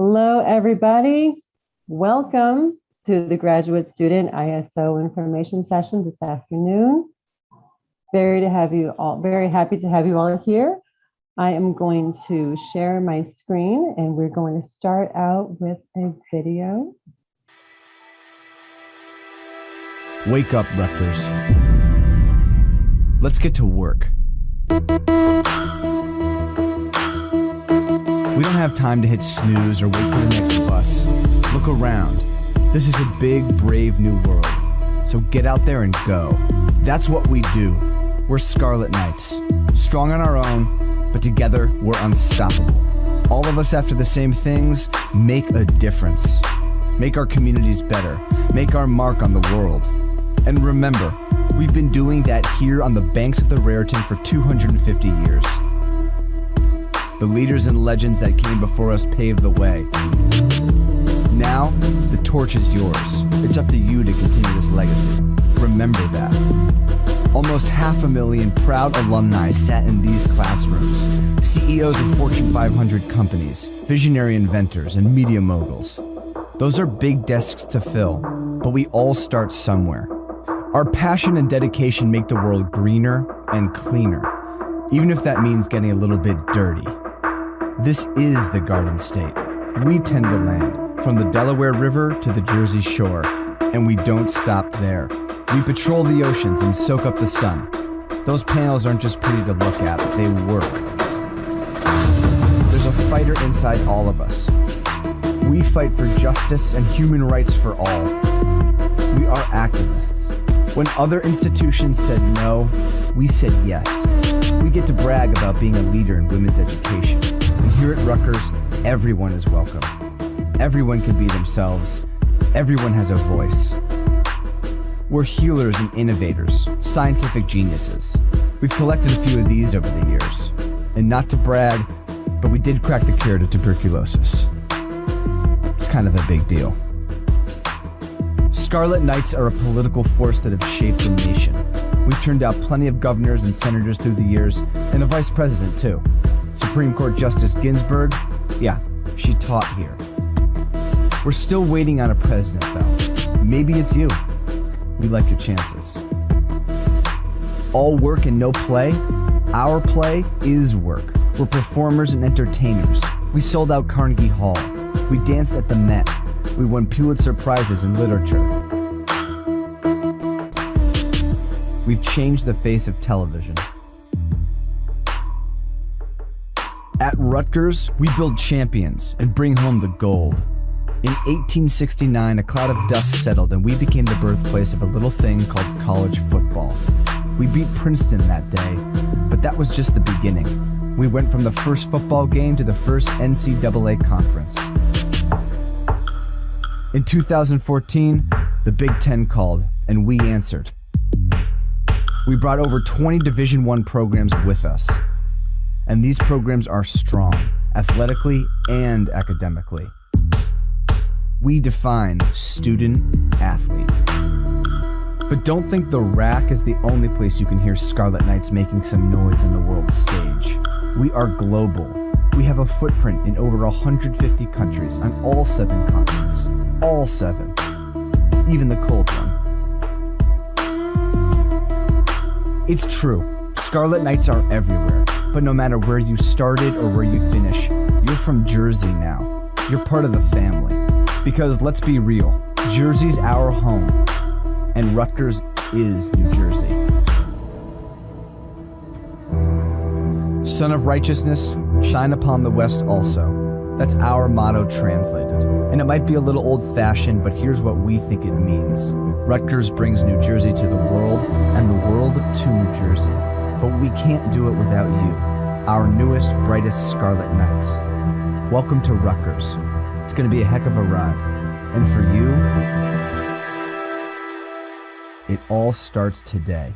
Hello, everybody. Welcome to the graduate student ISO information session this afternoon. Very happy to have you all here. I am going to share my screen and we're going to start out with a video. Wake up, Rutgers. Let's get to work. We don't have time to hit snooze or wait for the next bus. Look around. This is a big, brave new world. So get out there and go. That's what we do. We're Scarlet Knights. Strong on our own, but together we're unstoppable. All of us after the same things, make a difference. Make our communities better. Make our mark on the world. And remember, we've been doing that here on the banks of the Raritan for 250 years. The leaders and legends that came before us paved the way. Now, the torch is yours. It's up to you to continue this legacy. Remember that. Almost 500,000 proud alumni sat in these classrooms. CEOs of Fortune 500 companies, visionary inventors, and media moguls. Those are big desks to fill, but we all start somewhere. Our passion and dedication make the world greener and cleaner, even if that means getting a little bit dirty. This is the Garden State. We tend the land, from the Delaware River to the Jersey Shore, and we don't stop there. We patrol the oceans and soak up the sun. Those panels aren't just pretty to look at, they work. There's a fighter inside all of us. We fight for justice and human rights for all. We are activists. When other institutions said no, we said yes. We get to brag about being a leader in women's education. And here at Rutgers, everyone is welcome. Everyone can be themselves. Everyone has a voice. We're healers and innovators, scientific geniuses. We've collected a few of these over the years. And not to brag, but we did crack the cure to tuberculosis. It's kind of a big deal. Scarlet Knights are a political force that have shaped the nation. We've turned out plenty of governors and senators through the years, and a vice president too. Supreme Court Justice Ginsburg, yeah, she taught here. We're still waiting on a president though. Maybe it's you. We like your chances. All work and no play? Our play is work. We're performers and entertainers. We sold out Carnegie Hall. We danced at the Met. We won Pulitzer Prizes in literature. We've changed the face of television. At Rutgers, we build champions and bring home the gold. In 1869, a cloud of dust settled and we became the birthplace of a little thing called college football. We beat Princeton that day, but that was just the beginning. We went from the first football game to the first NCAA conference. In 2014, the Big Ten called, and we answered. We brought over 20 Division I programs with us. And these programs are strong, athletically and academically. We define student-athlete. But don't think the rack is the only place you can hear Scarlet Knights making some noise in the world stage. We are global. We have a footprint in over 150 countries on all 7 continents. All 7. Even the cold one. It's true. Scarlet Knights are everywhere. But no matter where you started or where you finish, you're from Jersey now. You're part of the family. Because let's be real, Jersey's our home. And Rutgers is New Jersey. Son of Righteousness, shine upon the West also. That's our motto translated. And it might be a little old-fashioned, but here's what we think it means. Rutgers brings New Jersey to the world, and the world to New Jersey. But we can't do it without you, our newest, brightest Scarlet Knights. Welcome to Rutgers. It's going to be a heck of a ride. And for you, it all starts today.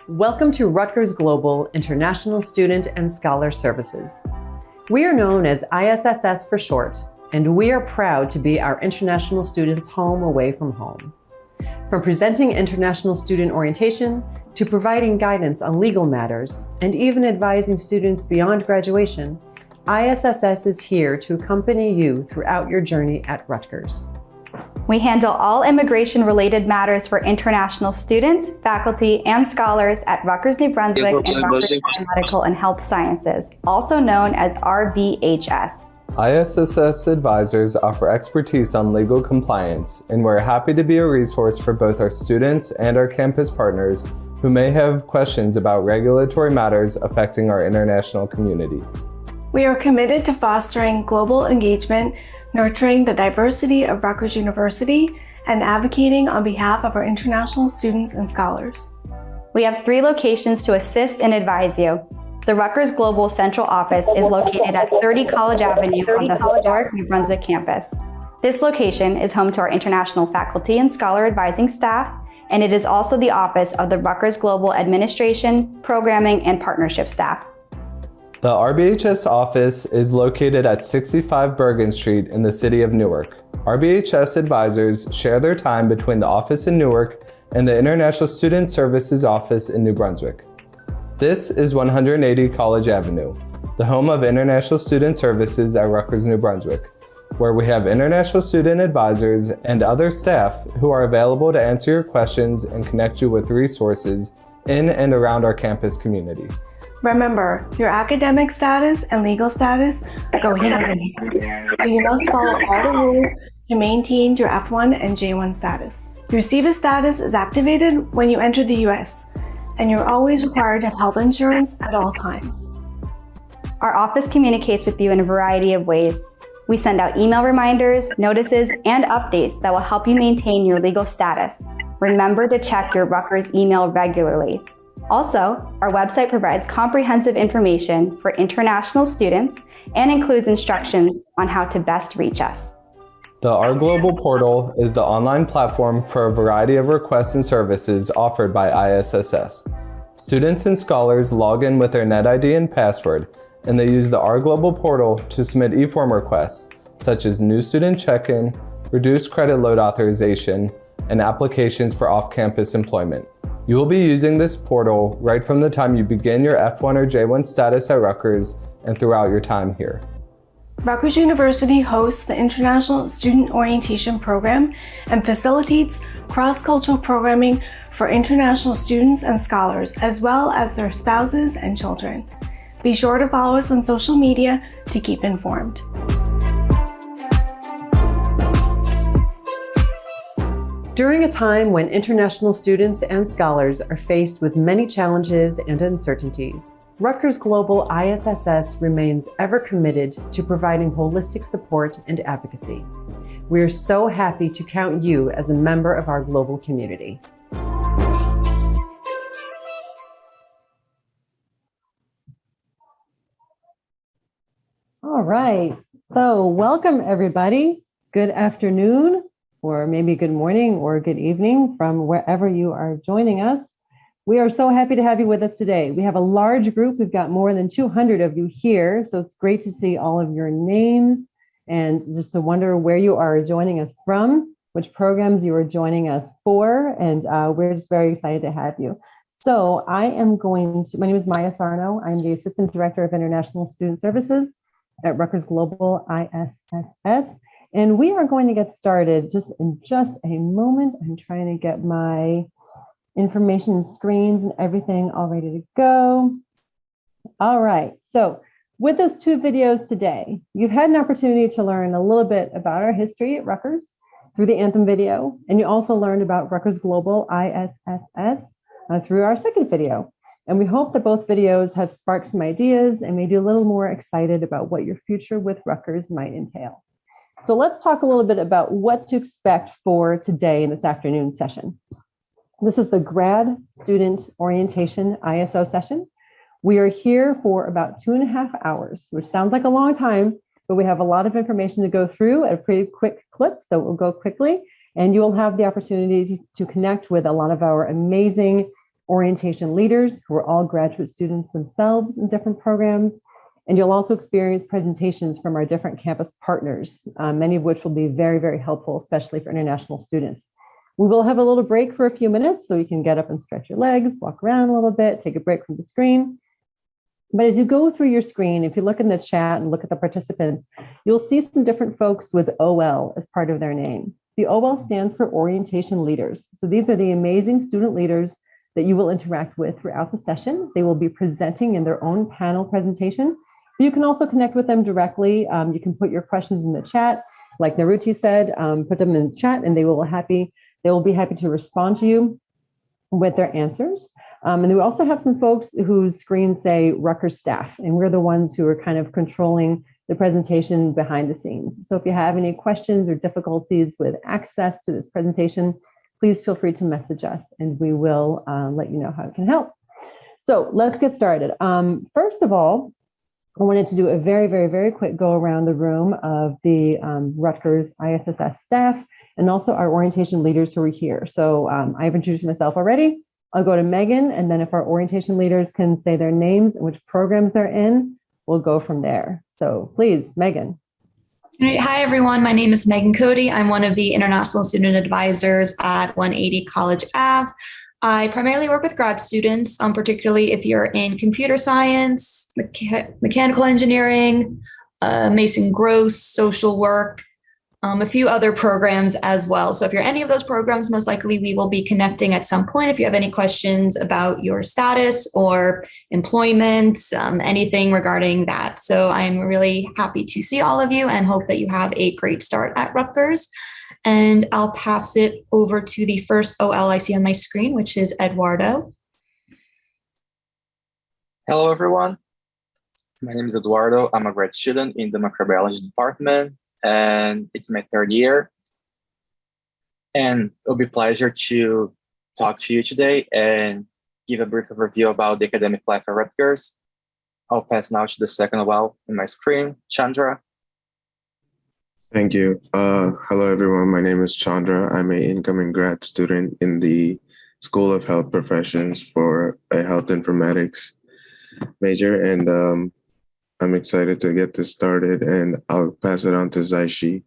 Welcome to Rutgers Global International Student and Scholar Services. We are known as ISSS for short, and we are proud to be our international students' home away from home. From presenting international student orientation to providing guidance on legal matters and even advising students beyond graduation, ISSS is here to accompany you throughout your journey at Rutgers. We handle all immigration-related matters for international students, faculty, and scholars at Rutgers, New Brunswick, and Rutgers Biomedical and Health Sciences, also known as RBHS. ISSS advisors offer expertise on legal compliance, and we're happy to be a resource for both our students and our campus partners who may have questions about regulatory matters affecting our international community. We are committed to fostering global engagement, nurturing the diversity of Rutgers University, and advocating on behalf of our international students and scholars. We have 3 locations to assist and advise you. The Rutgers Global Central Office is located at 30 College Avenue on the historic New Brunswick campus. This location is home to our international faculty and scholar advising staff, and it is also the office of the Rutgers Global Administration, Programming, and Partnership staff. The RBHS office is located at 65 Bergen Street in the city of Newark. RBHS advisors share their time between the office in Newark and the International Student Services office in New Brunswick. This is 180 College Avenue, the home of International Student Services at Rutgers, New Brunswick, where we have international student advisors and other staff who are available to answer your questions and connect you with resources in and around our campus community. Remember, your academic status and legal status go hand in hand, so you must follow all the rules to maintain your F1 and J1 status. Your CEVA status is activated when you enter the US, and you're always required to have health insurance at all times. Our office communicates with you in a variety of ways. We send out email reminders, notices, and updates that will help you maintain your legal status. Remember to check your Rutgers email regularly. Also, our website provides comprehensive information for international students and includes instructions on how to best reach us. The Our Global portal is the online platform for a variety of requests and services offered by ISSS. Students and scholars log in with their NetID and password, and they use the Our Global portal to submit e-form requests, such as new student check-in, reduced credit load authorization, and applications for off-campus employment. You will be using this portal right from the time you begin your F1 or J1 status at Rutgers and throughout your time here. Rutgers University hosts the International Student Orientation Program and facilitates cross-cultural programming for international students and scholars, as well as their spouses and children. Be sure to follow us on social media to keep informed. During a time when international students and scholars are faced with many challenges and uncertainties, Rutgers Global ISSS remains ever committed to providing holistic support and advocacy. We are so happy to count you as a member of our global community. All right, so welcome everybody. Good afternoon, or maybe good morning or good evening from wherever you are joining us. We are so happy to have you with us today. We have a large group. We've got more than 200 of you here, so it's great to see all of your names and just to wonder where you are joining us from, which programs you are joining us for, and we're just very excited to have you. So my name is Maya Sarno. I'm the Assistant Director of International Student Services at Rutgers Global ISSS. And we are going to get started in just a moment. I'm trying to get my information screens and everything all ready to go. All right, so with those 2 videos today, you've had an opportunity to learn a little bit about our history at Rutgers through the Anthem video, and you also learned about Rutgers Global ISSS through our second video. And we hope that both videos have sparked some ideas and made you a little more excited about what your future with Rutgers might entail. So let's talk a little bit about what to expect for today in this afternoon session. This is the Grad Student Orientation ISO session. We are here for about 2.5 hours, which sounds like a long time, but we have a lot of information to go through at a pretty quick clip, so we'll go quickly, and you will have the opportunity to connect with a lot of our amazing orientation leaders who are all graduate students themselves in different programs. And you'll also experience presentations from our different campus partners, many of which will be very, very helpful, especially for international students. We will have a little break for a few minutes so you can get up and stretch your legs, walk around a little bit, take a break from the screen. But as you go through your screen, if you look in the chat and look at the participants, you'll see some different folks with OL as part of their name. The OL stands for Orientation Leaders. So these are the amazing student leaders that you will interact with throughout the session. They will be presenting in their own panel presentation. You can also connect with them directly. You can put your questions in the chat. Like Naruti said, put them in the chat and they will be happy to respond to you with their answers. And then we also have some folks whose screens say Rutgers staff, and we're the ones who are kind of controlling the presentation behind the scenes. So if you have any questions or difficulties with access to this presentation, please feel free to message us and we will let you know how it can help. So let's get started. First of all, I wanted to do a very, very, very quick go around the room of the Rutgers ISSS staff and also our orientation leaders who are here. So I've introduced myself already. I'll go to Megan, and then if our orientation leaders can say their names and which programs they're in, we'll go from there. So please, Megan. Hi, everyone. My name is Megan Cody. I'm one of the International Student Advisors at 180 College Ave. I primarily work with grad students, particularly if you're in computer science, mechanical engineering, Mason Gross, social work, a few other programs as well. So if you're any of those programs, most likely we will be connecting at some point if you have any questions about your status or employment, anything regarding that. So I'm really happy to see all of you and hope that you have a great start at Rutgers. And I'll pass it over to the first OL I see on my screen, which is Eduardo. Hello, everyone. My name is Eduardo. I'm a grad student in the microbiology department, and it's my third year. And it'll be a pleasure to talk to you today and give a brief overview about the academic life at Rutgers. I'll pass now to the second OL in my screen, Chandra. Thank you. Hello, everyone. My name is Chandra. I'm an incoming grad student in the School of Health Professions for a health informatics major, and I'm excited to get this started, and I'll pass it on to Zaishi.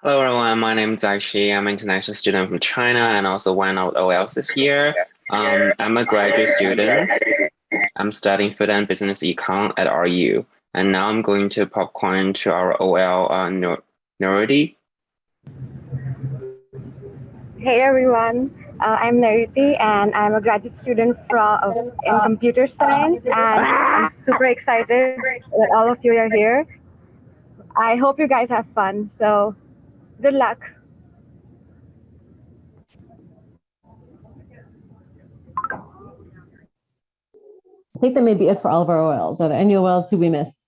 Hello, everyone. My name is Zaishi. I'm an international student from China and also one of OLs this year. I'm a graduate student. I'm studying food and business econ at RU. And now I'm going to popcorn to our OL, Nariti. Hey everyone, I'm Nariti and I'm a graduate student in computer science, and I'm super excited that all of you are here. I hope you guys have fun, so good luck. I think that may be it for all of our OLs. Are there any OLs who we missed?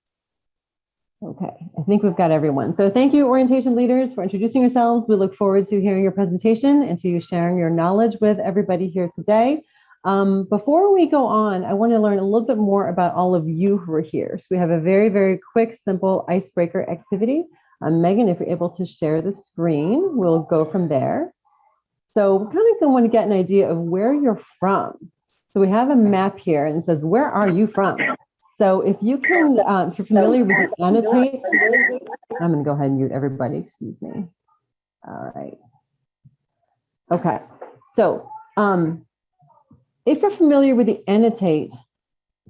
Okay, I think we've got everyone. So thank you, orientation leaders, for introducing yourselves. We look forward to hearing your presentation and to you sharing your knowledge with everybody here today. Before we go on, I want to learn a little bit more about all of you who are here. So we have a very, very quick, simple icebreaker activity. Megan, if you're able to share the screen, we'll go from there. So we're kind of going to get an idea of where you're from. So we have a map here and it says, where are you from? So if you can, if you're familiar with the annotate, I'm going to go ahead and mute everybody, excuse me. All right. Okay, so if you're familiar with the annotate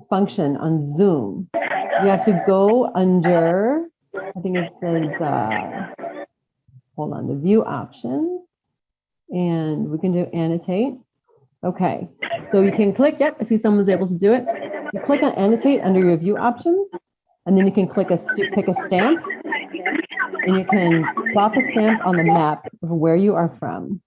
function on Zoom, you have to go under, I think it says, hold on, the view options, and we can do annotate. Okay, so you can click, yep, I see someone's able to do it. You click on annotate under your view options, and then you can pick a stamp, and you can plop a stamp on the map of where you are from.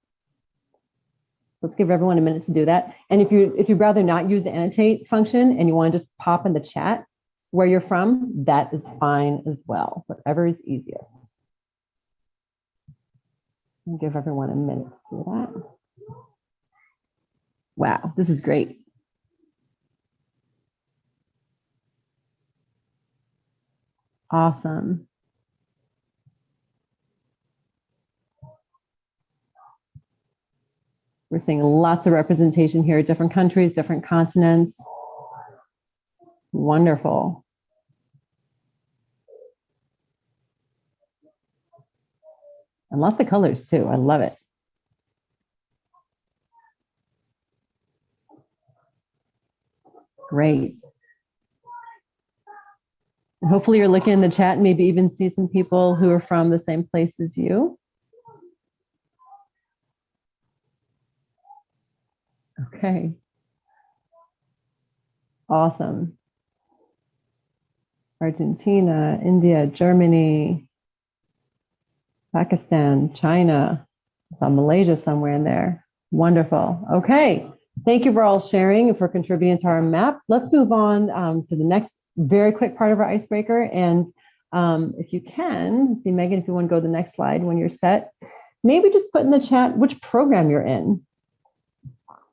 So let's give everyone a minute to do that. And if you'd rather not use the annotate function and you want to just pop in the chat where you're from, that is fine as well, whatever is easiest. I'll give everyone a minute to do that. Wow, this is great. Awesome. We're seeing lots of representation here, different countries, different continents. Wonderful. And lots of colors too, I love it. Great. And hopefully you're looking in the chat and maybe even see some people who are from the same place as you. Okay. Awesome. Argentina, India, Germany, Pakistan, China, Malaysia somewhere in there. Wonderful. Okay. Thank you for all sharing and for contributing to our map. Let's move on to the next very quick part of our icebreaker. And if you can, see Megan, if you want to go to the next slide when you're set, maybe just put in the chat which program you're in.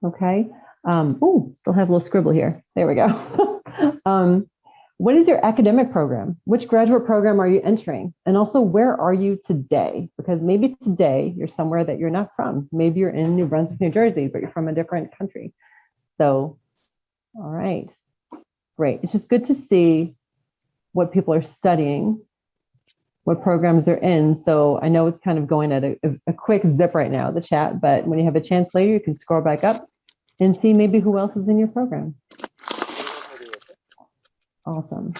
Okay. Oh, still have a little scribble here. There we go. What is your academic program? Which graduate program are you entering? And also, where are you today? Because maybe today you're somewhere that you're not from. Maybe you're in New Brunswick, New Jersey, but you're from a different country. So, all right, great. It's just good to see what people are studying, what programs they're in. So I know it's kind of going at a quick zip right now, the chat, but when you have a chance later, you can scroll back up and see maybe who else is in your program. Awesome.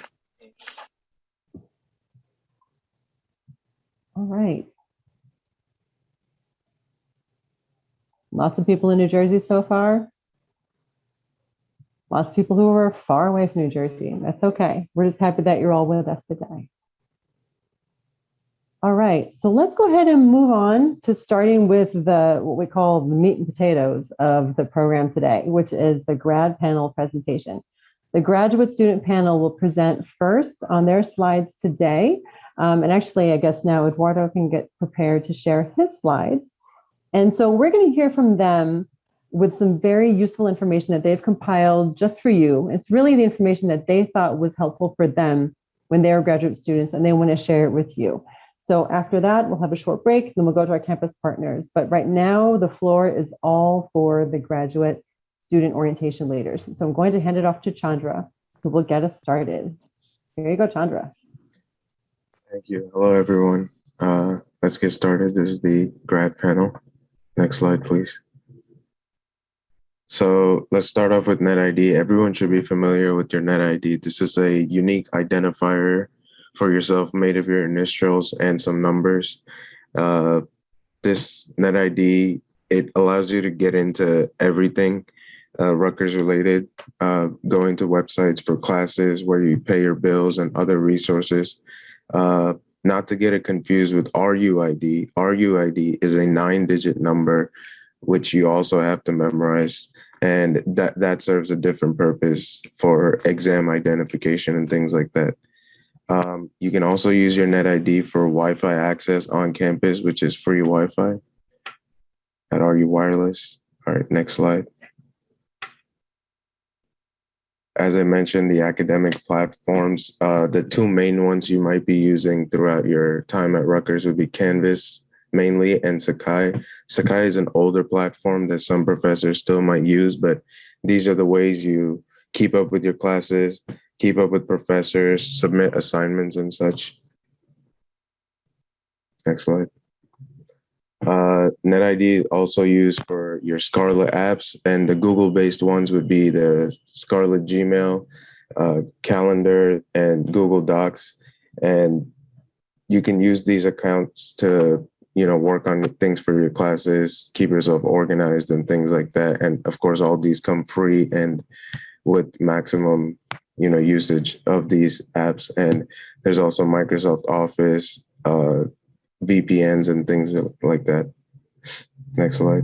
All right. Lots of people in New Jersey so far. Lots of people who are far away from New Jersey. That's okay. We're just happy that you're all with us today. All right, so let's go ahead and move on to starting with what we call the meat and potatoes of the program today, which is the grad panel presentation. The graduate student panel will present first on their slides today. And actually, I guess now Eduardo can get prepared to share his slides. And so we're going to hear from them with some very useful information that they've compiled just for you. It's really the information that they thought was helpful for them when they were graduate students, and they want to share it with you. So after that, we'll have a short break, then we'll go to our campus partners. But right now, the floor is all for the graduate student orientation leaders. So I'm going to hand it off to Chandra, who will get us started. Here you go, Chandra. Thank you. Hello, everyone. Let's get started. This is the grad panel. Next slide, please. So let's start off with NetID. Everyone should be familiar with your NetID. This is a unique identifier for yourself made of your initials and some numbers. This NetID, it allows you to get into everything Rutgers related, going to websites for classes where you pay your bills and other resources. Not to get it confused with RUID. RUID is a 9-digit number, which you also have to memorize. And that serves a different purpose for exam identification and things like that. You can also use your NetID for Wi-Fi access on campus, which is free Wi-Fi at RU Wireless. All right, next slide. As I mentioned, the academic platforms, the two main ones you might be using throughout your time at Rutgers would be Canvas mainly and Sakai. Sakai is an older platform that some professors still might use, but these are the ways you keep up with your classes, keep up with professors, submit assignments and such. Next slide. NetID also used for your Scarlet apps, and the Google-based ones would be the Scarlet Gmail, Calendar, and Google Docs. And you can use these accounts to, work on things for your classes, keep yourself organized and things like that. And of course, all these come free and with maximum, usage of these apps. And there's also Microsoft Office, VPNs and things like that. Next slide.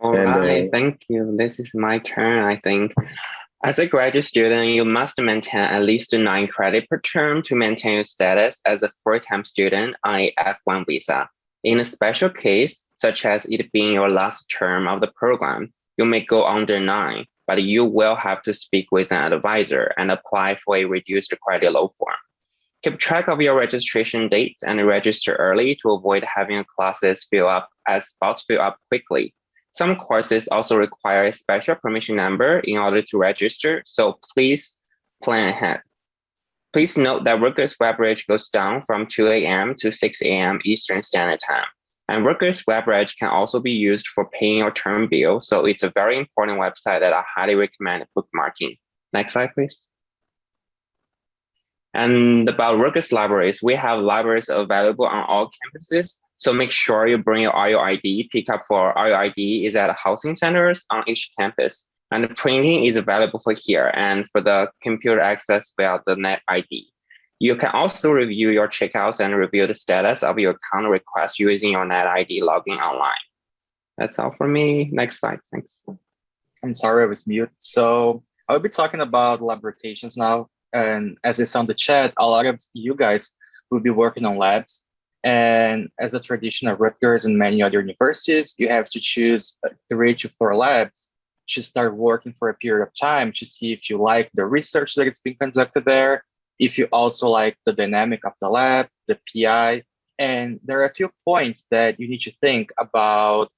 All right, thank you. This is my turn, I think. As a graduate student, you must maintain at least 9 credits per term to maintain your status as a full-time student on a F1 visa. In a special case, such as it being your last term of the program, you may go under 9, but you will have to speak with an advisor and apply for a reduced credit load form. Keep track of your registration dates and register early to avoid having classes fill up as spots fill up quickly. Some courses also require a special permission number in order to register, so please plan ahead. Please note that Rutgers Web Bridge goes down from 2 a.m. to 6 a.m. Eastern Standard Time. And Rutgers Web Bridge can also be used for paying your term bill, so it's a very important website that I highly recommend bookmarking. Next slide, please. And about Rutgers libraries, we have libraries available on all campuses. So make sure you bring your RUID. Pickup for RUID is at housing centers on each campus. And the printing is available for here and for the computer access via the NetID. You can also review your checkouts and review the status of your account request using your NetID login online. That's all for me. Next slide, thanks. I'm sorry, I was mute. So I'll be talking about lab rotations now. And as I saw in the chat, a lot of you guys will be working on labs. And as a tradition at Rutgers and many other universities, you have to choose 3 to 4 labs to start working for a period of time to see if you like the research that is being conducted there, if you also like the dynamic of the lab, the PI. And there are a few points that you need to think about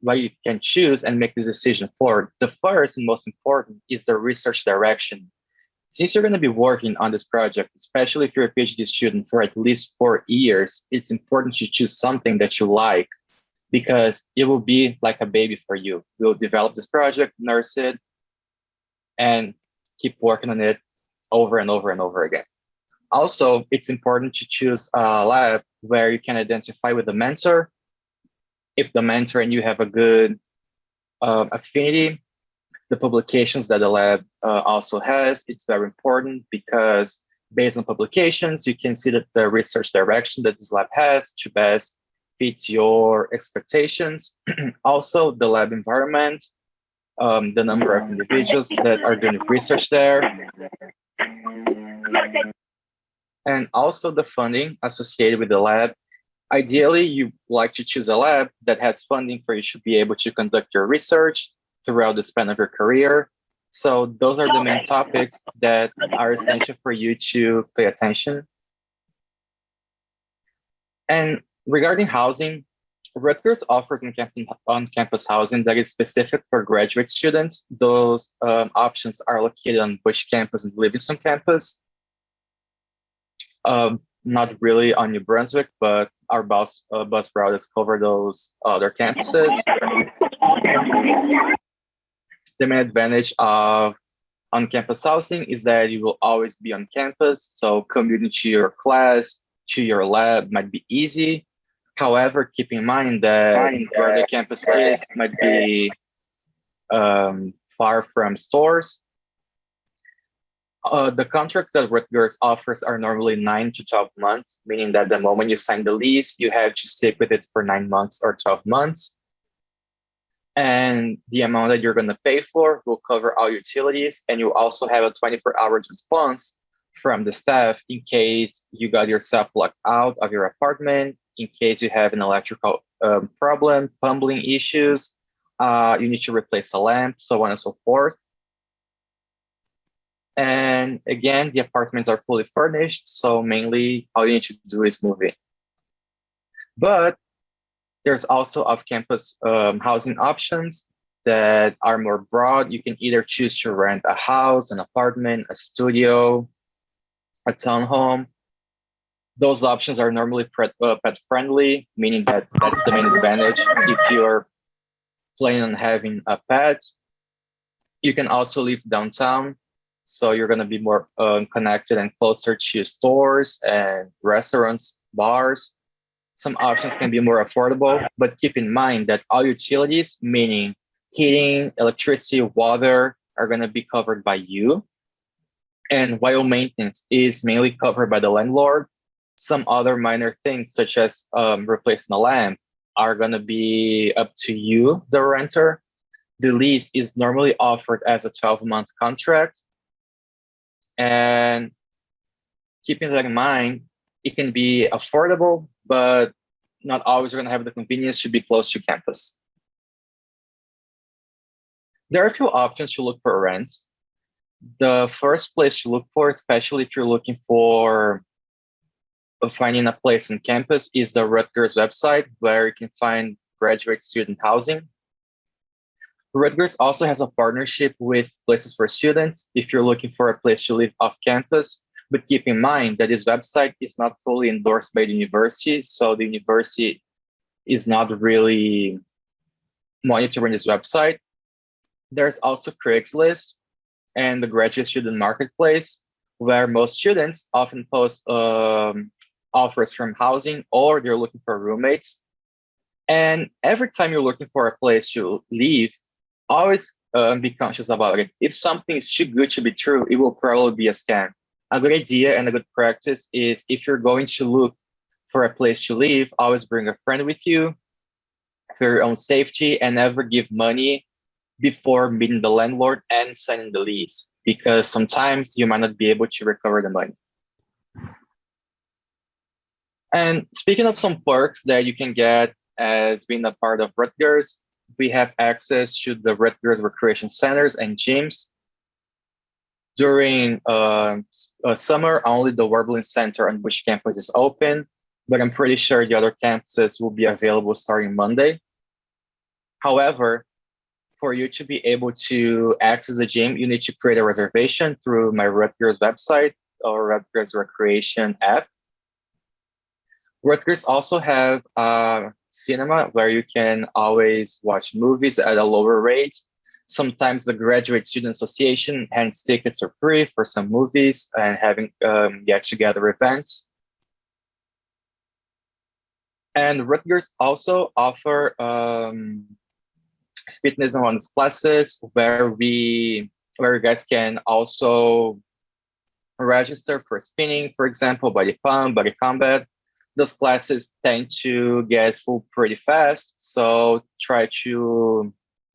what you can choose and make this decision for. The first and most important is the research direction. Since you're going to be working on this project, especially if you're a PhD student for at least 4 years, it's important to choose something that you like because it will be like a baby for you. You'll develop this project, nurse it, and keep working on it over and over and over again. Also, it's important to choose a lab where you can identify with the mentor. If the mentor and you have a good affinity, the publications that the lab also has, it's very important because based on publications, you can see that the research direction that this lab has to best fits your expectations. Also, the lab environment, the number of individuals that are doing research there, and also the funding associated with the lab. Ideally, you like to choose a lab that has funding for you to be able to conduct your research throughout the span of your career. So those are the main topics that are essential for you to pay attention. And regarding housing, Rutgers offers on-campus housing that is specific for graduate students. Those options are located on Bush campus and Livingston campus. Not really on New Brunswick, but our bus routes cover those other campuses. The main advantage of on-campus housing is that you will always be on campus, so commuting to your class, to your lab might be easy. However, keep in mind that where the campus is might be far from stores. The contracts that Rutgers offers are normally 9 to 12 months, meaning that the moment you sign the lease, you have to stick with it for 9 months or 12 months. And the amount that you're going to pay for will cover all utilities, and you also have a 24-hour response from the staff in case you got yourself locked out of your apartment, in case you have an electrical problem, plumbing issues, you need to replace a lamp, so on and so forth. And again, the apartments are fully furnished, so mainly all you need to do is move in. But there's also off-campus housing options that are more broad. You can either choose to rent a house, an apartment, a studio, a townhome. Those options are normally pet-friendly, meaning that that's the main advantage. If you're planning on having a pet, you can also live downtown. So you're going to be more connected and closer to stores and restaurants, bars. Some options can be more affordable, but keep in mind that all utilities, meaning heating, electricity, water, are going to be covered by you. And while maintenance is mainly covered by the landlord, some other minor things such as replacing a lamp are going to be up to you, the renter. The lease is normally offered as a 12-month contract. And keeping that in mind, it can be affordable, but not always going to have the convenience to be close to campus. There are a few options to look for rent. The first place to look for, especially if you're looking for finding a place on campus, is the Rutgers website, where you can find graduate student housing. Rutgers also has a partnership with Places for Students if you're looking for a place to live off campus. But keep in mind that this website is not fully endorsed by the university, so the university is not really monitoring this website. There's also Craigslist. and the graduate student marketplace, where most students often post offers from housing or they're looking for roommates. And every time you're looking for a place to live, always be conscious about it. If something is too good to be true, it will probably be a scam. A good idea and a good practice is if you're going to look for a place to live, always bring a friend with you for your own safety and never give money before meeting the landlord and signing the lease, because sometimes you might not be able to recover the money. And speaking of some perks that you can get as being a part of Rutgers, we have access to the Rutgers recreation centers and gyms. During summer, only the Warbling Center on which campus is open, but I'm pretty sure the other campuses will be available starting Monday. However, for you to be able to access the gym, you need to create a reservation through my Rutgers website or Rutgers Recreation app. Rutgers also have a cinema where you can always watch movies at a lower rate. Sometimes the Graduate Student Association hands tickets for free for some movies and having get-together events. And Rutgers also offer fitness and wellness classes where you guys can also register for spinning, for example, body pump, body combat. Those classes tend to get full pretty fast, so try to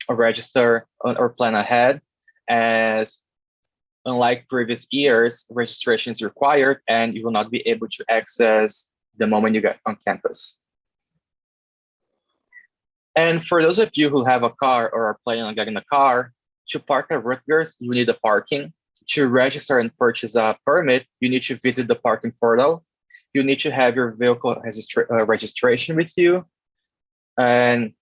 register or plan ahead, as unlike previous years, registration is required and you will not be able to access the moment you get on campus. And for those of you who have a car or are planning on getting a car, to park at Rutgers, you need a parking. To register and purchase a permit, you need to visit the parking portal. You need to have your vehicle registration with you. And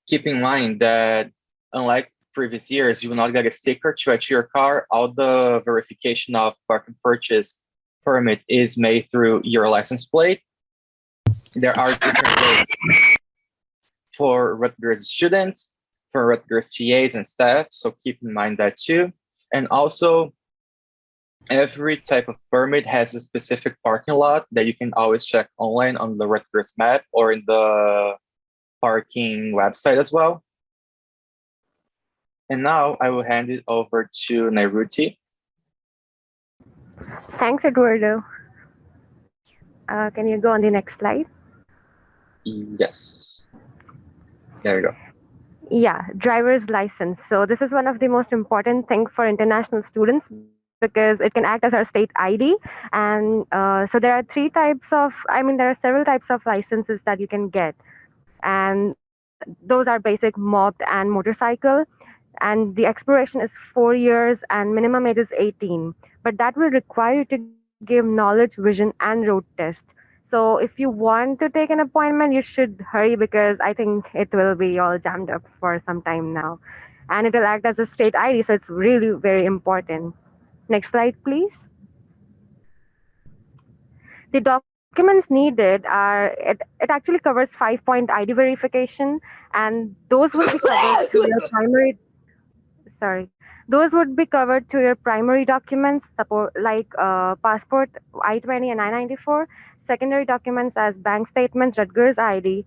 keep in mind that unlike previous years, you will not get a sticker to add to your car. All the verification of parking purchase permit is made through your license plate. There are different ways for Rutgers students, for Rutgers TAs and staff, so keep in mind that too. And also, every type of permit has a specific parking lot that you can always check online on the Rutgers map or in the parking website as well. And now I will hand it over to Nairuti. Thanks, Eduardo. Can you go on the next slide? Yes. There we go. Yeah, driver's license. So this is one of the most important thing for international students because it can act as our state ID. And so there are there are several types of licenses that you can get. And those are basic moped and motorcycle. And the expiration is 4 years and minimum age is 18. But that will require you to give knowledge, vision, and road test. So if you want to take an appointment, you should hurry because I think it will be all jammed up for some time now. And it will act as a state ID, so it's really very important. Next slide, please. The documents needed it actually covers 5-point ID verification, and those will be covered through your primary. Those would be covered to your primary documents, like passport, I-20 and I-94, secondary documents as bank statements, Rutgers ID,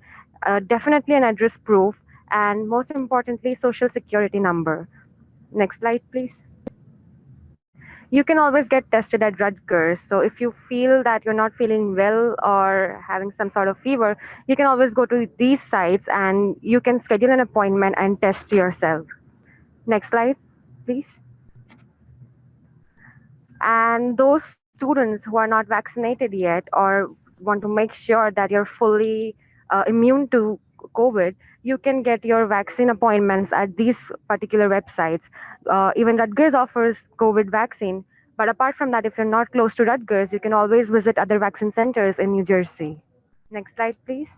definitely an address proof, and most importantly, social security number. Next slide, please. You can always get tested at Rutgers. So if you feel that you're not feeling well or having some sort of fever, you can always go to these sites and you can schedule an appointment and test yourself. Next slide, please. And those students who are not vaccinated yet or want to make sure that you're fully immune to COVID, you can get your vaccine appointments at these particular websites. Even Rutgers offers COVID vaccine. But apart from that, if you're not close to Rutgers, you can always visit other vaccine centers in New Jersey. Next slide, please.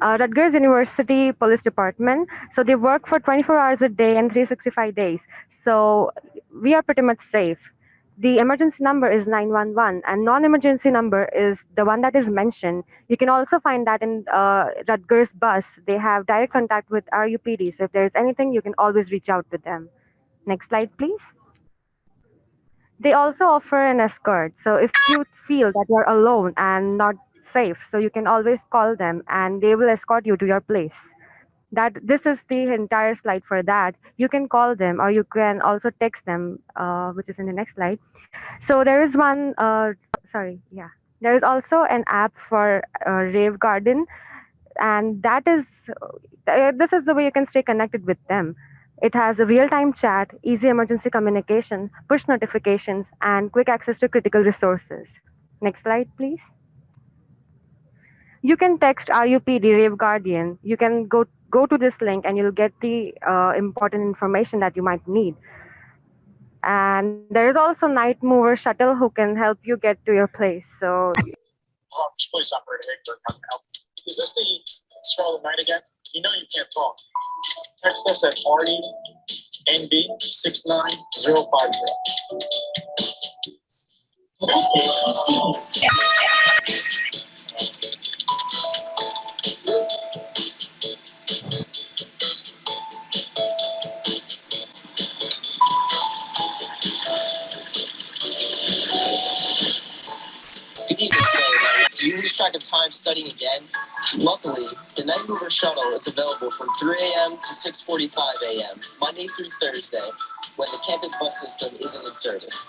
Rutgers University Police Department. So they work for 24 hours a day and 365 days. So we are pretty much safe. The emergency number is 911 and non-emergency number is the one that is mentioned. You can also find that in Rutgers bus. They have direct contact with RUPD. So if there's anything, you can always reach out to them. Next slide, please. They also offer an escort. So if you feel that you're alone and not safe, so you can always call them and they will escort you to your place. This is the entire slide for that. You can call them or you can also text them, which is in the next slide. So there is one, there is also an app for Rave Garden, and this is the way you can stay connected with them. It has a real-time chat, easy emergency communication, push notifications, and quick access to critical resources. Next slide, please. You can text RUPD Rave Guardian. You can go to this link and you'll get the important information that you might need. And there is also Night Mover Shuttle who can help you get to your place. So, Police operator Hector, how can I help? Is this the Scarlet Knight again? You know you can't talk. Text us at RDNB69050. Good evening, Scarlet. Do you lose track of time studying again? Luckily, the Night Mover Shuttle is available from 3 a.m. to 6:45 a.m., Monday through Thursday, when the campus bus system isn't in service.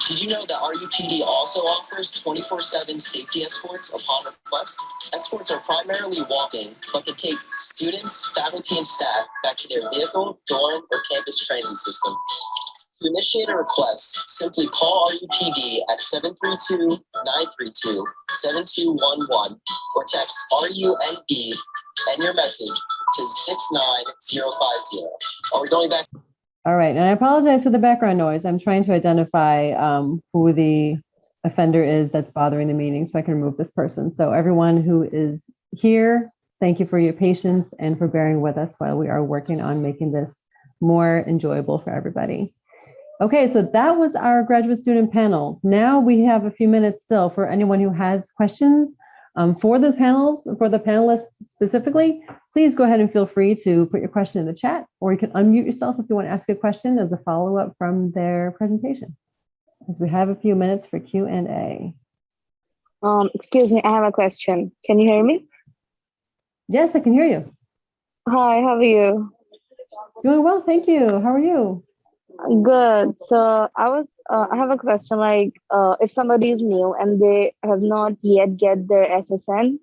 Did you know that RUPD also offers 24/7 safety escorts upon request? Escorts are primarily walking, but can take students, faculty, and staff back to their vehicle, dorm, or campus transit system. To initiate a request, simply call RUPD at 732-932-7211 or text RUNB and your message to 69050. Are we going back? All right, and I apologize for the background noise. I'm trying to identify who the offender is that's bothering the meeting so I can remove this person. So everyone who is here, thank you for your patience and for bearing with us while we are working on making this more enjoyable for everybody. Okay, so that was our graduate student panel. Now we have a few minutes still for anyone who has questions for the panelists specifically. Please go ahead and feel free to put your question in the chat, or you can unmute yourself if you want to ask a question as a follow-up from their presentation. As we have a few minutes for Q&A. Excuse me, I have a question. Can you hear me? Yes, I can hear you. Hi, how are you? Doing well, thank you. How are you? Good. So I have a question, like if somebody is new and they have not yet get their SSN,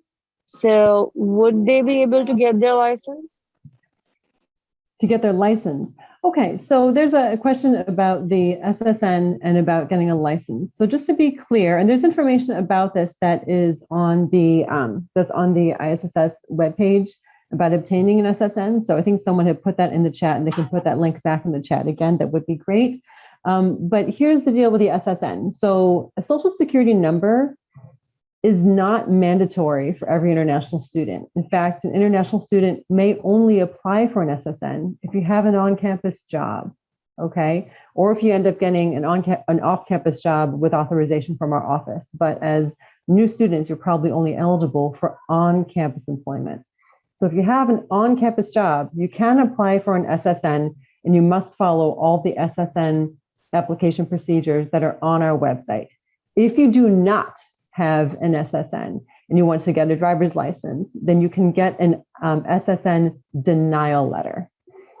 so would they be able to get their license? To get their license. Okay, so there's a question about the SSN and about getting a license. So just to be clear, and there's information about this that is on the ISSS webpage about obtaining an SSN. So I think someone had put that in the chat and they can put that link back in the chat again. That would be great. But here's the deal with the SSN. So a social security number is not mandatory for every international student. In fact, an international student may only apply for an SSN if you have an on-campus job, okay? Or if you end up getting an off-campus job with authorization from our office. But as new students, you're probably only eligible for on-campus employment. So if you have an on-campus job, you can apply for an SSN and you must follow all the SSN application procedures that are on our website. If you do not have an SSN and you want to get a driver's license, then you can get an SSN denial letter.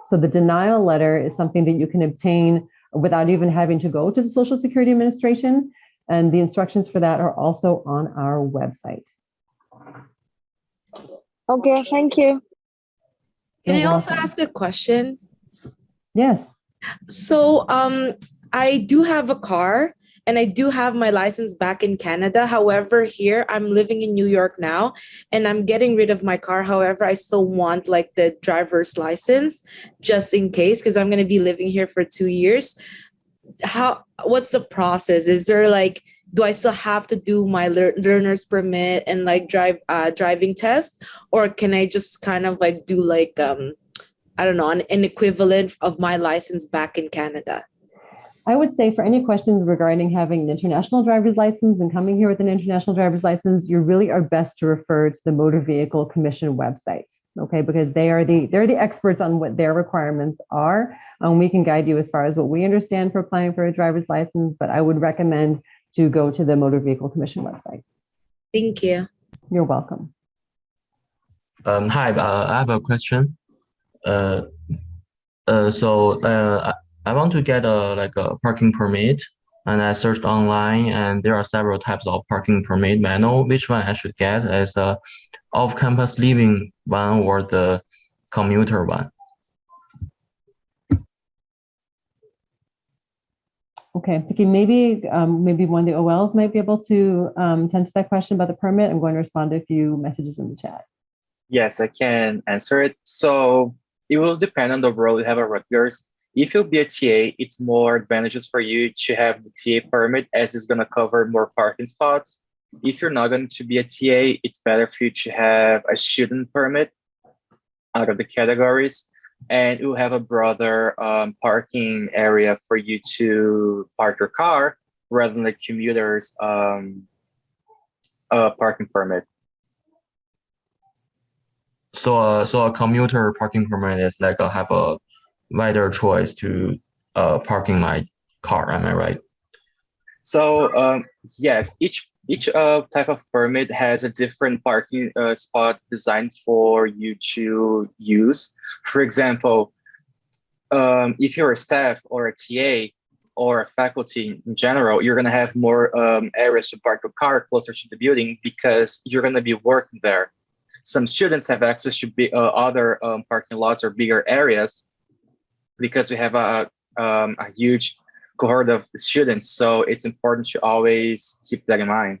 So the denial letter is something that you can obtain without even having to go to the Social Security Administration. And the instructions for that are also on our website. Okay, thank you. Can I also ask a question? Yes. So I do have a car and I do have my license back in Canada. However, here I'm living in New York now and I'm getting rid of my car. However, I still want like the driver's license just in case, because I'm going to be living here for 2 years. What's the process? Is there like, do I still have to do my learner's permit and like driving test, or can I just kind of like do like I don't know, an equivalent of my license back in Canada? I would say for any questions regarding having an international driver's license and coming here with an international driver's license, you really are best to refer to the Motor Vehicle Commission website, okay? Because they're the experts on what their requirements are. We can guide you as far as what we understand for applying for a driver's license, but I would recommend to go to the Motor Vehicle Commission website. Thank you. You're welcome. Hi, I have a question. I want to get a parking permit, and I searched online, and there are several types of parking permit. May I know which one I should get, as off-campus living one or the commuter one? Okay, Vicky, maybe one of the OLs might be able to tend to that question about the permit. I'm going to respond to a few messages in the chat. Yes, I can answer it. So it will depend on the role you have at Rutgers. If you'll be a TA, it's more advantageous for you to have the TA permit, as it's going to cover more parking spots. If you're not going to be a TA, it's better for you to have a student permit out of the categories, and it will have a broader parking area for you to park your car rather than the commuter's parking permit. So a commuter parking permit is like have a wider choice to parking my car. Am I right? So yes, each type of permit has a different parking spot designed for you to use. For example, if you're a staff or a TA or a faculty in general, you're going to have more areas to park your car closer to the building because you're going to be working there. Some students have access to other parking lots or bigger areas because we have a huge cohort of students. So it's important to always keep that in mind.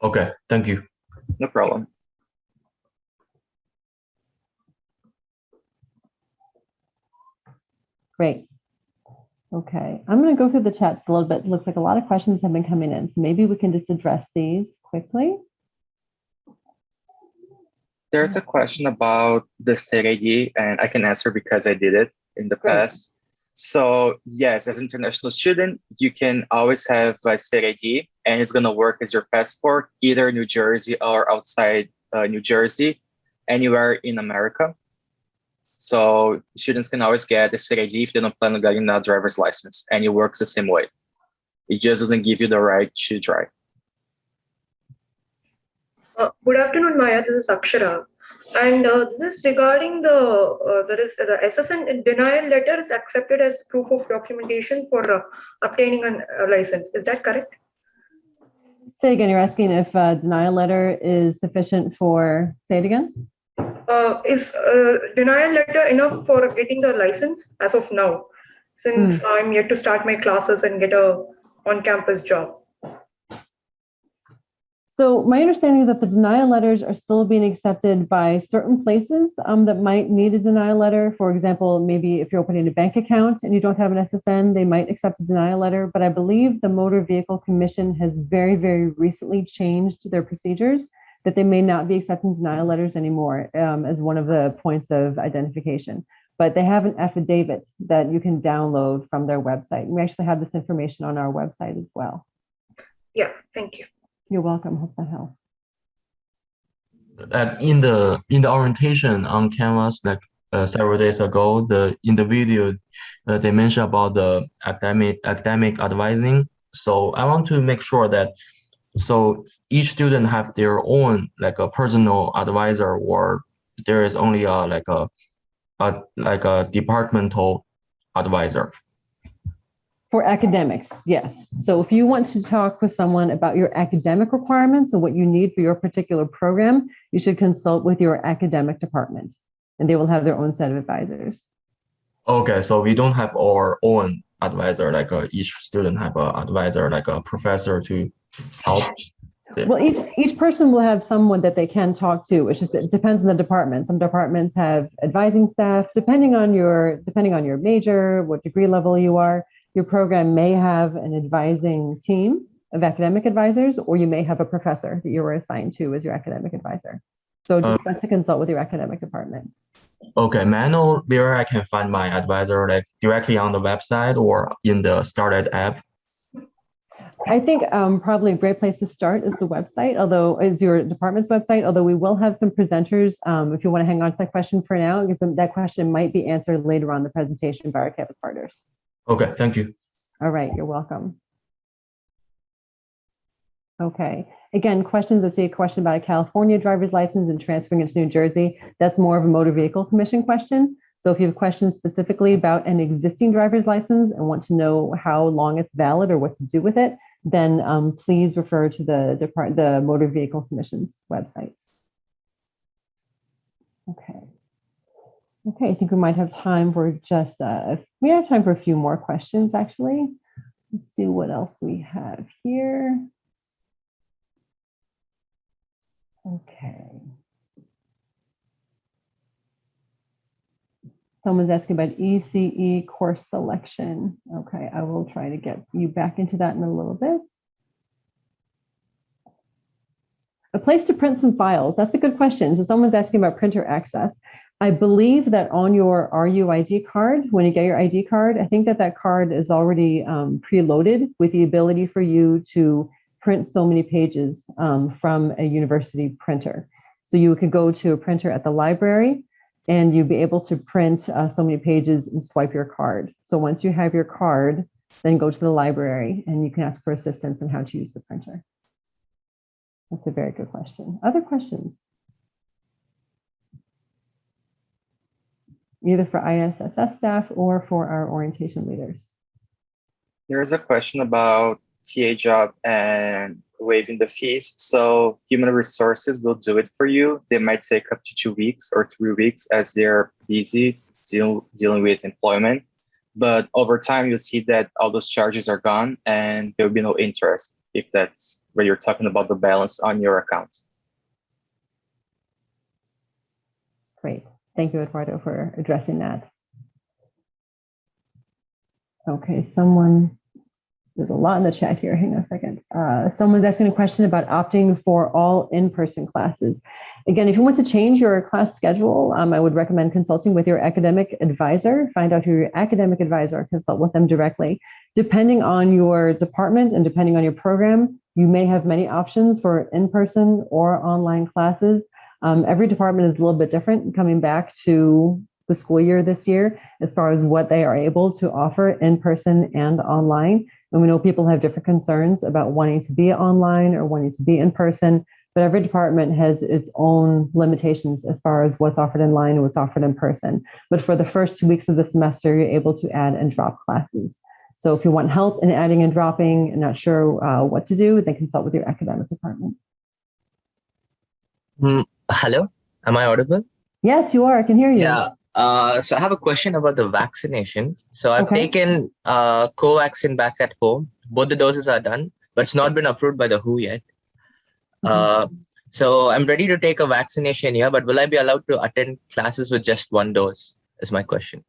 Okay, thank you. No problem. Great. Okay, I'm going to go through the chats a little bit. It looks like a lot of questions have been coming in, so maybe we can just address these quickly. There's a question about the state ID, and I can answer because I did it in the past. So yes, as an international student, you can always have a state ID, and it's going to work as your passport, either New Jersey or outside New Jersey, anywhere in America. So students can always get the state ID if they don't plan on getting a driver's license, and it works the same way. It just doesn't give you the right to drive. Good afternoon, Maya. This is Akshara. And this is regarding the SSN denial letter is accepted as proof of documentation for obtaining a license. Is that correct? Say again, you're asking if a denial letter is sufficient for, say it again? Is denial letter enough for getting the license as of now, since I'm yet to start my classes and get a on-campus job? So my understanding is that the denial letters are still being accepted by certain places that might need a denial letter. For example, maybe if you're opening a bank account and you don't have an SSN, they might accept a denial letter. But I believe the Motor Vehicle Commission has very, very recently changed their procedures that they may not be accepting denial letters anymore as one of the points of identification. But they have an affidavit that you can download from their website. We actually have this information on our website as well. Yeah, thank you. You're welcome. Hope that helps. In the orientation on Canvas, like several days ago, in the video, they mentioned about the academic advising. So I want to make sure that each student have their own like a personal advisor, or there is only a departmental advisor. For academics, yes. So if you want to talk with someone about your academic requirements or what you need for your particular program, you should consult with your academic department, and they will have their own set of advisors. Okay, so we don't have our own advisor, like each student have an advisor, like a professor to help. Well, each person will have someone that they can talk to. It's just, it depends on the department. Some departments have advising staff, depending on your major, what degree level you are. Your program may have an advising team of academic advisors, or you may have a professor that you were assigned to as your academic advisor. So just best to consult with your academic department. Okay, may I know where I can find my advisor, like directly on the website or in the Started app? I think probably a great place to start is the website, although is your department's website, although we will have some presenters if you want to hang on to that question for now, because that question might be answered later on in the presentation by our campus partners. Okay, thank you. All right, you're welcome. Okay, again, questions. I see a question about a California driver's license and transferring into New Jersey. That's more of a motor vehicle commission question. So if you have questions specifically about an existing driver's license and want to know how long it's valid or what to do with it, then please refer to the Motor Vehicle Commission's website. Okay. Okay, I think we might have time for just, we have time for a few more questions actually. Let's see what else we have here. Okay. Someone's asking about ECE course selection. Okay, I will try to get you back into that in a little bit. A place to print some files. That's a good question. So someone's asking about printer access. I believe that on your RUID card, when you get your ID card, I think that that card is already preloaded with the ability for you to print so many pages from a university printer. So you could go to a printer at the library and you'd be able to print so many pages and swipe your card. So once you have your card, then go to the library and you can ask for assistance on how to use the printer. That's a very good question. Other questions? Either for ISSS staff or for our orientation leaders. There's a question about TA job and waiving the fees. So human resources will do it for you. They might take up to 2 weeks or 3 weeks as they're busy dealing with employment. But over time, you'll see that all those charges are gone and there will be no interest if that's where you're talking about the balance on your account. Great. Thank you, Eduardo, for addressing that. Okay, there's a lot in the chat here. Hang on a second. Someone's asking a question about opting for all in-person classes. Again, if you want to change your class schedule, I would recommend consulting with your academic advisor. Find out who your academic advisor, consult with them directly. Depending on your department and depending on your program, you may have many options for in-person or online classes. Every department is a little bit different coming back to the school year this year as far as what they are able to offer in person and online. And we know people have different concerns about wanting to be online or wanting to be in person, but every department has its own limitations as far as what's offered online and what's offered in person. But for the first 2 weeks of the semester, you're able to add and drop classes. So if you want help in adding and dropping and not sure what to do, then consult with your academic department. Hello, am I audible? Yes, you are. I can hear you. Yeah. So I have a question about the vaccination. So I've taken Covaxin back at home. Both the doses are done, but it's not been approved by the WHO yet. So I'm ready to take a vaccination here, but will I be allowed to attend classes with just one dose is my question.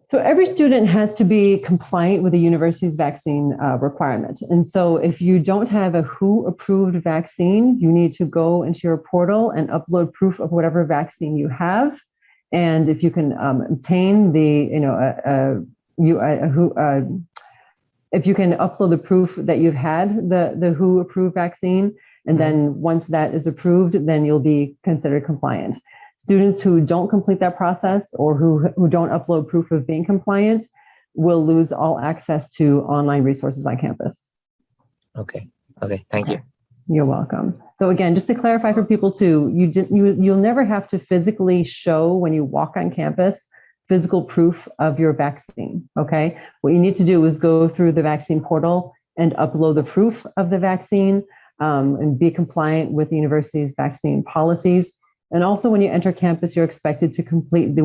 So every student has to be compliant with the university's vaccine requirement. And so if you don't have a WHO-approved vaccine, you need to go into your portal and upload proof of whatever vaccine you have. And if you can obtain the, if you can upload the proof that you've had the WHO-approved vaccine, and then once that is approved, then you'll be considered compliant. Students who don't complete that process or who don't upload proof of being compliant will lose all access to online resources on campus. Okay. Okay. Thank you. You're welcome. So again, just to clarify for people too, you'll never have to physically show when you walk on campus physical proof of your vaccine. Okay. What you need to do is go through the vaccine portal and upload the proof of the vaccine and be compliant with the university's vaccine policies. And also when you enter campus, you're expected to complete the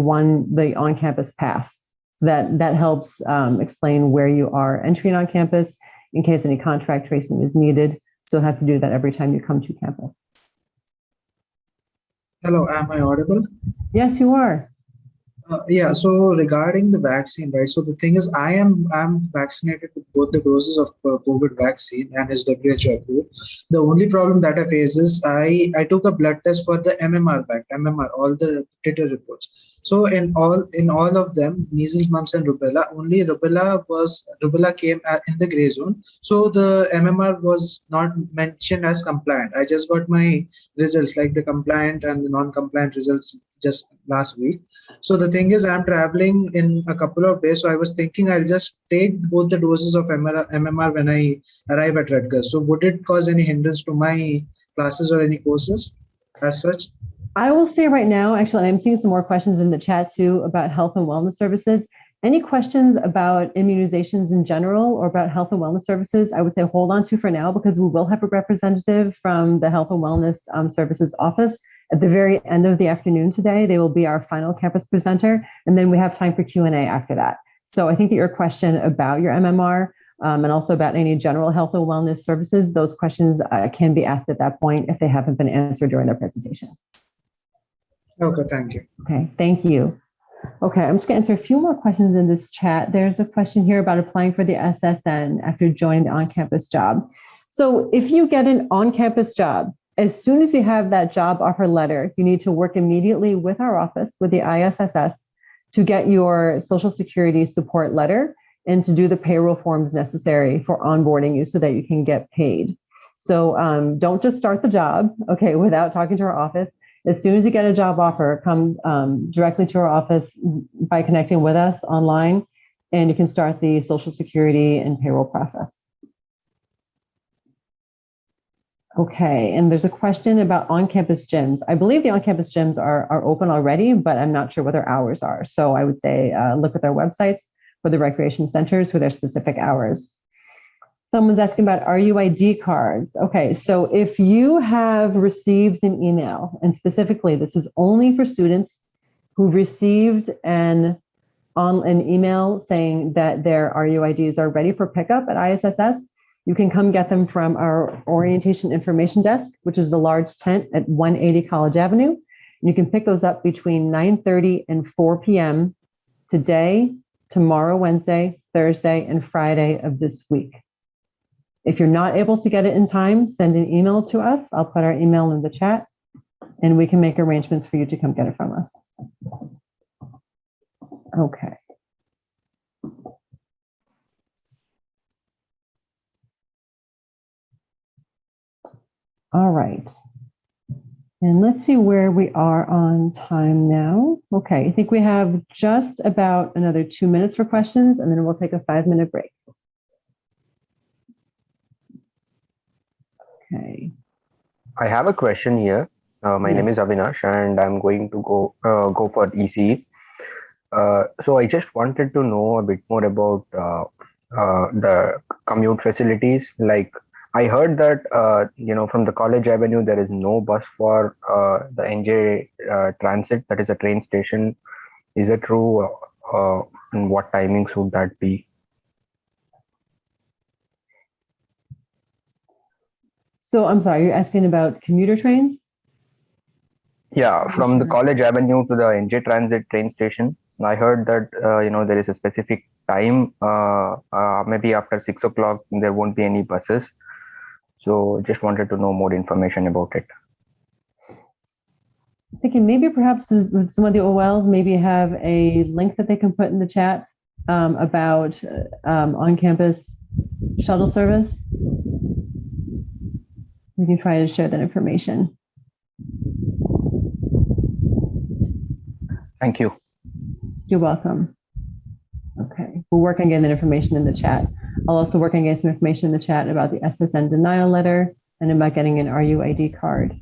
on-campus pass. That helps explain where you are entering on campus in case any contact tracing is needed. So you'll have to do that every time you come to campus. Hello, am I audible? Yes, you are. Yeah, so regarding the vaccine, right? So the thing is, I'm vaccinated with both the doses of COVID vaccine and is WHO approved. The only problem that I face is I took a blood test for the MMR, all the titer reports. So in all of them, measles, mumps, and rubella, only rubella came in the gray zone. So the MMR was not mentioned as compliant. I just got my results, like the compliant and the non-compliant results, just last week. So the thing is, I'm traveling in a couple of days. So I was thinking I'll just take both the doses of MMR when I arrive at Rutgers. So would it cause any hindrance to my classes or any courses as such? I will say right now, actually, I'm seeing some more questions in the chat too about health and wellness services. Any questions about immunizations in general or about health and wellness services, I would say hold on to for now, because we will have a representative from the Health and Wellness Services office at the very end of the afternoon today. They will be our final campus presenter, and then we have time for Q&A after that. So I think that your question about your MMR and also about any general health and wellness services, those questions can be asked at that point if they haven't been answered during their presentation. Okay, thank you. Okay, thank you. Okay, I'm just going to answer a few more questions in this chat. There's a question here about applying for the SSN after joining the on-campus job. So if you get an on-campus job, as soon as you have that job offer letter, you need to work immediately with our office, with the ISSS, to get your Social Security support letter and to do the payroll forms necessary for onboarding you so that you can get paid. So don't just start the job, okay, without talking to our office. As soon as you get a job offer, come directly to our office by connecting with us online, and you can start the Social Security and payroll process. Okay, and there's a question about on-campus gyms. I believe the on-campus gyms are open already, but I'm not sure what their hours are. So I would say look at their websites for the recreation centers for their specific hours. Someone's asking about RUID cards. Okay, so if you have received an email, and specifically this is only for students who received an email saying that their RUIDs are ready for pickup at ISSS, you can come get them from our orientation information desk, which is the large tent at 180 College Avenue. And you can pick those up between 9:30 and 4 p.m. today, tomorrow, Wednesday, Thursday, and Friday of this week. If you're not able to get it in time, send an email to us. I'll put our email in the chat, and we can make arrangements for you to come get it from us. Okay. All right. And let's see where we are on time now. Okay, I think we have just about another 2 minutes for questions, and then we'll take a 5-minute break. Okay. I have a question here. My name is Avinash, and I'm going to go for ECE. So I just wanted to know a bit more about the commute facilities. Like I heard that from the College Avenue there is no bus for the NJ Transit, that is a train station. Is it true? And what timings would that be? So I'm sorry, you're asking about commuter trains? Yeah, from the College Avenue to the NJ Transit train station. I heard that there is a specific time. Maybe after 6 o'clock there won't be any buses. So just wanted to know more information about it. Thinking maybe perhaps with some of the OLs maybe have a link that they can put in the chat about on-campus shuttle service. We can try to share that information. Thank you. You're welcome. Okay, we'll work on getting that information in the chat. I'll also work on getting some information in the chat about the SSN denial letter and about getting an RUID card.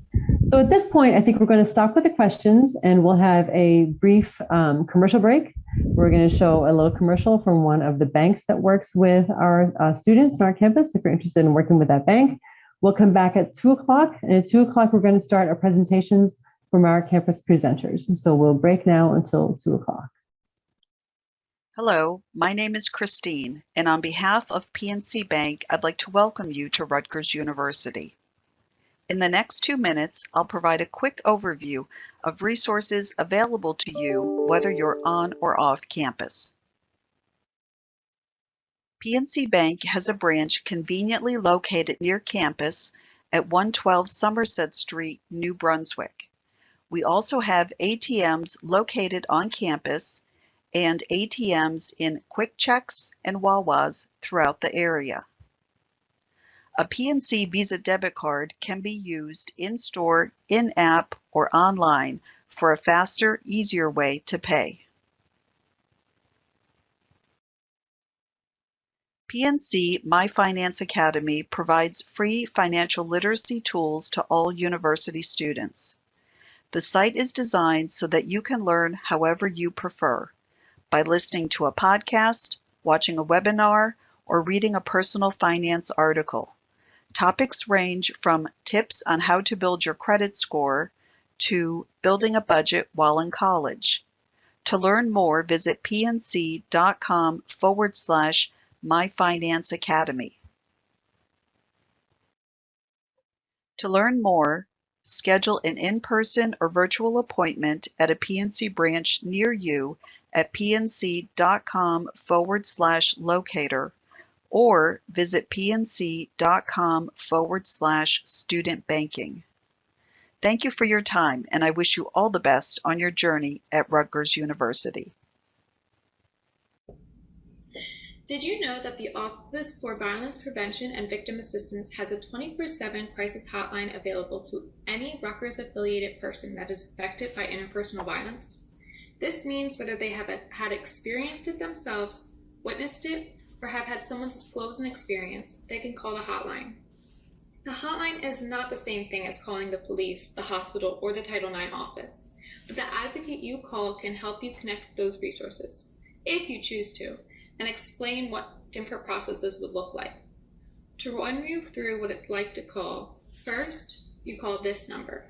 So at this point, I think we're going to stop with the questions and we'll have a brief commercial break. We're going to show a little commercial from one of the banks that works with our students on our campus. If you're interested in working with that bank, we'll come back at 2 o'clock. And at 2 o'clock, we're going to start our presentations from our campus presenters. And so we'll break now until 2 o'clock. Hello, my name is Christine, and on behalf of PNC Bank, I'd like to welcome you to Rutgers University. In the next 2 minutes, I'll provide a quick overview of resources available to you whether you're on or off campus. PNC Bank has a branch conveniently located near campus at 112 Somerset Street, New Brunswick. We also have ATMs located on campus and ATMs in Quick Checks and Wawas throughout the area. A PNC Visa debit card can be used in-store, in-app, or online for a faster, easier way to pay. PNC My Finance Academy provides free financial literacy tools to all university students. The site is designed so that you can learn however you prefer, by listening to a podcast, watching a webinar, or reading a personal finance article. Topics range from tips on how to build your credit score to building a budget while in college. To learn more, visit pnc.com/myfinanceacademy. To learn more, schedule an in-person or virtual appointment at a PNC branch near you at pnc.com/locator or visit pnc.com/student banking. Thank you for your time, and I wish you all the best on your journey at Rutgers University. Did you know that the Office for Violence Prevention and Victim Assistance has a 24/7 crisis hotline available to any Rutgers-affiliated person that is affected by interpersonal violence? This means whether they have had experienced it themselves, witnessed it, or have had someone disclose an experience, they can call the hotline. The hotline is not the same thing as calling the police, the hospital, or the Title IX office, but the advocate you call can help you connect with those resources, if you choose to, and explain what different processes would look like. To run you through what it's like to call, first, you call this number.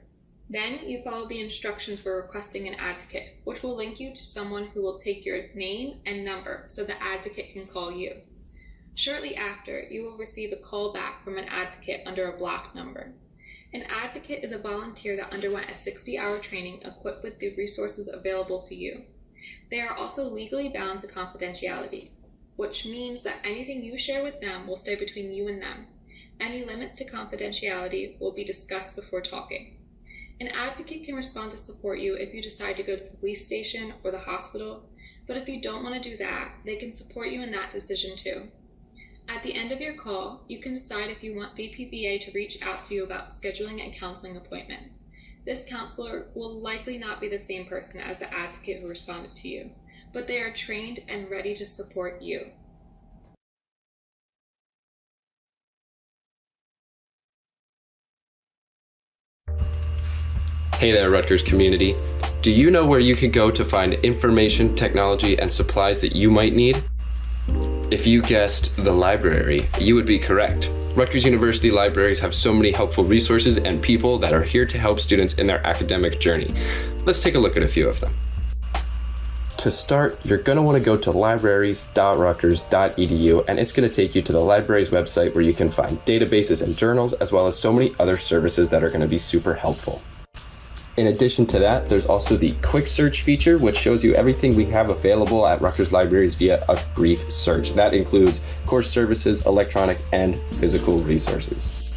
Then you follow the instructions for requesting an advocate, which will link you to someone who will take your name and number so the advocate can call you. Shortly after, you will receive a call back from an advocate under a blocked number. An advocate is a volunteer that underwent a 60-hour training equipped with the resources available to you. They are also legally bound to confidentiality, which means that anything you share with them will stay between you and them. Any limits to confidentiality will be discussed before talking. An advocate can respond to support you if you decide to go to the police station or the hospital, but if you don't want to do that, they can support you in that decision too. At the end of your call, you can decide if you want VPVA to reach out to you about scheduling a counseling appointment. This counselor will likely not be the same person as the advocate who responded to you, but they are trained and ready to support you. Hey there, Rutgers community. Do you know where you can go to find information, technology, and supplies that you might need? If you guessed the library, you would be correct. Rutgers University libraries have so many helpful resources and people that are here to help students in their academic journey. Let's take a look at a few of them. To start, you're going to want to go to libraries.rutgers.edu, and it's going to take you to the library's website where you can find databases and journals, as well as so many other services that are going to be super helpful. In addition to that, there's also the quick search feature, which shows you everything we have available at Rutgers Libraries via a brief search. That includes course services, electronic, and physical resources.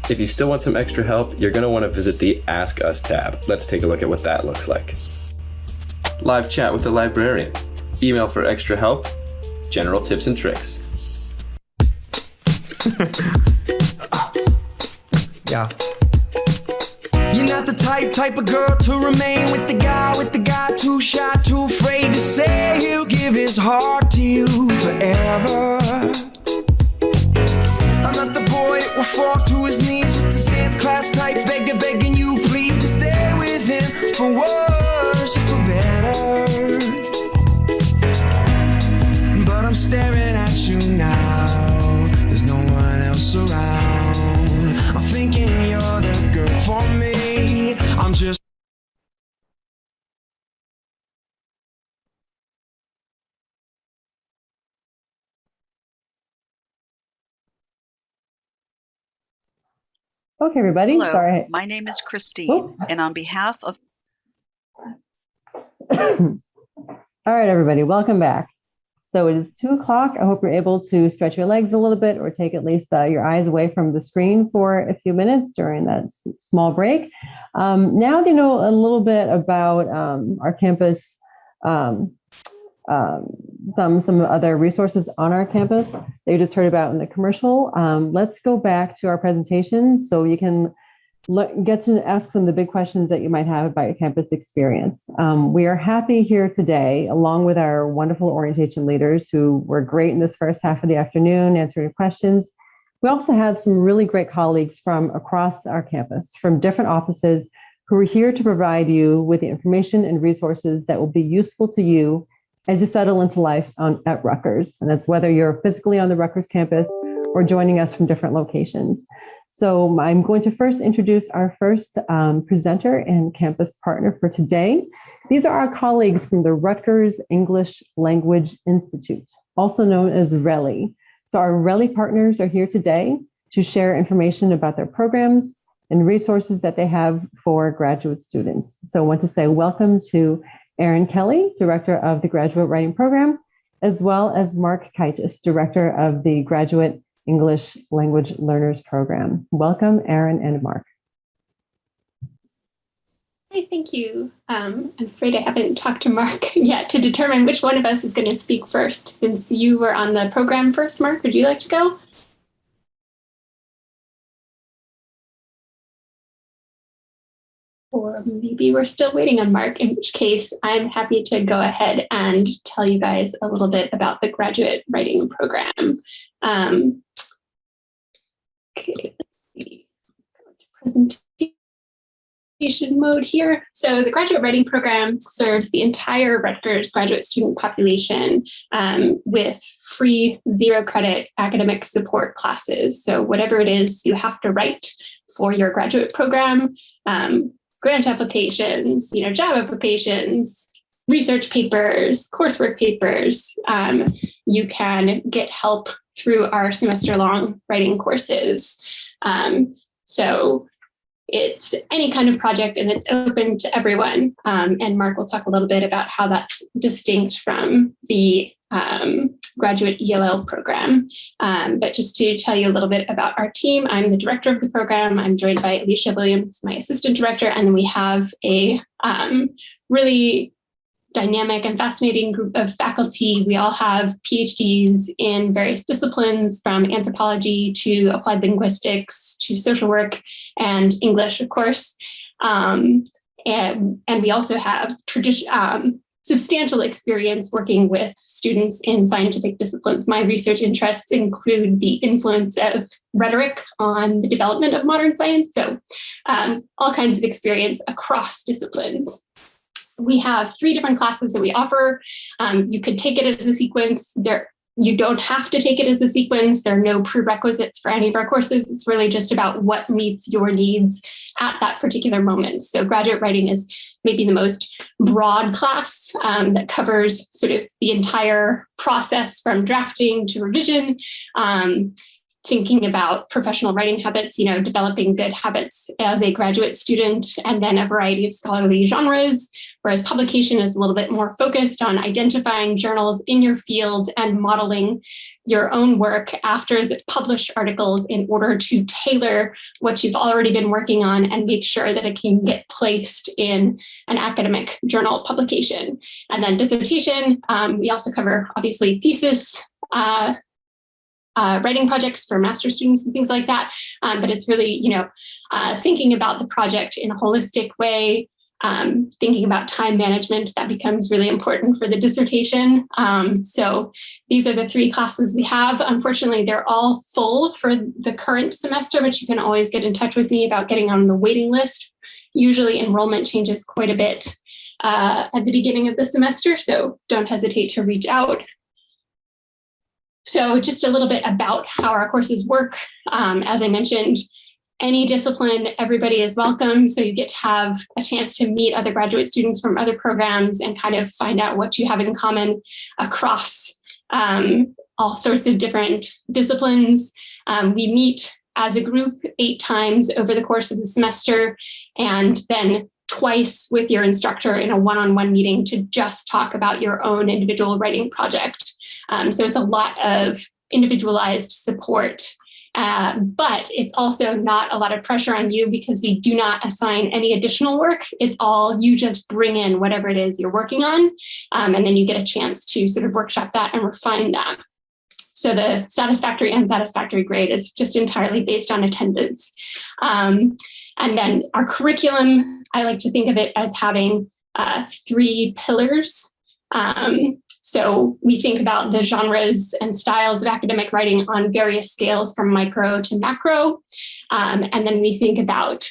If you still want some extra help, you're going to want to visit the Ask Us tab. Let's take a look at what that looks like. Live chat with the librarian, email for extra help, general tips and tricks. Yeah. You're not the type of girl to remain with the guy too shy, too afraid to say he'll give his heart to you forever. I'm not the boy that will fall to his knees with the dance class type begging you please to stay with him for worse or for better. But I'm staring at you now, there's no one else around. I'm thinking you're the girl for me. I'm just Okay, everybody. Hello, Sorry. my name is Christine, and on behalf of All right, everybody, welcome back. So it is 2:00. I hope you're able to stretch your legs a little bit or take at least your eyes away from the screen for a few minutes during that small break. Now they know a little bit about our campus, some other resources on our campus that you just heard about in the commercial. Let's go back to our presentation so you can get to ask some of the big questions that you might have about your campus experience. We are happy here today, along with our wonderful orientation leaders who were great in this first half of the afternoon answering questions. We also have some really great colleagues from across our campus, from different offices, who are here to provide you with the information and resources that will be useful to you as you settle into life at Rutgers. And that's whether you're physically on the Rutgers campus or joining us from different locations. So I'm going to first introduce our first presenter and campus partner for today. These are our colleagues from the Rutgers English Language Institute, also known as RELI. So our RELI partners are here today to share information about their programs and resources that they have for graduate students. So I want to say welcome to Erin Kelly, Director of the Graduate Writing Program, as well as Mark Kaitis, Director of the Graduate English Language Learners Program. Welcome, Erin and Mark. Hi, thank you. I'm afraid I haven't talked to Mark yet to determine which one of us is going to speak first. Since you were on the program first, Mark, would you like to go? Or maybe we're still waiting on Mark, in which case I'm happy to go ahead and tell you guys a little bit about the graduate writing program. Okay, let's see. Presentation mode here. So the graduate writing program serves the entire Rutgers graduate student population with free 0 credit academic support classes. So whatever it is you have to write for your graduate program, grant applications, job applications, research papers, coursework papers, you can get help through our semester-long writing courses. So it's any kind of project and it's open to everyone. And Mark will talk a little bit about how that's distinct from the graduate ELL program. But just to tell you a little bit about our team, I'm the director of the program. I'm joined by Alicia Williams, my assistant director, and we have a really dynamic and fascinating group of faculty. We all have PhDs in various disciplines, from anthropology to applied linguistics to social work and English, of course. And we also have substantial experience working with students in scientific disciplines. My research interests include the influence of rhetoric on the development of modern science. So all kinds of experience across disciplines. We have 3 different classes that we offer. You could take it as a sequence. You don't have to take it as a sequence. There are no prerequisites for any of our courses. It's really just about what meets your needs at that particular moment. So graduate writing is maybe the most broad class that covers sort of the entire process from drafting to revision, thinking about professional writing habits, developing good habits as a graduate student, and then a variety of scholarly genres, whereas publication is a little bit more focused on identifying journals in your field and modeling your own work after the published articles in order to tailor what you've already been working on and make sure that it can get placed in an academic journal publication. And then dissertation, we also cover, obviously, thesis, writing projects for master's students and things like that. But it's really, thinking about the project in a holistic way, thinking about time management, that becomes really important for the dissertation. So these are the 3 classes we have. Unfortunately, they're all full for the current semester, but you can always get in touch with me about getting on the waiting list. Usually enrollment changes quite a bit at the beginning of the semester, so don't hesitate to reach out. So just a little bit about how our courses work. As I mentioned, any discipline, everybody is welcome. So you get to have a chance to meet other graduate students from other programs and kind of find out what you have in common across all sorts of different disciplines. We meet as a group 8 times over the course of the semester, and then twice with your instructor in a one-on-one meeting to just talk about your own individual writing project. So it's a lot of individualized support, but it's also not a lot of pressure on you because we do not assign any additional work. It's all you just bring in whatever it is you're working on, and then you get a chance to sort of workshop that and refine that. So the satisfactory and unsatisfactory grade is just entirely based on attendance. And then our curriculum, I like to think of it as having 3 pillars. So we think about the genres and styles of academic writing on various scales from micro to macro. And then we think about,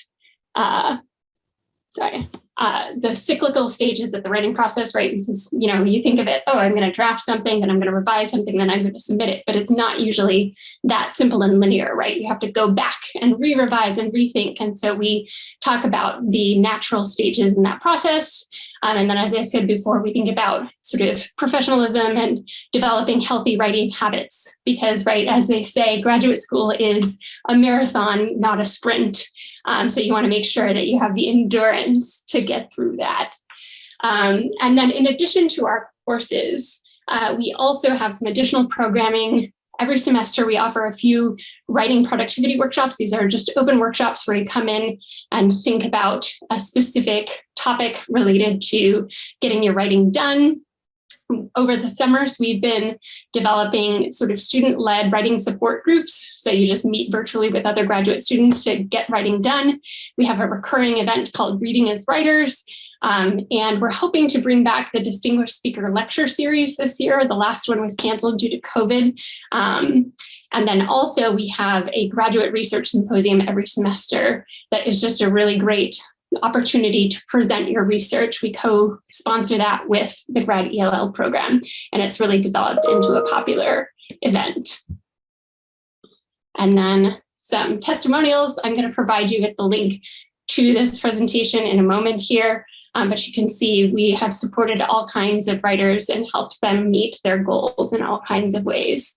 the cyclical stages of the writing process, right? Because, you think of it, oh, I'm going to draft something, then I'm going to revise something, then I'm going to submit it. But it's not usually that simple and linear, right? You have to go back and re-revise and rethink. And so we talk about the natural stages in that process. And then, as I said before, we think about sort of professionalism and developing healthy writing habits because, right, as they say, graduate school is a marathon, not a sprint. So you want to make sure that you have the endurance to get through that. And then in addition to our courses, we also have some additional programming. Every semester, we offer a few writing productivity workshops. These are just open workshops where you come in and think about a specific topic related to getting your writing done. Over the summers, we've been developing sort of student-led writing support groups. So you just meet virtually with other graduate students to get writing done. We have a recurring event called Reading as Writers. And we're hoping to bring back the Distinguished Speaker Lecture Series this year. The last one was canceled due to COVID. And then also we have a graduate research symposium every semester that is just a really great opportunity to present your research. We co-sponsor that with the Grad ELL program, and it's really developed into a popular event. And then some testimonials. I'm going to provide you with the link to this presentation in a moment here, but you can see we have supported all kinds of writers and helped them meet their goals in all kinds of ways.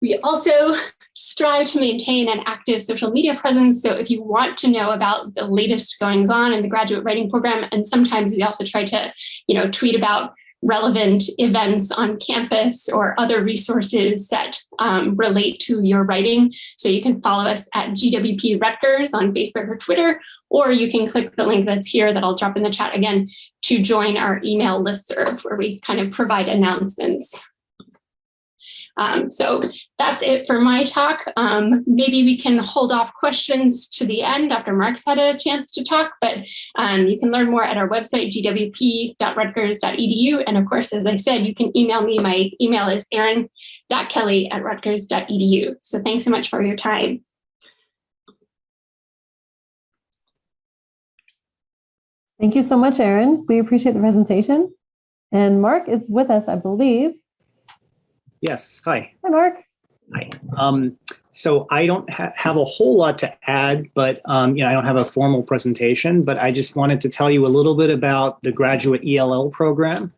We also strive to maintain an active social media presence. So if you want to know about the latest goings on in the graduate writing program, and sometimes we also try to, tweet about relevant events on campus or other resources that relate to your writing. So you can follow us at GWP Rutgers on Facebook or Twitter, or you can click the link that's here that I'll drop in the chat again to join our email listserv where we kind of provide announcements. So that's it for my talk. Maybe we can hold off questions to the end after Mark's had a chance to talk, but you can learn more at our website, gwp.rutgers.edu. And of course, as I said, you can email me. My email is erin.kelly@rutgers.edu. So thanks so much for your time. Thank you so much, Erin. We appreciate the presentation. And Mark is with us, I believe. Yes. Hi. Hi, Mark. Hi. So I don't have a whole lot to add, but I don't have a formal presentation, but I just wanted to tell you a little bit about the graduate ELL program.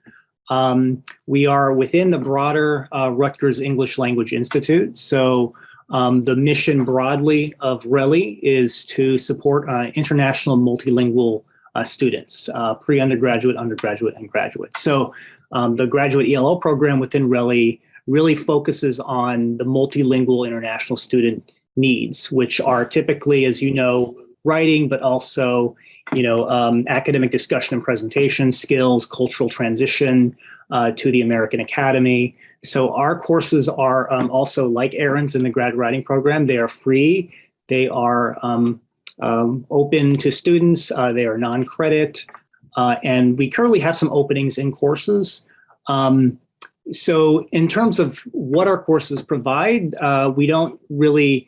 We are within the broader Rutgers English Language Institute. So the mission broadly of RELI is to support international multilingual students, pre-undergraduate, undergraduate, and graduate. So the graduate ELL program within RELI really focuses on the multilingual international student needs, which are typically, as you know, writing, but also, academic discussion and presentation skills, cultural transition to the American Academy. So our courses are also like Erin's in the grad writing program. They are free. They are open to students. They are non-credit. And we currently have some openings in courses. So in terms of what our courses provide, we don't really,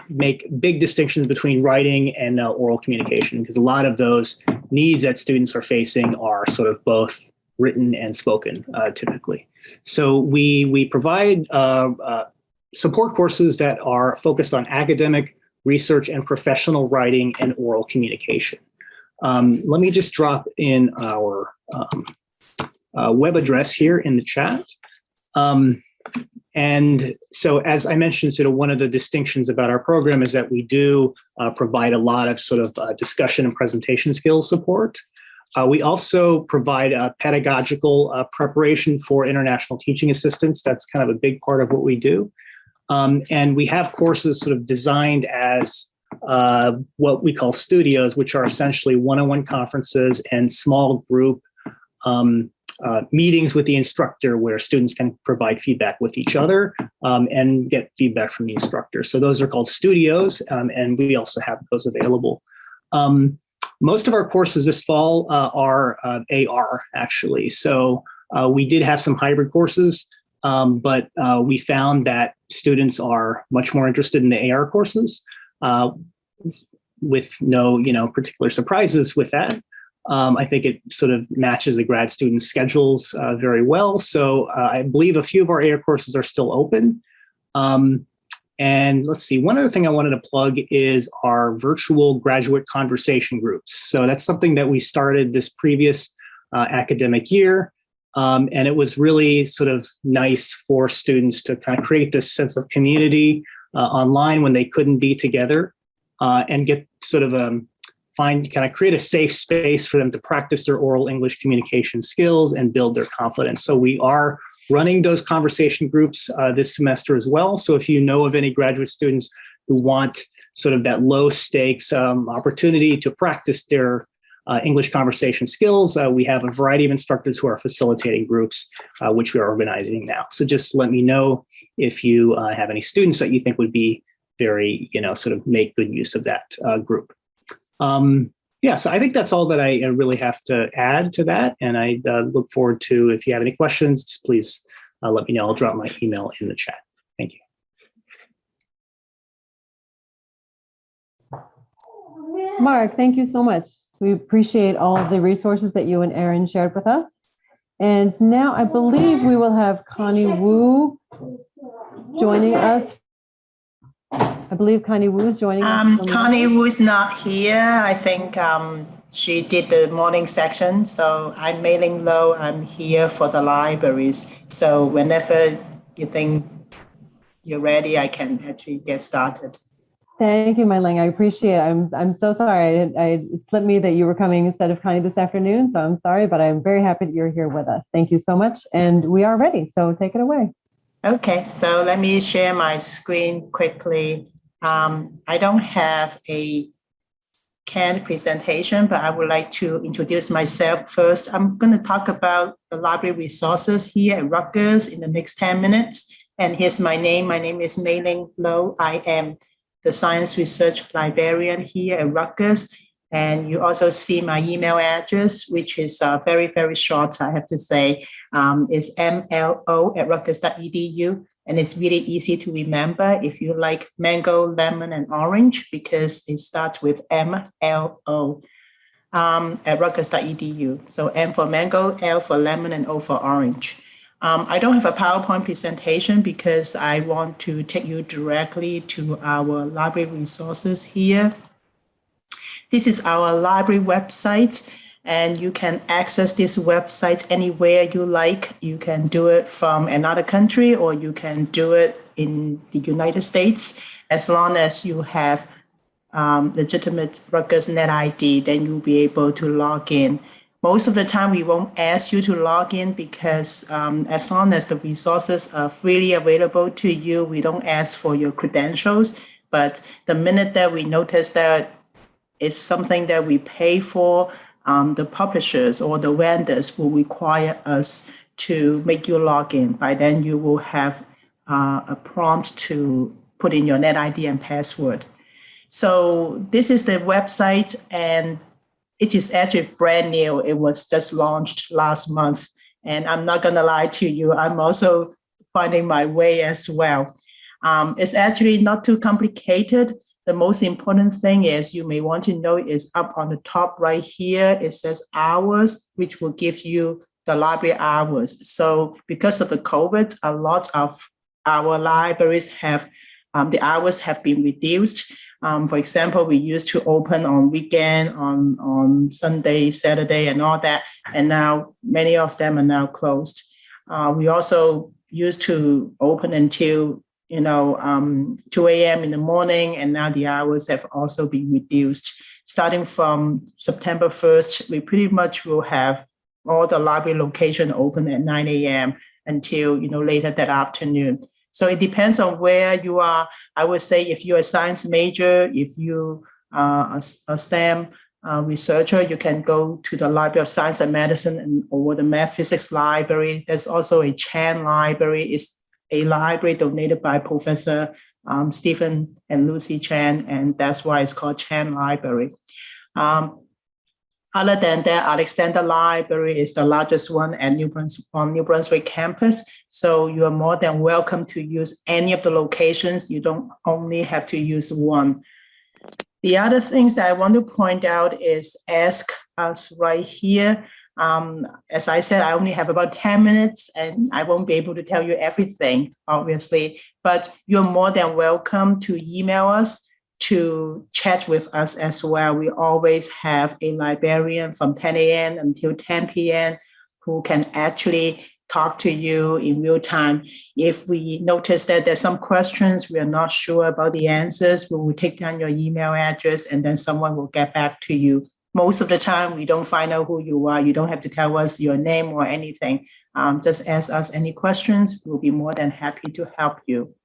make big distinctions between writing and oral communication, because a lot of those needs that students are facing are sort of both written and spoken, typically. So we provide support courses that are focused on academic, research, and professional writing and oral communication. Let me just drop in our web address here in the chat. And so, as I mentioned, sort of one of the distinctions about our program is that we do provide a lot of sort of discussion and presentation skills support. We also provide pedagogical preparation for international teaching assistants. That's kind of a big part of what we do. And we have courses sort of designed as what we call studios, which are essentially one-on-one conferences and small group meetings with the instructor where students can provide feedback with each other and get feedback from the instructor. So those are called studios, and we also have those available. Most of our courses this fall are AR, actually. So we did have some hybrid courses, but we found that students are much more interested in the AR courses with no particular surprises with that. I think it sort of matches the grad student schedules very well. So I believe a few of our AR courses are still open. And let's see, one other thing I wanted to plug is our virtual graduate conversation groups. So that's something that we started this previous academic year. And it was really sort of nice for students to kind of create this sense of community online when they couldn't be together and get sort of create a safe space for them to practice their oral English communication skills and build their confidence. So we are running those conversation groups this semester as well. So if you know of any graduate students who want sort of that low stakes opportunity to practice their English conversation skills, we have a variety of instructors who are facilitating groups, which we are organizing now. So just let me know if you have any students that you think would be very, sort of make good use of that group. So I think that's all that I really have to add to that. And I look forward to, if you have any questions, just please let me know. I'll drop my email in the chat. Thank you. Mark, thank you so much. We appreciate all of the resources that you and Aaron shared with us. And now I believe we will have Connie Wu joining us. I believe Connie Wu is joining us. Connie Wu is not here. I think she did the morning section. So I'm Mei-Ling Low. I'm here for the libraries. So whenever you think you're ready, I can actually get started. Thank you, Mei-Ling. I appreciate it. I'm so sorry. It slipped me that you were coming instead of Connie this afternoon. So I'm sorry, but I'm very happy that you're here with us. Thank you so much. And we are ready. So take it away. Okay, so let me share my screen quickly. I don't have a canned presentation, but I would like to introduce myself first. I'm going to talk about the library resources here at Rutgers in the next 10 minutes. And here's my name. My name is Mei-Ling Low. I am the science research librarian here at Rutgers. And you also see my email address, which is very, very short, I have to say. It's mlo@rutgers.edu. And it's really easy to remember if you like mango, lemon, and orange, because it starts with MLO at rutgers.edu. So M for mango, L for lemon, and O for orange. I don't have a PowerPoint presentation because I want to take you directly to our library resources here. This is our library website, and you can access this website anywhere you like. You can do it from another country, or you can do it in the United States. As long as you have legitimate Rutgers NetID, then you'll be able to log in. Most of the time, we won't ask you to log in because as long as the resources are freely available to you, we don't ask for your credentials. But the minute that we notice that it's something that we pay for, the publishers or the vendors will require us to make you log in. By then, you will have a prompt to put in your NetID and password. So this is the website, and it is actually brand new. It was just launched last month. And I'm not going to lie to you, I'm also finding my way as well. It's actually not too complicated. The most important thing is you may want to know is up on the top right here, it says hours, which will give you the library hours. So because of the COVID, a lot of our libraries have, the hours have been reduced. For example, we used to open on weekend, on Sunday, Saturday, and all that. And now many of them are now closed. We also used to open until 2 a.m. in the morning, and now the hours have also been reduced. Starting from September 1st, we pretty much will have all the library location open at 9 a.m. until later that afternoon. So it depends on where you are. I would say if you're a science major, if you are a STEM researcher, you can go to the Library of Science and Medicine or the Math Physics Library. There's also a Chan Library. It's a library donated by Professor Stephen and Lucy Chan, and that's why it's called Chan Library. Other than that, Alexander Library is the largest one at New Brunswick campus. So you are more than welcome to use any of the locations. You don't only have to use one. The other things that I want to point out is Ask Us right here. As I said, I only have about 10 minutes and I won't be able to tell you everything, obviously, but you're more than welcome to email us, to chat with us as well. We always have a librarian from 10 a.m. until 10 p.m. who can actually talk to you in real time. If we notice that there's some questions we are not sure about the answers, we will take down your email address and then someone will get back to you. Most of the time, we don't find out who you are. You don't have to tell us your name or anything. Just ask us any questions. We'll be more than happy to help you.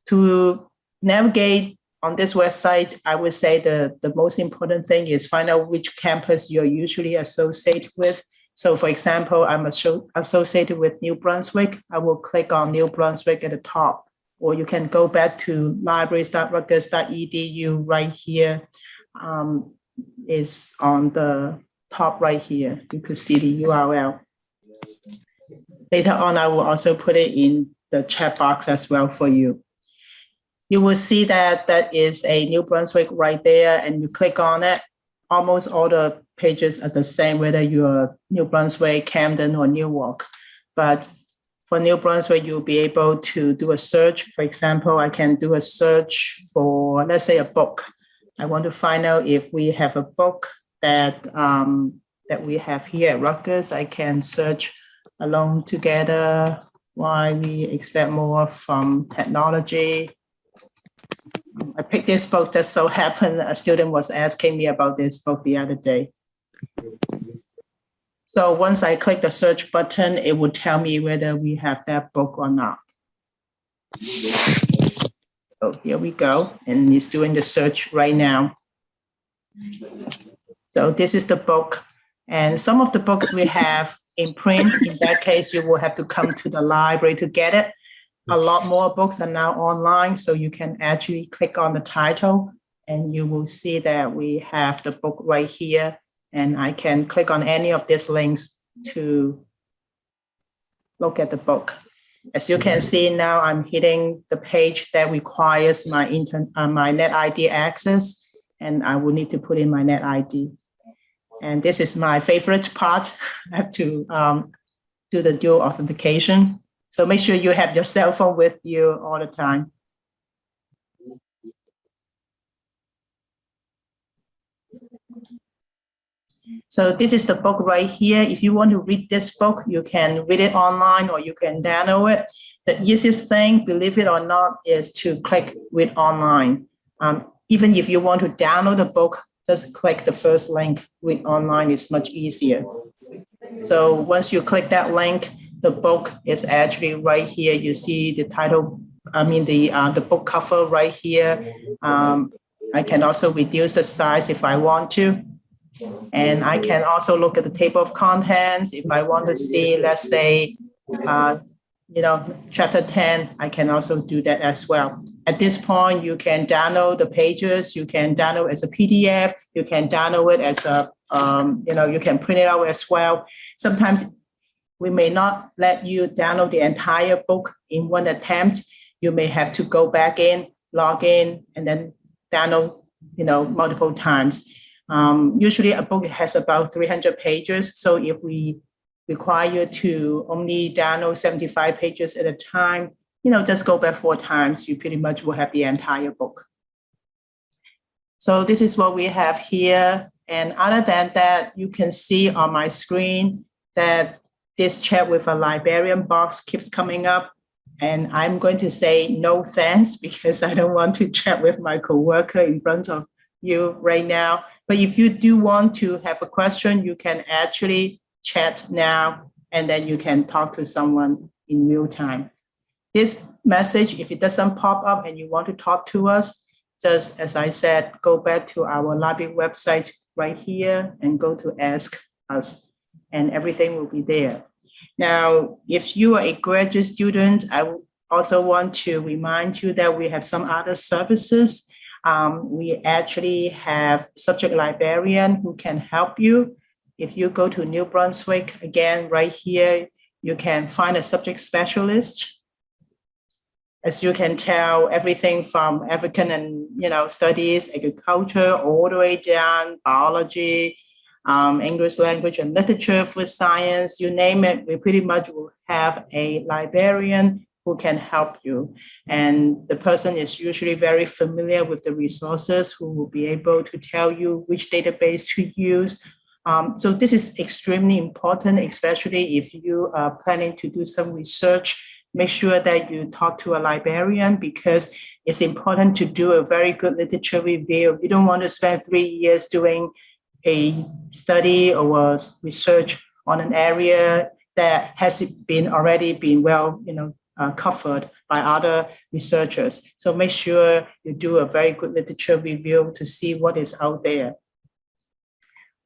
To navigate on this website, I would say the most important thing is find out which campus you're usually associated with. So for example, I'm associated with New Brunswick. I will click on New Brunswick at the top, or you can go back to libraries.rutgers.edu right here. Is on the top right here. You could see the URL. Later on, I will also put it in the chat box as well for you. You will see that that is a New Brunswick right there, and you click on it. Almost all the pages are the same, whether you're New Brunswick, Camden, or Newark. But for New Brunswick, you'll be able to do a search. For example, I can do a search for, let's say, a book. I want to find out if we have a book that we have here at Rutgers. I can search Alone Together, Why We Expect More from Technology. I picked this book. Just so happened a student was asking me about this book the other day. So once I click the search button, it would tell me whether we have that book or not. Oh, here we go. And it's doing the search right now. So this is the book. And some of the books we have in print. In that case, you will have to come to the library to get it. A lot more books are now online, so you can actually click on the title and you will see that we have the book right here. And I can click on any of these links to look at the book. As you can see now, I'm hitting the page that requires my NetID access, and I will need to put in my NetID. And this is my favorite part. I have to do the dual authentication. So make sure you have your cell phone with you all the time. So this is the book right here. If you want to read this book, you can read it online or you can download it. The easiest thing, believe it or not, is to click read online. Even if you want to download the book, just click the first link. Read online is much easier. So once you click that link, the book is actually right here. You see the title, the book cover right here. I can also reduce the size if I want to. And I can also look at the table of contents. If I want to see, let's say, chapter 10, I can also do that as well. At this point, you can download the pages. You can download as a PDF. You can download it as a, you can print it out as well. Sometimes we may not let you download the entire book in one attempt. You may have to go back in, log in, and then download, multiple times. Usually a book has about 300 pages. So if we require you to only download 75 pages at a time, just go back 4 times. You pretty much will have the entire book. So this is what we have here. And other than that, you can see on my screen that this chat with a librarian box keeps coming up. And I'm going to say no thanks because I don't want to chat with my coworker in front of you right now. But if you do want to have a question, you can actually chat now, and then you can talk to someone in real time. This message, if it doesn't pop up and you want to talk to us, just as I said, go back to our library website right here and go to Ask Us, and everything will be there. Now, if you are a graduate student, I also want to remind you that we have some other services. We actually have subject librarian who can help you. If you go to New Brunswick, again, right here, you can find a subject specialist. As you can tell, everything from African and studies, agriculture, all the way down, biology, English language and literature, food science, you name it, we pretty much will have a librarian who can help you. And the person is usually very familiar with the resources, who will be able to tell you which database to use. So this is extremely important, especially if you are planning to do some research. Make sure that you talk to a librarian because it's important to do a very good literature review. You don't want to spend 3 years doing a study or research on an area that has already been well covered by other researchers. So make sure you do a very good literature review to see what is out there.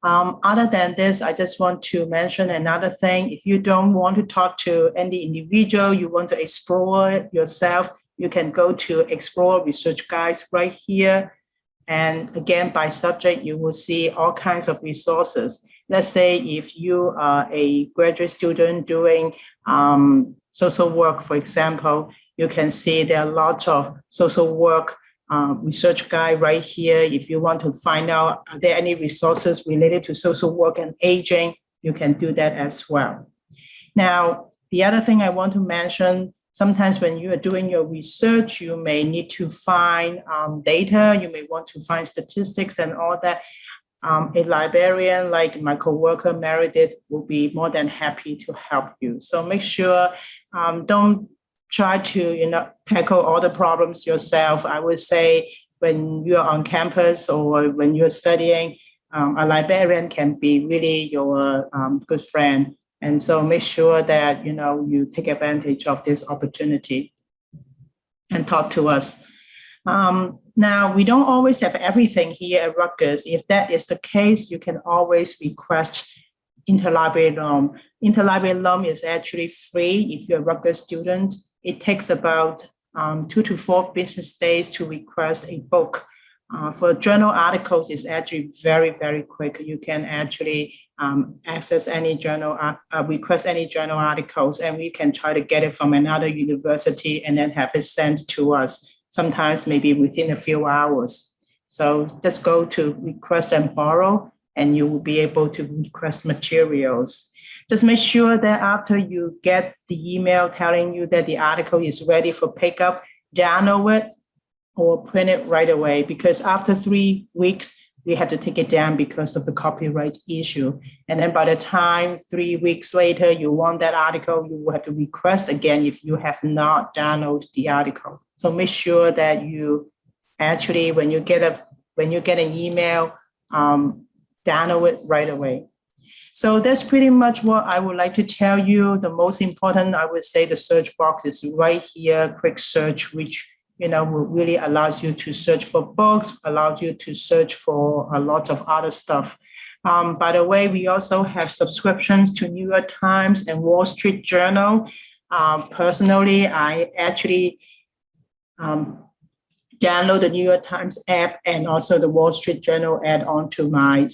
Other than this, I just want to mention another thing. If you don't want to talk to any individual, you want to explore yourself, you can go to Explore Research Guides right here. And again, by subject, you will see all kinds of resources. Let's say if you are a graduate student doing social work, for example, you can see there are lots of social work research guide right here. If you want to find out, are there any resources related to social work and aging, you can do that as well. Now, the other thing I want to mention, sometimes when you are doing your research, you may need to find data, you may want to find statistics and all that. A librarian like my coworker Meredith will be more than happy to help you. So make sure, don't try to tackle all the problems yourself. I would say when you're on campus or when you're studying, a librarian can be really your good friend. And so make sure that you take advantage of this opportunity and talk to us. Now, we don't always have everything here at Rutgers. If that is the case, you can always request interlibrary loan. Interlibrary loan is actually free if you're a Rutgers student. It takes about 2 to 4 business days to request a book. For journal articles, it's actually very, very quick. You can actually access any journal, request any journal articles, and we can try to get it from another university and then have it sent to us, sometimes maybe within a few hours. So just go to request and borrow, and you will be able to request materials. Just make sure that after you get the email telling you that the article is ready for pickup, download it or print it right away, because after 3 weeks, we have to take it down because of the copyright issue. And then by the time 3 weeks later, you want that article, you will have to request again if you have not downloaded the article. So make sure that you actually, when you get an email, download it right away. So that's pretty much what I would like to tell you. The most important, I would say, the search box is right here, quick search, which will really allows you to search for books, allows you to search for a lot of other stuff. By the way, we also have subscriptions to New York Times and Wall Street Journal. Personally, I actually download the New York Times app and also the Wall Street Journal add on to my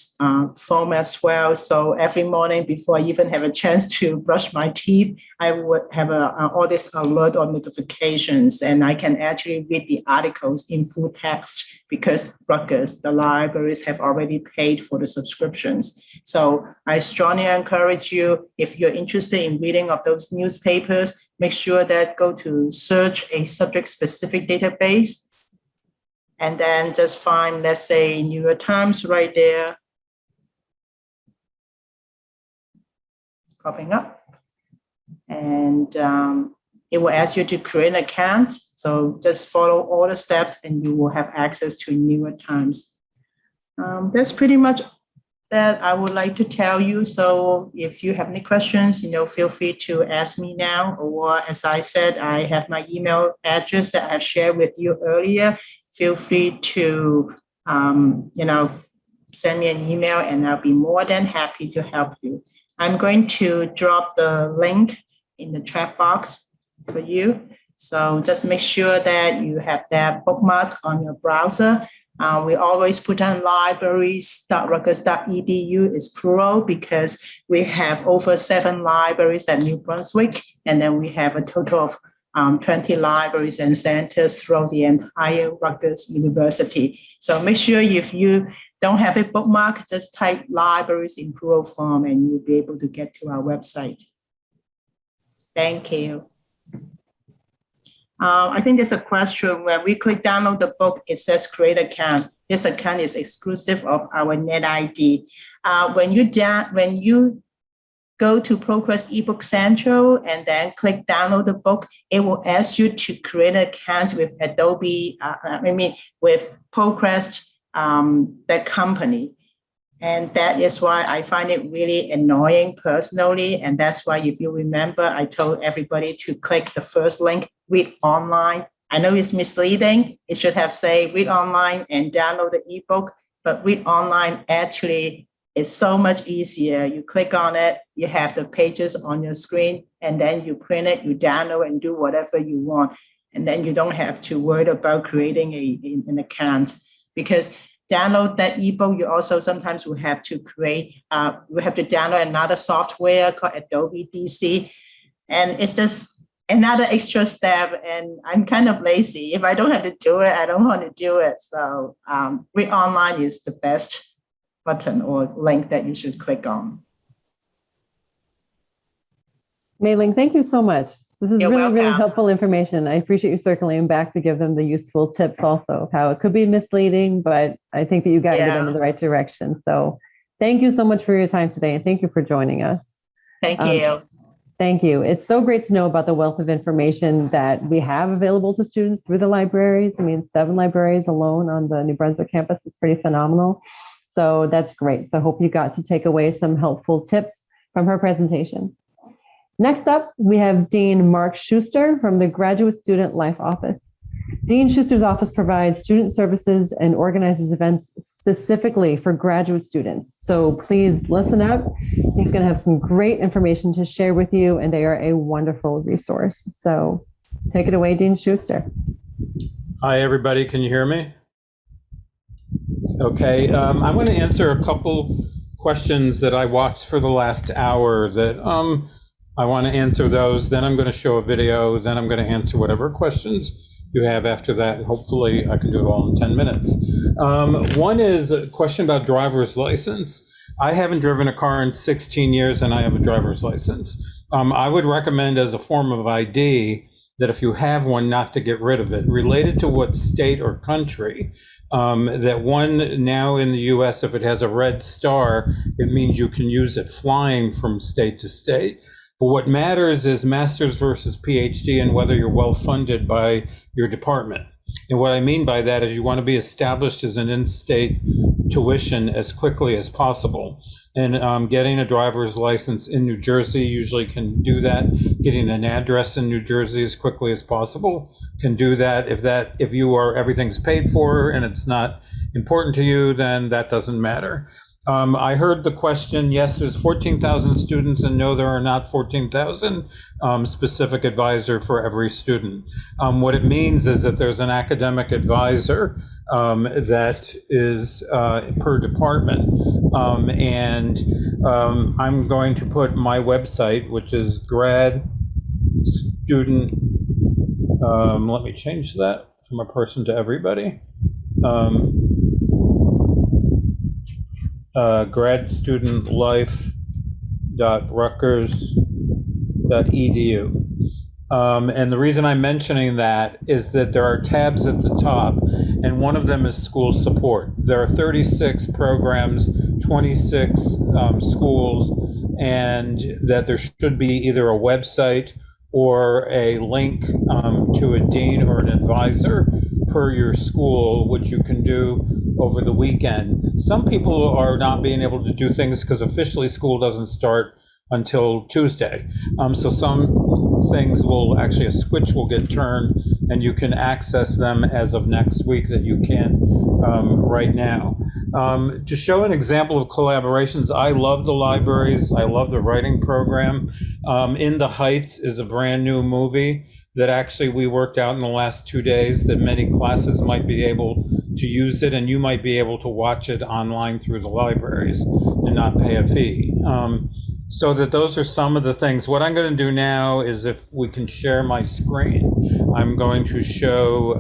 phone as well. So every morning before I even have a chance to brush my teeth, I would have all this alert or notifications, and I can actually read the articles in full text because Rutgers, the libraries have already paid for the subscriptions. So I strongly encourage you, if you're interested in reading of those newspapers, make sure that go to search a subject-specific database, and then just find, let's say, New York Times right there. It's popping up. And it will ask you to create an account. So just follow all the steps and you will have access to New York Times. That's pretty much that I would like to tell you. So if you have any questions, feel free to ask me now. Or as I said, I have my email address that I shared with you earlier. Feel free to, send me an email and I'll be more than happy to help you. I'm going to drop the link in the chat box for you. So just make sure that you have that bookmarked on your browser. We always put on libraries.rutgers.edu is plural because we have over 7 libraries at New Brunswick, and then we have a total of 20 libraries and centers throughout the entire Rutgers University. So make sure if you don't have a bookmark, just type libraries in plural form and you'll be able to get to our website. Thank you. I think there's a question where we click download the book, it says create account. This account is exclusive of our NetID. When you go to ProQuest eBook Central and then click download the book, it will ask you to create an account with with ProQuest, the company. And that is why I find it really annoying personally. And that's why, if you remember, I told everybody to click the first link, read online. I know it's misleading. It should have say read online and download the ebook, but read online actually is so much easier. You click on it, you have the pages on your screen, and then you print it, you download and do whatever you want. And then you don't have to worry about creating an account, because download that ebook, you also sometimes will have to download another software called Adobe DC. And it's just another extra step. And I'm kind of lazy. If I don't have to do it, I don't want to do it. So read online is the best button or link that you should click on. Mei Ling, thank you so much. This is You're really welcome. helpful information. I appreciate you circling back to give them the useful tips also of how it could be misleading, but I think that you guided them in the right direction. So thank you so much for your time today, and thank you for joining us. Thank you. Thank you. It's so great to know about the wealth of information that we have available to students through the libraries. I mean, 7 libraries alone on the New Brunswick campus is pretty phenomenal. So that's great. So I hope you got to take away some helpful tips from her presentation. Next up, we have Dean Mark Schuster from the Graduate Student Life Office. Dean Schuster's office provides student services and organizes events specifically for graduate students. So please listen up. He's going to have some great information to share with you, and they are a wonderful resource. So take it away, Dean Schuster. Hi, everybody. Can you hear me? Okay. I'm going to answer a couple questions that I watched for the last hour that I want to answer those. Then I'm going to show a video. Then I'm going to answer whatever questions you have after that. Hopefully I can do it all in 10 minutes. One is a question about driver's license. I haven't driven a car in 16 years and I have a driver's license. I would recommend as a form of ID that if you have one, not to get rid of it. Related to what state or country, that one now in the US, if it has a red star, it means you can use it flying from state to state. But what matters is master's versus PhD and whether you're well funded by your department. And what I mean by that is you want to be established as an in-state tuition as quickly as possible. And getting a driver's license in New Jersey usually can do that. Getting an address in New Jersey as quickly as possible can do that. If everything's paid for and it's not important to you, then that doesn't matter. I heard the question, yes, there's 14,000 students, and no, there are not 14,000 specific advisor for every student. What it means is that there's an academic advisor that is per department. And I'm going to put my website, which is grad student, let me change that from a person to everybody. gradstudentlife.rutgers.edu. And the reason I'm mentioning that is that there are tabs at the top, and one of them is school support. There are 36 programs, 26 schools, and that there should be either a website or a link to a dean or an advisor per your school, which you can do over the weekend. Some people are not being able to do things because officially school doesn't start until Tuesday. So some things will actually, a switch will get turned and you can access them as of next week that you can't right now. To show an example of collaborations, I love the libraries. I love the writing program. In the Heights is a brand new movie that actually we worked out in the last 2 days that many classes might be able to use it, and you might be able to watch it online through the libraries and not pay a fee. So that those are some of the things. What I'm going to do now is, if we can share my screen, I'm going to show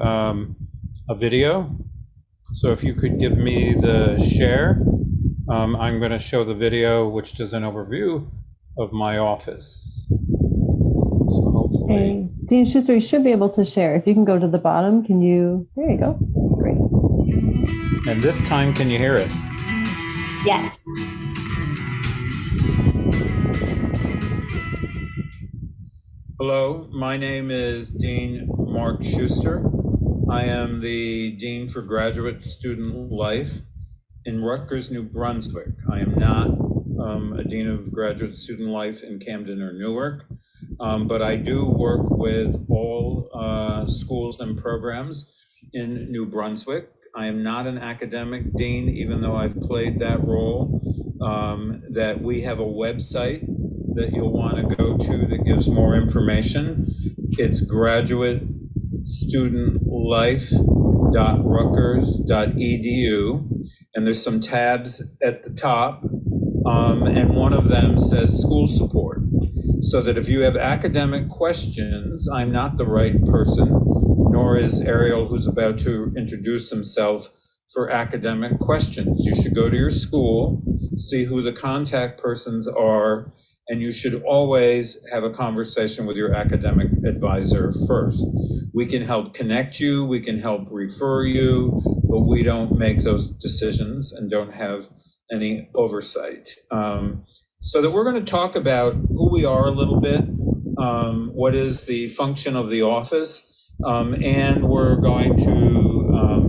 a video. So if you could give me the share, I'm going to show the video, which does an overview of my office. So hopefully. Hey, Dean Schuster, you should be able to share. If you can go to the bottom, can you? There you go. Great. And this time, can you hear it? Yes. Hello, my name is Dean Mark Schuster. I am the Dean for Graduate Student Life in Rutgers, New Brunswick. I am not a Dean of Graduate Student Life in Camden or Newark, but I do work with all schools and programs in New Brunswick. I am not an academic dean, even though I've played that role. That we have a website that you'll want to go to that gives more information. It's graduatestudentlife.rutgers.edu, and there's some tabs at the top, and one of them says school support. So that if you have academic questions, I'm not the right person, nor is Ariel, who's about to introduce himself, for academic questions. You should go to your school, see who the contact persons are, and you should always have a conversation with your academic advisor first. We can help connect you, we can help refer you, but we don't make those decisions and don't have any oversight. So that we're going to talk about who we are a little bit, what is the function of the office, and we're going to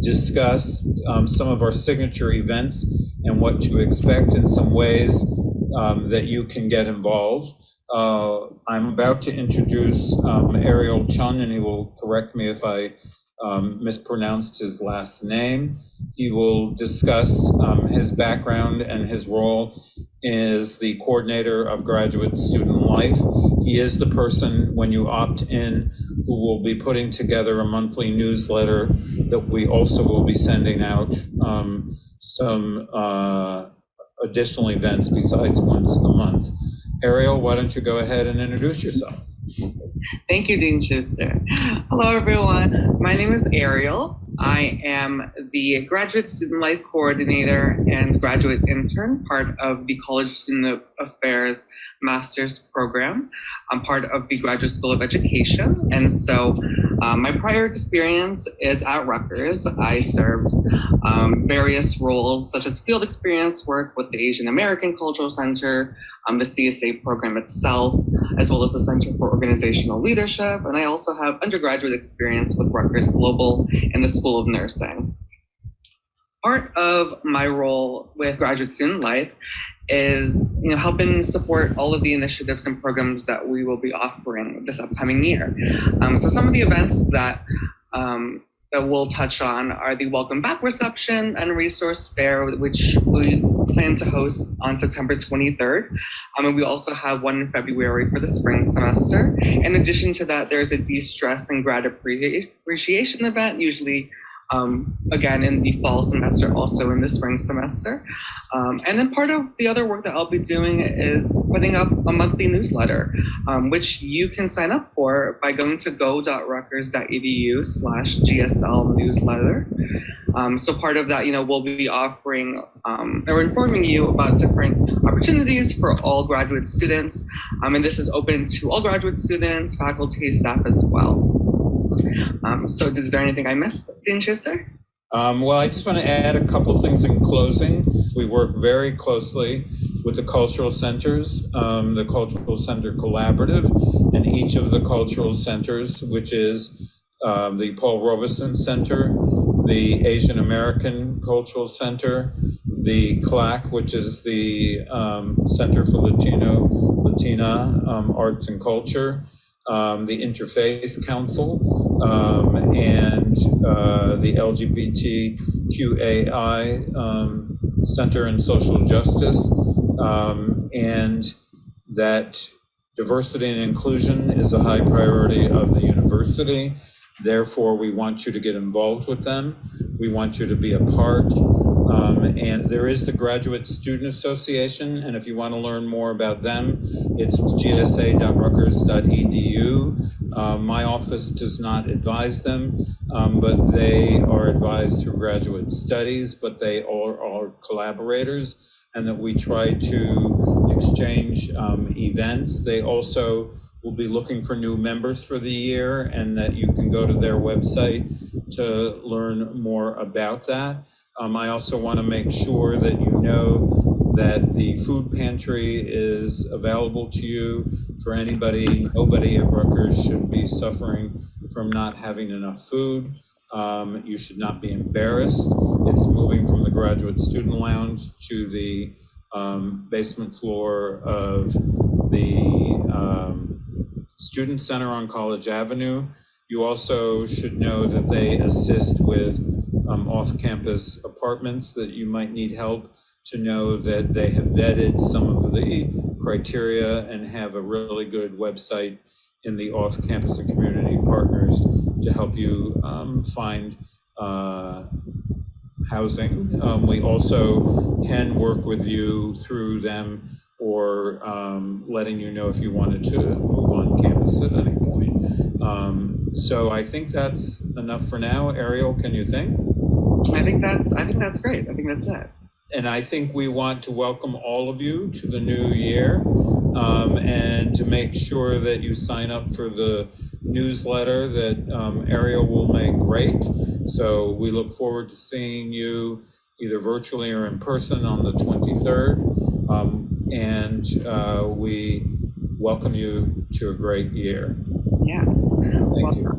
discuss some of our signature events and what to expect in some ways that you can get involved. I'm about to introduce Ariel Chun, and he will correct me if I mispronounced his last name. He will discuss his background and his role as the coordinator of Graduate Student Life. He is the person, when you opt in, who will be putting together a monthly newsletter that we also will be sending out some additional events besides once a month. Ariel, why don't you go ahead and introduce yourself? Thank you, Dean Schuster. Hello, everyone. My name is Ariel. I am the Graduate Student Life Coordinator and Graduate Intern, part of the College Student Affairs Master's Program. I'm part of the Graduate School of Education. And so my prior experience is at Rutgers. I served various roles, such as field experience work with the Asian American Cultural Center, the CSA program itself, as well as the Center for Organizational Leadership. And I also have undergraduate experience with Rutgers Global and the School of Nursing. Part of my role with Graduate Student Life is helping support all of the initiatives and programs that we will be offering this upcoming year. So some of the events that we'll touch on are the Welcome Back reception and resource fair, which we plan to host on September 23rd. And we also have one in February for the spring semester. In addition to that, there's a de-stress and grad appreciation event, usually again in the fall semester, also in the spring semester. And then part of the other work that I'll be doing is putting up a monthly newsletter, which you can sign up for by going to go.rutgers.edu/GSL newsletter. So part of that, we'll be offering or informing you about different opportunities for all graduate students. And this is open to all graduate students, faculty, staff as well. So is there anything I missed, Dean Schuster? Well, I just want to add a couple things in closing. We work very closely with the cultural centers, the Cultural Center Collaborative, and each of the cultural centers, which is the Paul Robeson Center, the Asian American Cultural Center, the CLAC, which is the Center for Latina Arts and Culture, the Interfaith Council, and the LGBTQAI Center and Social Justice, and that diversity and inclusion is a high priority of the university. Therefore, we want you to get involved with them. We want you to be a part. And there is the Graduate Student Association, and if you want to learn more about them, it's gsa.rutgers.edu. My office does not advise them, but they are advised through Graduate Studies, but they are our collaborators, and that we try to exchange events. They also will be looking for new members for the year, and that you can go to their website to learn more about that. I also want to make sure that you know that the food pantry is available to you for anybody. Nobody at Rutgers should be suffering from not having enough food. You should not be embarrassed. It's moving from the Graduate Student Lounge to the basement floor of the Student Center on College Avenue. You also should know that they assist with off-campus apartments that you might need help, to know that they have vetted some of the criteria and have a really good website in the off-campus and community partners to help you find housing. We also can work with you through them, or letting you know if you wanted to move on campus at any point. So I think that's enough for now. Ariel, can you think? I think that's great. I think that's it. And I think we want to welcome all of you to the new year, and to make sure that you sign up for the newsletter that Ariel will make great. So we look forward to seeing you either virtually or in person on the 23rd. And we welcome you to a great year. Yes. Thank you.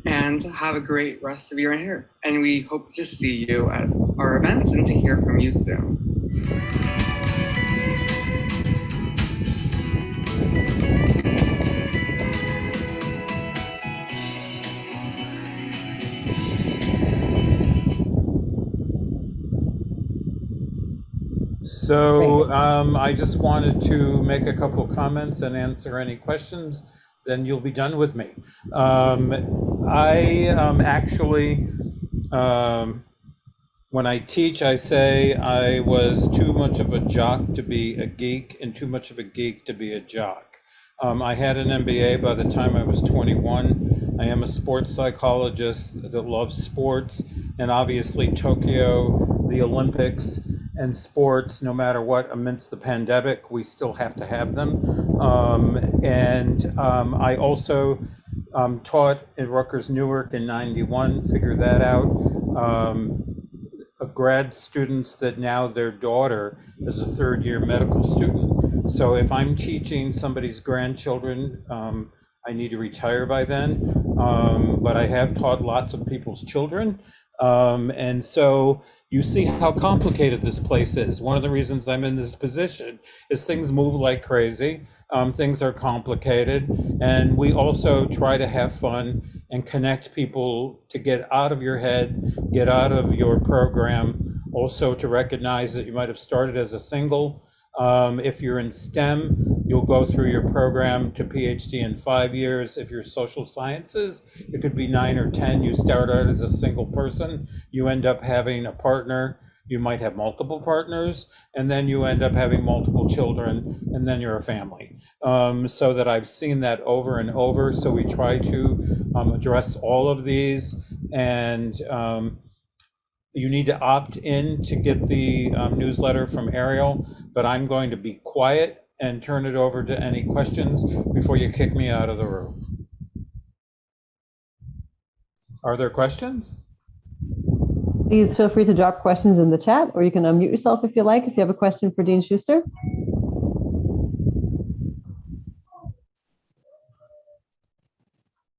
And have a great rest of your year. And we hope to see you at our events and to hear from you soon. So I just wanted to make a couple comments and answer any questions, then you'll be done with me. I actually, when I teach, I say I was too much of a jock to be a geek and too much of a geek to be a jock. I had an MBA by the time I was 21. I am a sports psychologist that loves sports, and obviously Tokyo, the Olympics, and sports, no matter what, amidst the pandemic, we still have to have them. I also taught at Rutgers Newark in '91, figure that out. Grad students that now their daughter is a third-year medical student. So if I'm teaching somebody's grandchildren, I need to retire by then. But I have taught lots of people's children. And so you see how complicated this place is. One of the reasons I'm in this position is things move like crazy. Things are complicated. And we also try to have fun and connect people to get out of your head, get out of your program. Also to recognize that you might have started as a single. If you're in STEM, you'll go through your program to PhD in 5 years. If you're social sciences, it could be 9 or 10. You start out as a single person. You end up having a partner. You might have multiple partners, and then you end up having multiple children, and then you're a family. So that I've seen that over and over. So we try to address all of these, and you need to opt in to get the newsletter from Ariel, but I'm going to be quiet and turn it over to any questions before you kick me out of the room. Are there questions? Please feel free to drop questions in the chat, or you can unmute yourself if you like, if you have a question for Dean Schuster.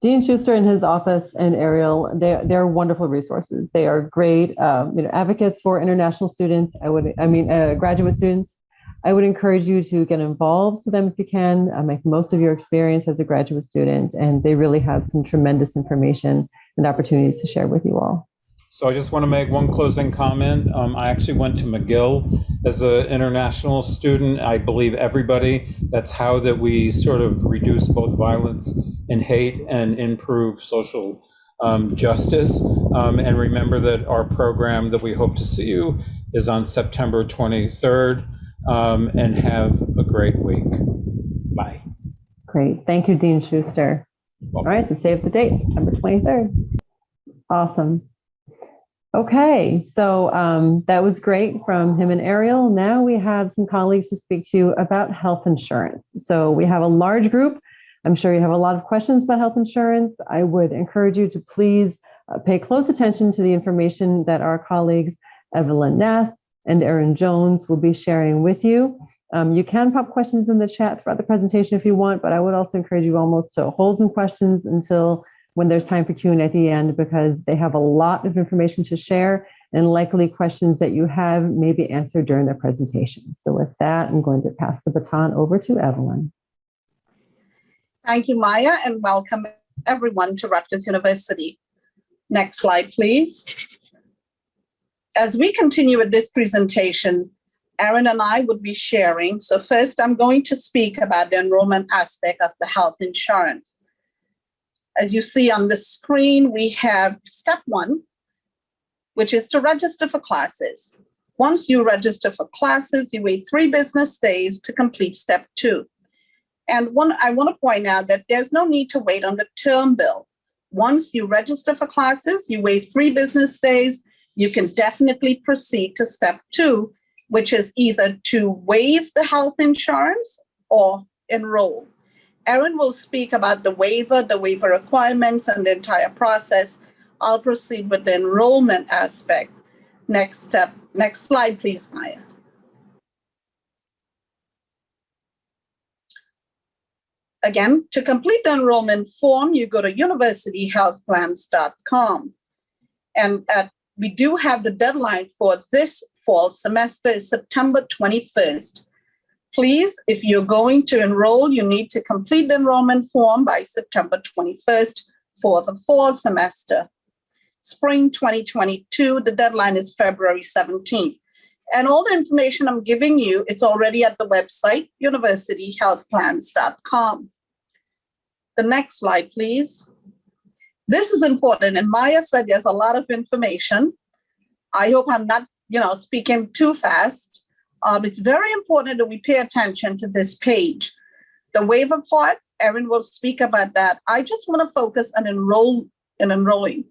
Dean Schuster and his office and Ariel, they're wonderful resources. They are great advocates for international students. Graduate students. I would encourage you to get involved with them if you can, make most of your experience as a graduate student, and they really have some tremendous information and opportunities to share with you all. So I just want to make one closing comment. I actually went to McGill as an international student. I believe everybody, that's how that we sort of reduce both violence and hate and improve social justice. And remember that our program that we hope to see you is on September 23rd. And have a great week. Bye. Great. Thank you, Dean Schuster. All right, so save the date, September 23rd. Awesome. Okay, so that was great from him and Ariel. Now we have some colleagues to speak to you about health insurance. So we have a large group. I'm sure you have a lot of questions about health insurance. I would encourage you to please pay close attention to the information that our colleagues, Evelyn Nath and Erin Jones, will be sharing with you. You can pop questions in the chat throughout the presentation if you want, but I would also encourage you almost to hold some questions until when there's time for Q&A at the end, because they have a lot of information to share and likely questions that you have may be answered during the presentation. So with that, I'm going to pass the baton over to Evelyn. Thank you, Maya, and welcome everyone to Rutgers University. Next slide, please. As we continue with this presentation, Erin and I would be sharing. So first, I'm going to speak about the enrollment aspect of the health insurance. As you see on the screen, we have step 1, which is to register for classes. Once you register for classes, you wait 3 business days to complete step 2. And I want to point out that there's no need to wait on the term bill. Once you register for classes, you wait 3 business days, you can definitely proceed to step 2, which is either to waive the health insurance or enroll. Erin will speak about the waiver requirements, and the entire process. I'll proceed with the enrollment aspect. Next slide, please, Maya. Again, to complete the enrollment form, you go to universityhealthplans.com. And we do have the deadline for this fall semester is September 21st. Please, if you're going to enroll, you need to complete the enrollment form by September 21st for the fall semester. Spring 2022, the deadline is February 17th. And all the information I'm giving you, it's already at the website, universityhealthplans.com. The next slide, please. This is important, and Maya said there's a lot of information. I hope I'm not, speaking too fast. It's very important that we pay attention to this page. The waiver part, Erin will speak about that. I just want to focus on enrolling.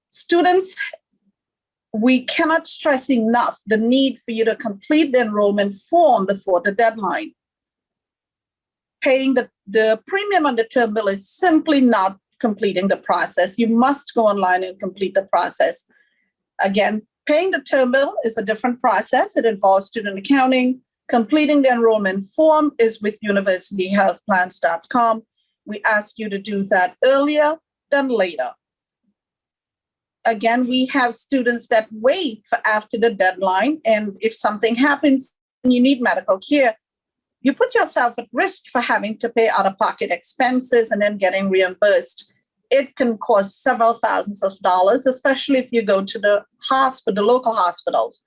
Students, we cannot stress enough the need for you to complete the enrollment form before the deadline. Paying the premium on the term bill is simply not completing the process. You must go online and complete the process. Again, paying the term bill is a different process. It involves student accounting. Completing the enrollment form is with universityhealthplans.com. We ask you to do that earlier than later. Again, we have students that wait for after the deadline, and if something happens and you need medical care, you put yourself at risk for having to pay out-of-pocket expenses and then getting reimbursed. It can cost several thousands of dollars, especially if you go to the local hospitals.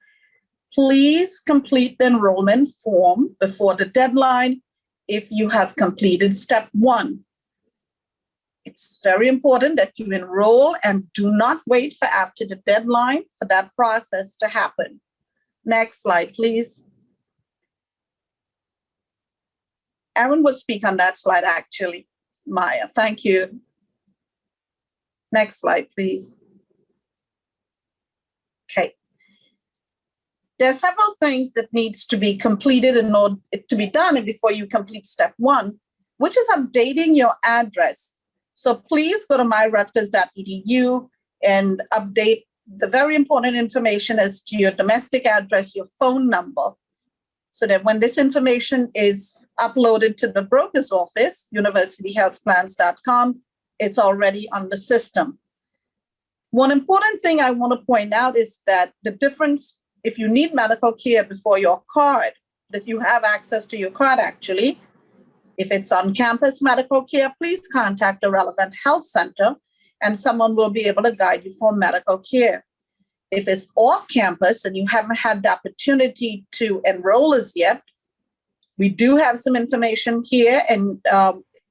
Please complete the enrollment form before the deadline if you have completed step 1. It's very important that you enroll and do not wait for after the deadline for that process to happen. Next slide, please. Erin will speak on that slide, actually. Maya, thank you. Next slide, please. Okay. There are several things that needs to be completed in order to be done before you complete step 1, which is updating your address. So please go to myrutgers.edu and update the very important information as to your domestic address, your phone number, so that when this information is uploaded to the broker's office, universityhealthplans.com, it's already on the system. One important thing I want to point out is that the difference, if you need medical care before your card, that you have access to your card actually. If it's on campus medical care, please contact a relevant health center and someone will be able to guide you for medical care. If it's off campus and you haven't had the opportunity to enroll as yet, we do have some information here, and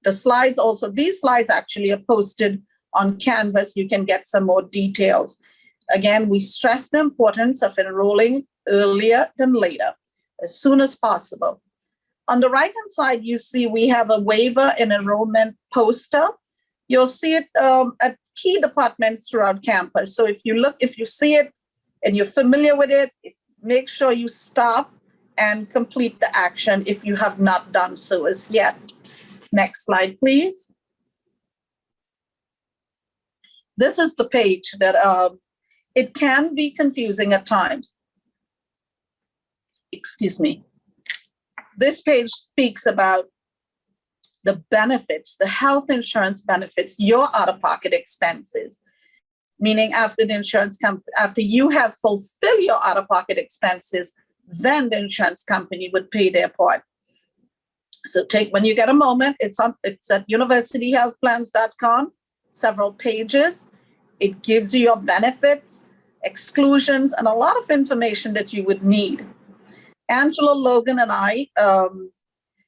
the slides also, these slides actually are posted on Canvas. You can get some more details. Again, we stress the importance of enrolling earlier than later, as soon as possible. On the right-hand side, you see we have a waiver and enrollment poster. You'll see it at key departments throughout campus. So if you see it and you're familiar with it, make sure you stop and complete the action if you have not done so as yet. Next slide, please. This is the page that it can be confusing at times. Excuse me. This page speaks about the benefits, the health insurance benefits, your out-of-pocket expenses, meaning after you have fulfilled your out-of-pocket expenses, then the insurance company would pay their part. So when you get a moment, it's at universityhealthplans.com, several pages. It gives you your benefits, exclusions, and a lot of information that you would need. Angela, Logan, and I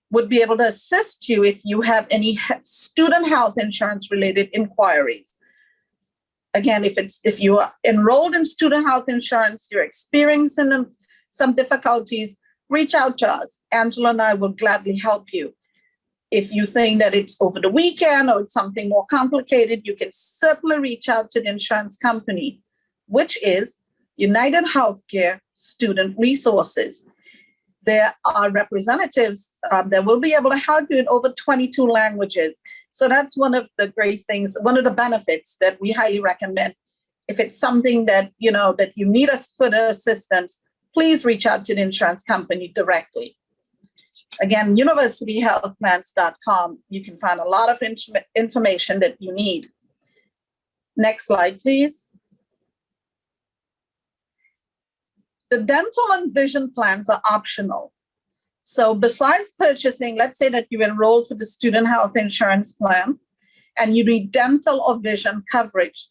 would be able to assist you if you have any student health insurance related inquiries. Again, if you are enrolled in student health insurance, you're experiencing some difficulties, reach out to us. Angela and I will gladly help you. If you think that it's over the weekend or it's something more complicated, you can certainly reach out to the insurance company, which is United Healthcare Student Resources. There are representatives that will be able to help you in over 22 languages. So that's one of the great things, one of the benefits that we highly recommend. If it's something that that you need us for the assistance, please reach out to the insurance company directly. Again, universityhealthplans.com, you can find a lot of information that you need. Next slide, please. The dental and vision plans are optional. So besides purchasing, let's say that you enroll for the student health insurance plan and you need dental or vision coverage.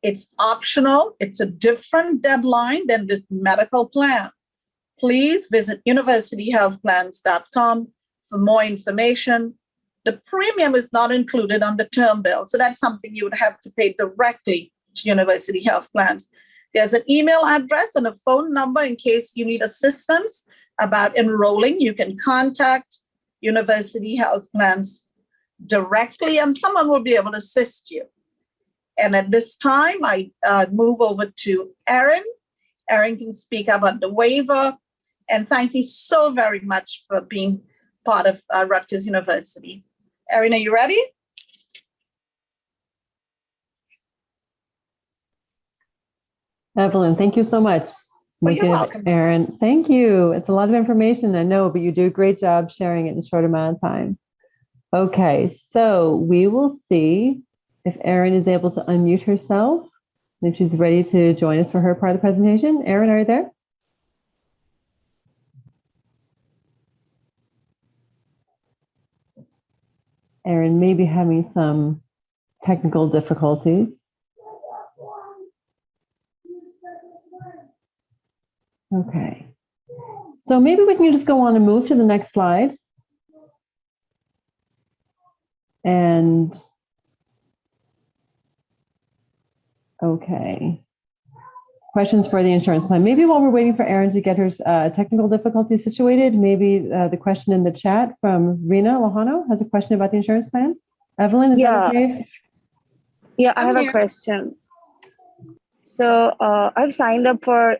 It's optional. It's a different deadline than the medical plan. Please visit universityhealthplans.com for more information. The premium is not included on the term bill, so that's something you would have to pay directly to University Health Plans. There's an email address and a phone number in case you need assistance about enrolling. You can contact University Health Plans directly and someone will be able to assist you. And at this time, I move over to Erin. Erin can speak about the waiver. And thank you so very much for being part of Rutgers University. Erin, are you ready? Evelyn, thank you so much. You're welcome. Erin, thank you. It's a lot of information, I know, but you do a great job sharing it in a short amount of time. Okay, so we will see if Erin is able to unmute herself, and if she's ready to join us for her part of the presentation. Erin, are you there? Erin may be having some technical difficulties. Okay, so maybe we can just go on and move to the next slide. And okay, questions for the insurance plan. Maybe while we're waiting for Erin to get her technical difficulties situated, maybe the question in the chat from Rina Lohano has a question about the insurance plan. Evelyn, is that okay? Yeah, I have a question. So I've signed up for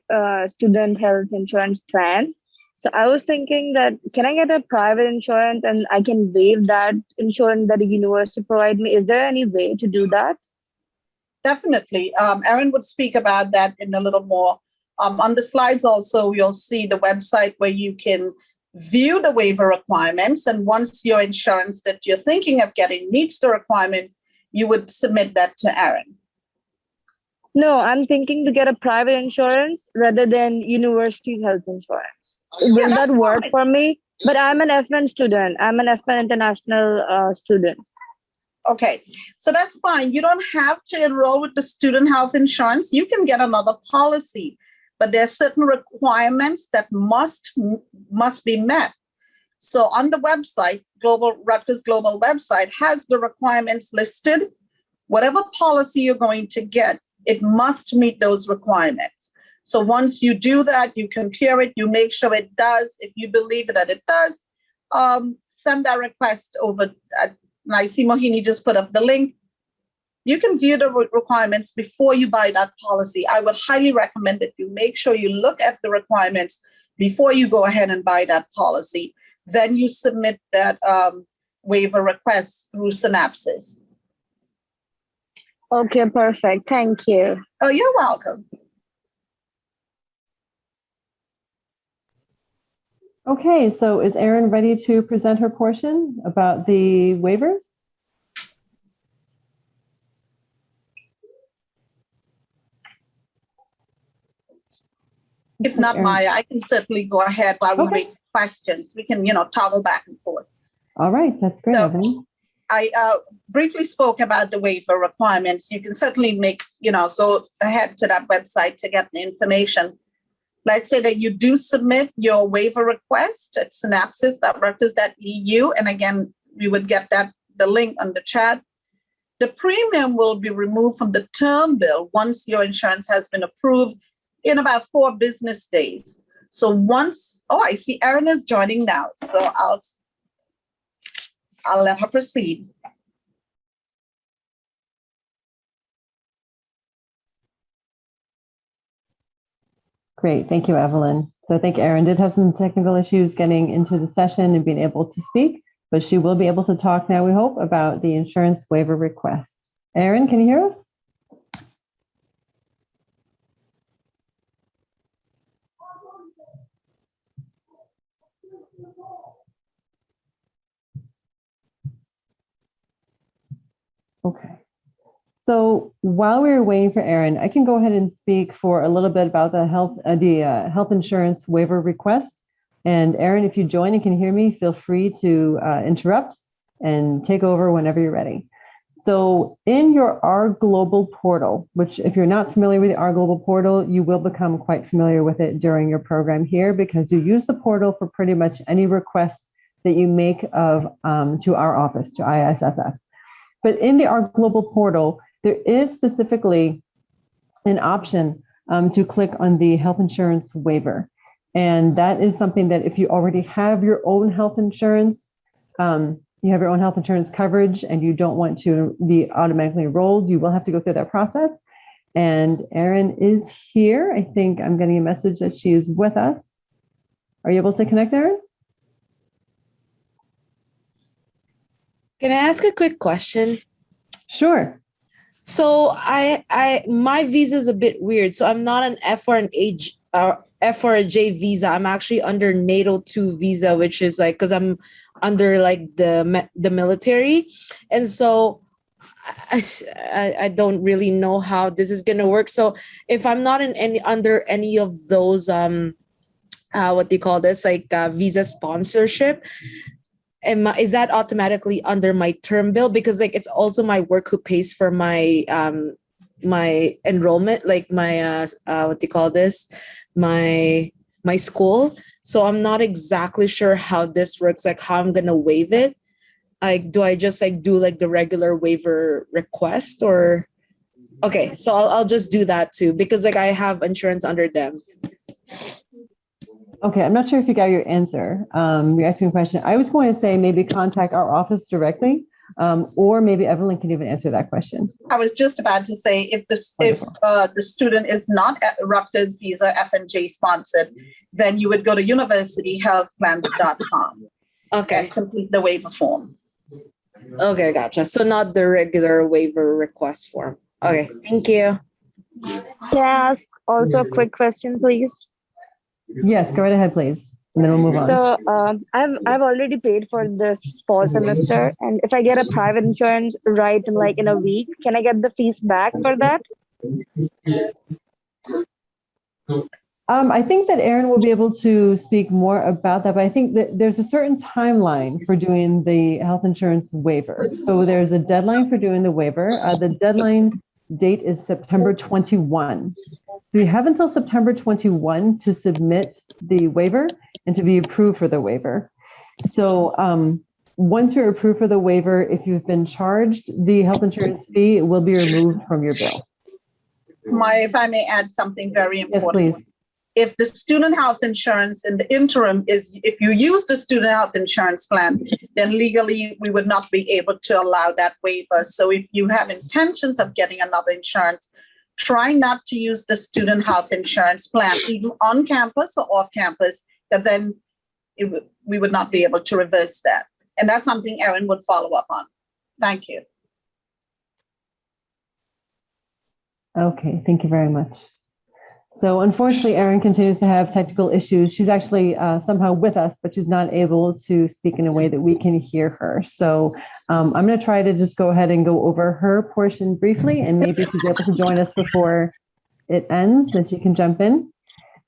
student health insurance plan. So I was thinking that, can I get a private insurance and I can waive that insurance that the university provide me? Is there any way to do that? Definitely. Erin would speak about that in a little more. On the slides also, you'll see the website where you can view the waiver requirements. And once your insurance that you're thinking of getting meets the requirement, you would submit that to Aaron. No, I'm thinking to get a private insurance rather than university's health insurance. Will that work for me? But I'm an FN student. I'm an FN international student. Okay, so that's fine. You don't have to enroll with the student health insurance. You can get another policy, but there are certain requirements that must be met. So on the website, Rutgers Global website has the requirements listed. Whatever policy you're going to get, it must meet those requirements. So once you do that, you compare it, you make sure it does. If you believe that it does, send that request over. I see Mohini just put up the link. You can view the requirements before you buy that policy. I would highly recommend that you make sure you look at the requirements before you go ahead and buy that policy. Then you submit that waiver request through Synapses. Okay, perfect. Thank you. Oh, you're welcome. Okay, so is Erin ready to present her portion about the waivers? If not, Maya, I can certainly go ahead while we wait for questions. We can, toggle back and forth. All right, that's great, Evelyn. I briefly spoke about the waiver requirements. You can certainly go ahead to that website to get the information. Let's say that you do submit your waiver request at synapses.rutgers.edu. And again, we would get the link on the chat. The premium will be removed from the term bill once your insurance has been approved in about 4 business days. So I see Erin is joining now. So I'll let her proceed. Great, thank you, Evelyn. So I think Erin did have some technical issues getting into the session and being able to speak, but she will be able to talk now, we hope, about the insurance waiver request. Erin, can you hear us? Okay. So while we were waiting for Erin, I can go ahead and speak for a little bit about the health insurance waiver request. And Erin, if you join and can hear me, feel free to interrupt and take over whenever you're ready. So in your R Global portal, which if you're not familiar with the R Global portal, you will become quite familiar with it during your program here because you use the portal for pretty much any request that you make to our office, to ISSS. But in the R Global portal, there is specifically an option to click on the health insurance waiver. And that is something that if you already have your own health insurance, you have your own health insurance coverage and you don't want to be automatically enrolled, you will have to go through that process. And Erin is here. I think I'm getting a message that she is with us. Are you able to connect, Erin? Can I ask a quick question? Sure. So my visa is a bit weird. So I'm not an F or a J visa. I'm actually under NATO 2 visa, which is like because I'm under like the military, and so I don't really know how this is gonna work. So if I'm not under any of those what do you call this, like visa sponsorship, is that automatically under my term bill? Because like it's also my work who pays for my my enrollment, like my what do you call this, my school. So I'm not exactly sure how this works, like how I'm gonna waive it. Like, do I just like do like the regular waiver request or? Okay, so I'll just do that too because like I have insurance under them. Okay, I'm not sure if you got your answer. You're asking a question. I was going to say maybe contact our office directly, or maybe Evelyn can even answer that question. I was just about to say if the student is not at Rutgers Visa F&J sponsored, then you would go to universityhealthplans.com. Okay. And complete the waiver form. Okay, gotcha. So not the regular waiver request form. Okay, thank you. Can I ask also a quick question, please? Yes, go right ahead, please. and then we'll move on. So I've already paid for this fall semester, and if I get a private insurance right in a week, can I get the fees back for that? I think that Aaron will be able to speak more about that, but I think that there's a certain timeline for doing the health insurance waiver. So there's a deadline for doing the waiver. The deadline date is September 21. So you have until September 21 to submit the waiver and to be approved for the waiver. So once you're approved for the waiver, if you've been charged the health insurance fee, it will be removed from your bill. Maya, if I may add something very important. Yes, please. If the student health insurance in the interim if you use the student health insurance plan, then legally we would not be able to allow that waiver. So if you have intentions of getting another insurance, try not to use the student health insurance plan, even on campus or off campus, that then we would not be able to reverse that. And that's something Erin would follow up on. Thank you. Okay, thank you very much. So unfortunately, Erin continues to have technical issues. She's actually somehow with us, but she's not able to speak in a way that we can hear her. So I'm going to try to just go ahead and go over her portion briefly, and maybe if she's able to join us before it ends, then she can jump in.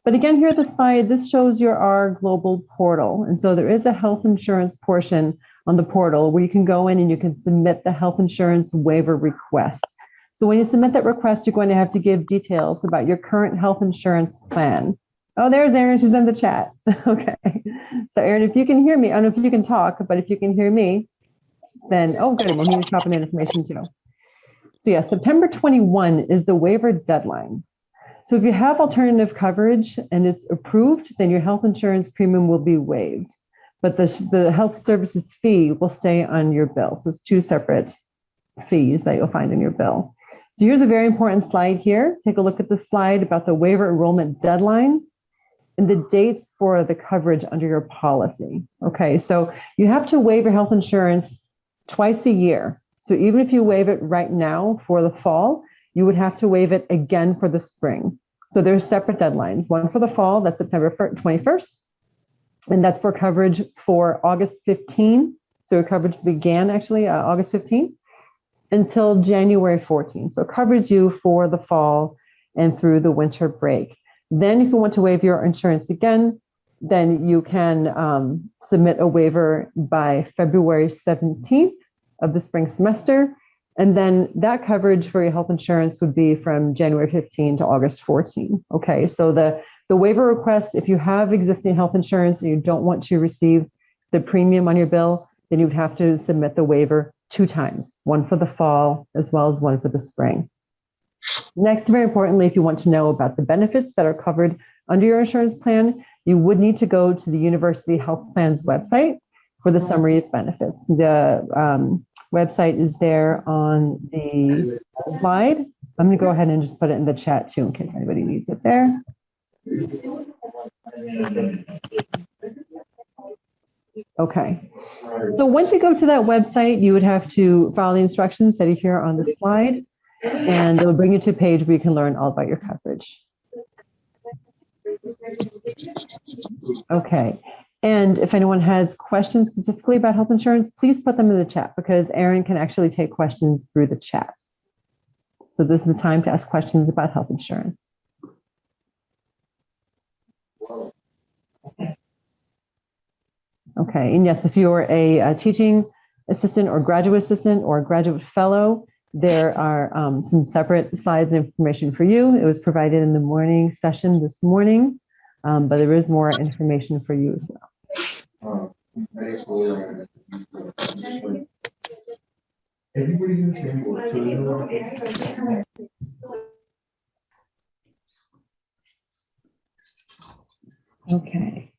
But again, here at the slide, this shows our global portal. And so there is a health insurance portion on the portal where you can go in and you can submit the health insurance waiver request. So when you submit that request, you're going to have to give details about your current health insurance plan. Oh, there's Erin. She's in the chat. Okay. So Erin, if you can hear me, I don't know if you can talk, but if you can hear me, then, oh, good. Well, he's dropping in information too. So yeah, September 21 is the waiver deadline. So if you have alternative coverage and it's approved, then your health insurance premium will be waived, but the health services fee will stay on your bill. So it's two separate fees that you'll find in your bill. So here's a very important slide here. Take a look at the slide about the waiver enrollment deadlines and the dates for the coverage under your policy. Okay, so you have to waive your health insurance twice a year. So even if you waive it right now for the fall, you would have to waive it again for the spring. So there's separate deadlines. One for the fall, that's September 21st, and that's for coverage for August 15. So your coverage began actually August 15. Until January 14th. So it covers you for the fall and through the winter break. Then if you want to waive your insurance again, then you can submit a waiver by February 17th of the spring semester. And then that coverage for your health insurance would be from January 15 to August 14. Okay, so the waiver request, if you have existing health insurance and you don't want to receive the premium on your bill, then you would have to submit the waiver 2 times, one for the fall as well as one for the spring. Next, very importantly, if you want to know about the benefits that are covered under your insurance plan, you would need to go to the University Health Plan's website for the summary of benefits. The website is there on the slide. I'm going to go ahead and just put it in the chat too, in case anybody needs it there. Okay, so once you go to that website, you would have to follow the instructions that are here on the slide, and it'll bring you to a page where you can learn all about your coverage. Okay, and if anyone has questions specifically about health insurance, please put them in the chat because Erin can actually take questions through the chat. So this is the time to ask questions about health insurance. Okay, and yes, if you're a teaching assistant or graduate assistant or graduate fellow, there are some separate slides and information for you. It was provided in the morning session this morning, but there is more information for you as well. Okay.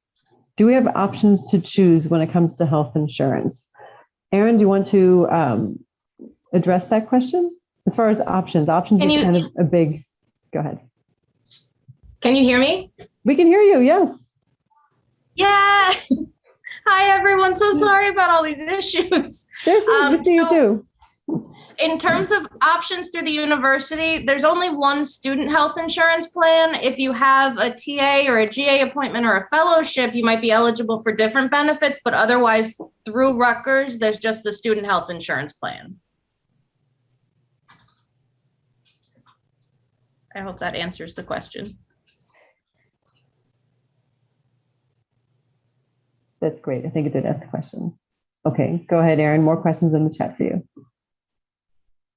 Do we have options to choose when it comes to health insurance? Erin, do you want to address that question? As far as options is kind of a big, go ahead. Can you hear me? We can hear you, yes. Yeah. Hi, everyone. So sorry about all these issues. Good to see you too. In terms of options through the university, there's only one student health insurance plan. If you have a TA or a GA appointment or a fellowship, you might be eligible for different benefits, but otherwise through Rutgers, there's just the student health insurance plan. I hope that answers the question. That's great. I think it did ask the question. Okay, go ahead, Erin. More questions in the chat for you.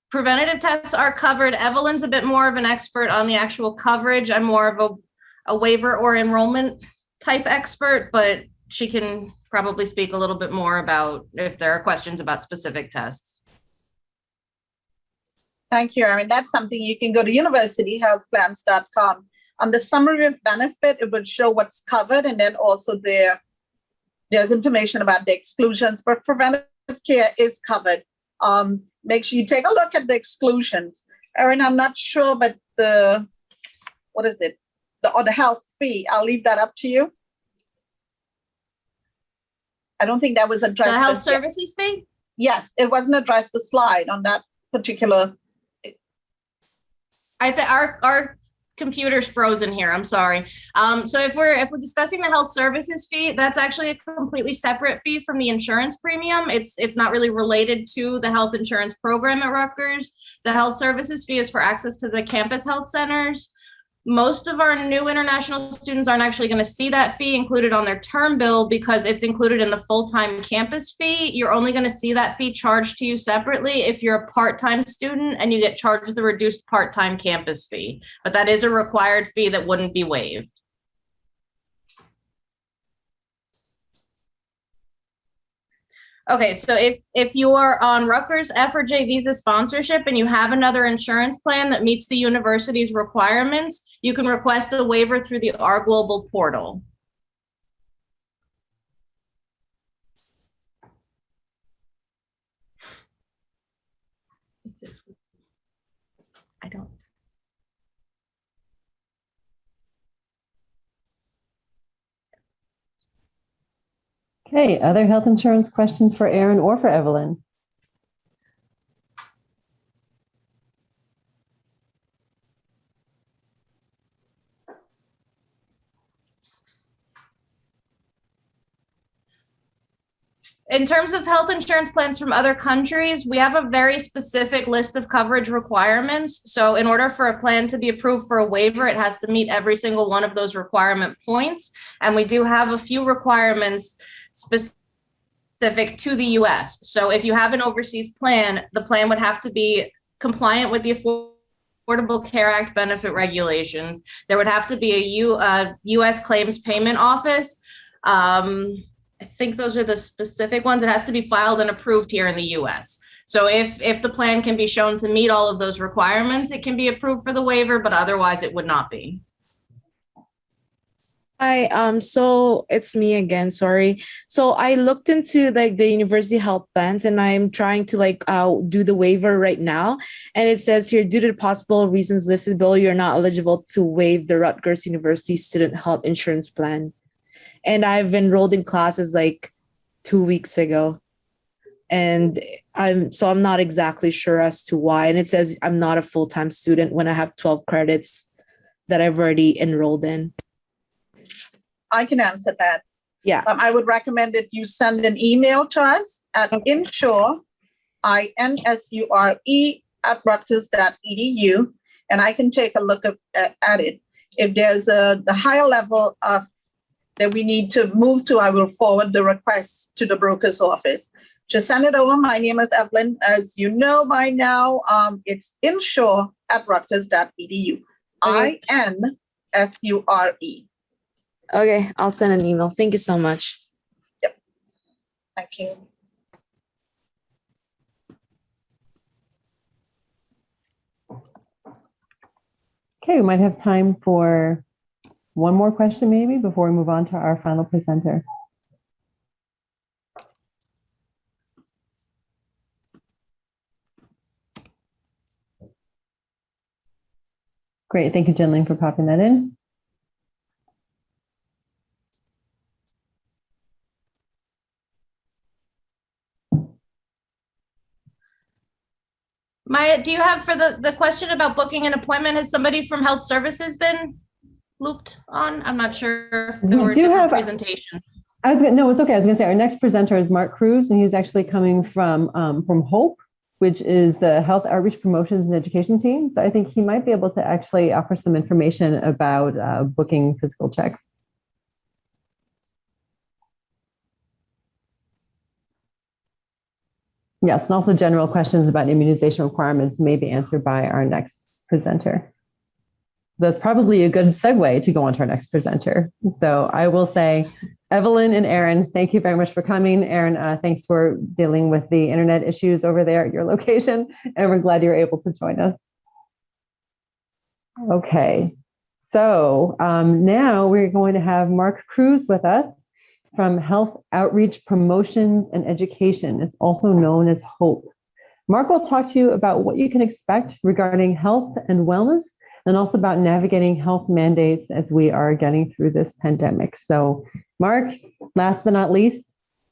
Preventative tests are covered. Evelyn's a bit more of an expert on the actual coverage. I'm more of a waiver or enrollment type expert, but she can probably speak a little bit more about if there are questions about specific tests. Thank you, Erin. That's something you can go to universityhealthplans.com. On the summary of benefit, it would show what's covered, and then also there's information about the exclusions, but preventative care is covered. Make sure you take a look at the exclusions. Erin, I'm not sure, but the health fee, I'll leave that up to you. I don't think that was addressed. The health services fee? Yes, it wasn't addressed, the slide on that particular. I think our computer's frozen here. I'm sorry. So if we're discussing the health services fee, that's actually a completely separate fee from the insurance premium. It's not really related to the health insurance program at Rutgers. The health services fee is for access to the campus health centers. Most of our new international students aren't actually going to see that fee included on their term bill because it's included in the full-time campus fee. You're only going to see that fee charged to you separately if you're a part-time student and you get charged the reduced part-time campus fee. But that is a required fee that wouldn't be waived. Okay, so if you are on Rutgers F or J visa sponsorship and you have another insurance plan that meets the university's requirements, you can request a waiver through the Our Global portal. I don't. Okay, other health insurance questions for Erin or for Evelyn? In terms of health insurance plans from other countries, we have a very specific list of coverage requirements. So in order for a plan to be approved for a waiver, it has to meet every single one of those requirement points. And we do have a few requirements specific to the US. So if you have an overseas plan, the plan would have to be compliant with the Affordable Care Act benefit regulations. There would have to be a US claims payment office. I think those are the specific ones. It has to be filed and approved here in the US. So if the plan can be shown to meet all of those requirements, it can be approved for the waiver, but otherwise it would not be. Hi, so it's me again, sorry. So I looked into like the university health plans and I'm trying to do the waiver right now. And it says here, due to the possible reasons listed below, you're not eligible to waive the Rutgers University Student Health Insurance Plan. And I've enrolled in classes like 2 weeks ago. And I'm not exactly sure as to why. And it says I'm not a full-time student when I have 12 credits that I've already enrolled in. I can answer that. Yeah. I would recommend that you send an email to us at insure, INSURE @rutgers.edu, and I can take a look at it. If there's the higher level of that we need to move to, I will forward the request to the broker's office. Just send it over. My name is Evelyn. As you know by now, it's insure @rutgers.edu. INSURE. Okay, I'll send an email. Thank you so much. Yep. Thank you. Okay, we might have time for one more question maybe before we move on to our final presenter. Great, thank you, Jenlyn, for popping that in. Maya, do you have for the question about booking an appointment, has somebody from health services been looped on? I'm not sure if there were different presentations. No, it's okay. I was gonna say our next presenter is Mark Cruz, and he's actually coming from HOPE, which is the Health Outreach Promotions and Education team. So I think he might be able to actually offer some information about booking physical checks. Yes, and also general questions about immunization requirements may be answered by our next presenter. That's probably a good segue to go on to our next presenter. So I will say, Evelyn and Aaron, thank you very much for coming. Aaron, thanks for dealing with the internet issues over there at your location, and we're glad you're able to join us. Okay, so now we're going to have Mark Cruz with us from Health Outreach Promotions and Education. It's also known as HOPE. Mark will talk to you about what you can expect regarding health and wellness, and also about navigating health mandates as we are getting through this pandemic. So Mark, last but not least,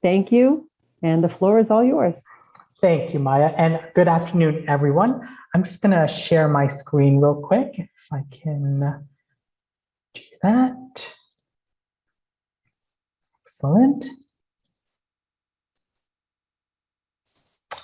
thank you. And the floor is all yours. Thank you, Maya. And good afternoon, everyone. I'm just gonna share my screen real quick, if I can do that. Excellent.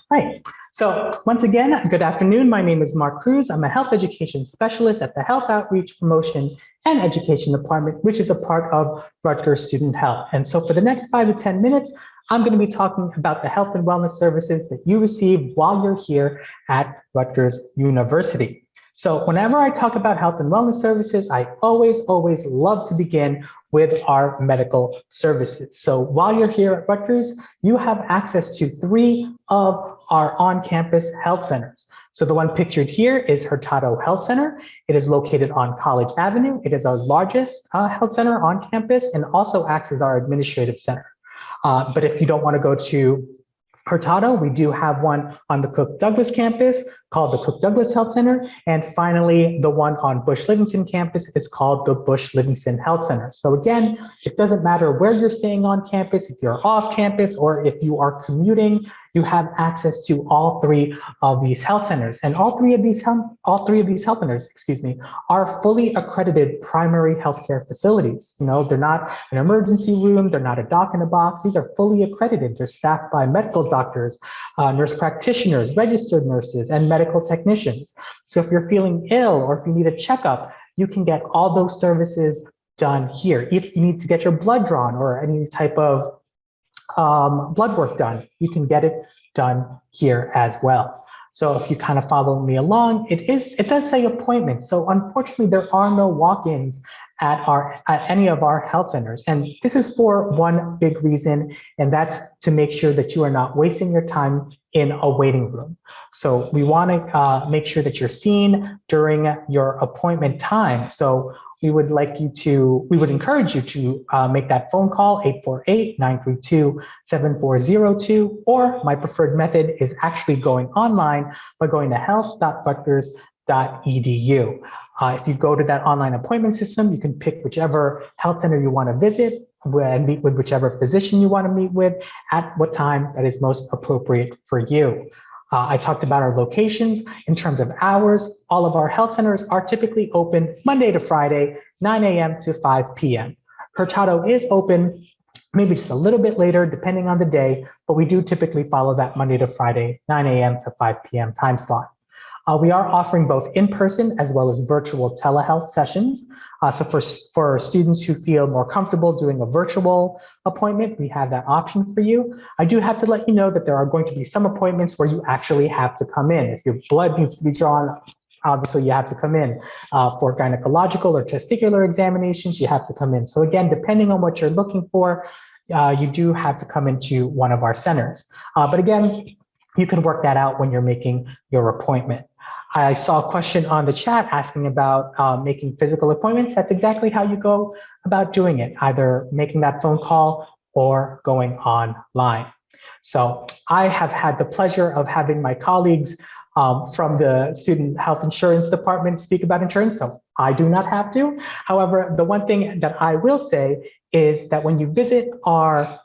Right. So once again, good afternoon. My name is Mark Cruz. I'm a health education specialist at the Health Outreach Promotion and Education Department, which is a part of Rutgers Student Health. And so for the next 5 to 10 minutes, I'm going to be talking about the health and wellness services that you receive while you're here at Rutgers University. So whenever I talk about health and wellness services, I always love to begin with our medical services. So while you're here at Rutgers, you have access to 3 of our on-campus health centers. So the one pictured here is Hurtado Health Center. It is located on College Avenue. It is our largest health center on campus and also acts as our administrative center. But if you don't want to go to Hurtado, we do have one on the Cook-Douglas campus called the Cook-Douglas Health Center. And finally, the one on Bush-Livingston campus is called the Bush-Livingston Health Center. So again, it doesn't matter where you're staying on campus, if you're off campus, or if you are commuting, you have access to all 3 of these health centers. And all three of these health centers, are fully accredited primary healthcare facilities. You know, they're not an emergency room, they're not a doc in a box. These are fully accredited. They're staffed by medical doctors, nurse practitioners, registered nurses, and medical technicians. So if you're feeling ill or if you need a checkup, you can get all those services done here. If you need to get your blood drawn or any type of blood work done, you can get it done here as well. So if you kind of follow me along, it does say appointment. So unfortunately, there are no walk-ins at any of our health centers. And this is for one big reason, and that's to make sure that you are not wasting your time in a waiting room. So we want to make sure that you're seen during your appointment time. So we would encourage you to make that phone call, 848-932-7402, or my preferred method is actually going online by going to health.rutgers.edu. If you go to that online appointment system, you can pick whichever health center you want to visit and meet with whichever physician you want to meet with at what time that is most appropriate for you. I talked about our locations. In terms of hours, all of our health centers are typically open Monday to Friday, 9 a.m. to 5 p.m. Hurtado is open maybe just a little bit later, depending on the day, but we do typically follow that Monday to Friday, 9 a.m. to 5 p.m. time slot. We are offering both in-person as well as virtual telehealth sessions. So for students who feel more comfortable doing a virtual appointment, we have that option for you. I do have to let you know that there are going to be some appointments where you actually have to come in. If your blood needs to be drawn, obviously you have to come in. For gynecological or testicular examinations, you have to come in. So again, depending on what you're looking for, you do have to come into one of our centers. But again, you can work that out when you're making your appointment. I saw a question on the chat asking about making physical appointments. That's exactly how you go about doing it, either making that phone call or going online. So I have had the pleasure of having my colleagues from the Student Health Insurance Department speak about insurance, so I do not have to. However, the one thing that I will say is that when you visit our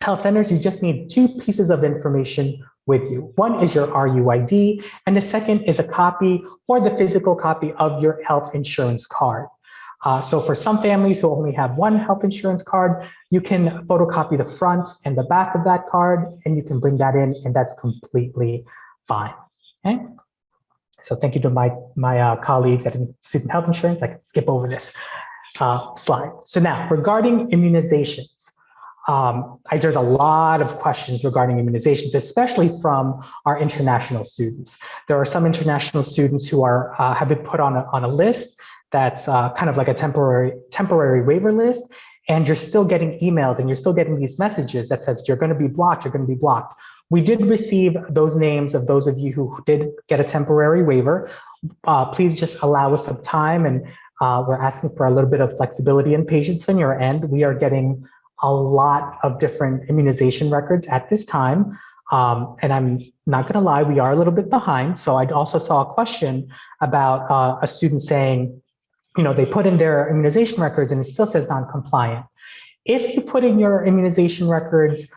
health centers, you just need 2 pieces of information with you. One is your RUID, and the second is a copy or the physical copy of your health insurance card. So for some families who only have one health insurance card, you can photocopy the front and the back of that card, and you can bring that in, and that's completely fine. Okay. So thank you to my colleagues at Student Health Insurance. I can skip over this slide. So now, regarding immunizations, there's a lot of questions regarding immunizations, especially from our international students. There are some international students who have been put on a list that's kind of like a temporary waiver list, and you're still getting emails and you're still getting these messages that says you're going to be blocked, you're going to be blocked. We did receive those names of those of you who did get a temporary waiver. Please just allow us some time, and we're asking for a little bit of flexibility and patience on your end. We are getting a lot of different immunization records at this time. And I'm not going to lie, we are a little bit behind. So I also saw a question about a student saying, they put in their immunization records and it still says non-compliant. If you put in your immunization records,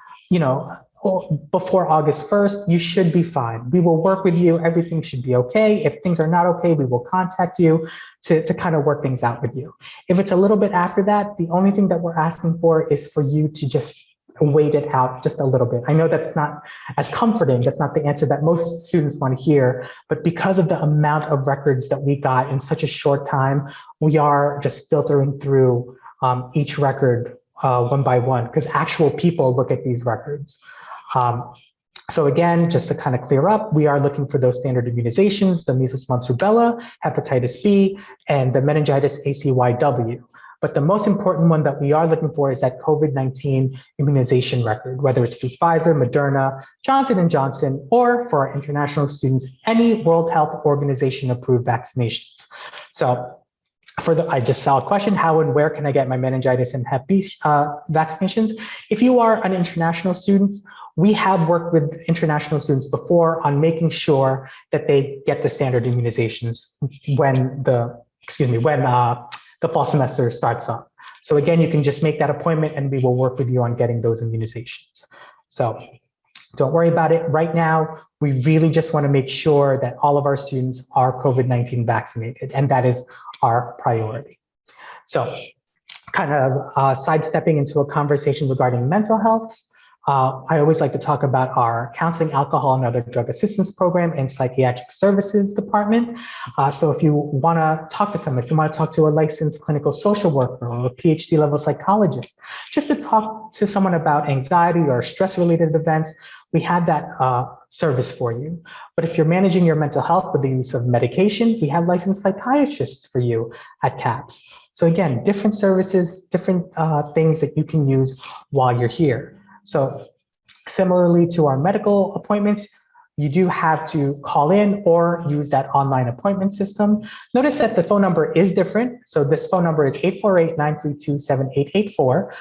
before August 1st, you should be fine. We will work with you. Everything should be okay. If things are not okay, we will contact you to kind of work things out with you. If it's a little bit after that, the only thing that we're asking for is for you to just wait it out just a little bit. I know that's not as comforting. That's not the answer that most students want to hear, but because of the amount of records that we got in such a short time, we are just filtering through each record one by one, because actual people look at these records. So again, just to kind of clear up, we are looking for those standard immunizations, the measles, mumps, rubella, hepatitis B, and the meningitis ACYW. But the most important one that we are looking for is that COVID-19 immunization record, whether it's through Pfizer, Moderna, Johnson & Johnson, or for our international students, any World Health Organization approved vaccinations. So I just saw a question, how and where can I get my meningitis and Hep B vaccinations? If you are an international student, we have worked with international students before on making sure that they get the standard immunizations when the fall semester starts up. So again, you can just make that appointment and we will work with you on getting those immunizations. So don't worry about it. Right now, we really just want to make sure that all of our students are COVID-19 vaccinated, and that is our priority. So kind of sidestepping into a conversation regarding mental health, I always like to talk about our counseling, alcohol, and other drug assistance program and psychiatric services department. So if you want to talk to someone, if you want to talk to a licensed clinical social worker or a PhD level psychologist, just to talk to someone about anxiety or stress-related events, we have that service for you. But if you're managing your mental health with the use of medication, we have licensed psychiatrists for you at CAPS. So again, different services, different things that you can use while you're here. So similarly to our medical appointments, you do have to call in or use that online appointment system. Notice that the phone number is different. So this phone number is 848-932-7884,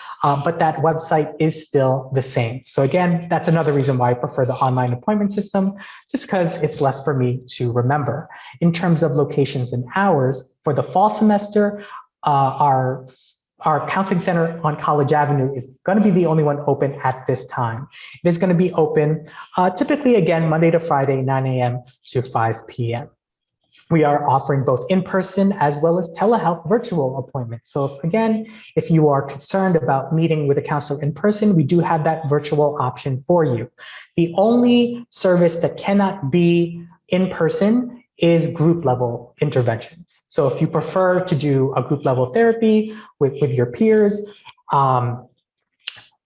but that website is still the same. So again, that's another reason why I prefer the online appointment system, just because it's less for me to remember. In terms of locations and hours, for the fall semester, our counseling center on College Avenue is going to be the only one open at this time. It is going to be open typically, again, Monday to Friday, 9 a.m. to 5 p.m. We are offering both in-person as well as telehealth virtual appointments. So if you are concerned about meeting with a counselor in person, we do have that virtual option for you. The only service that cannot be in person is group level interventions. So if you prefer to do a group level therapy with your peers,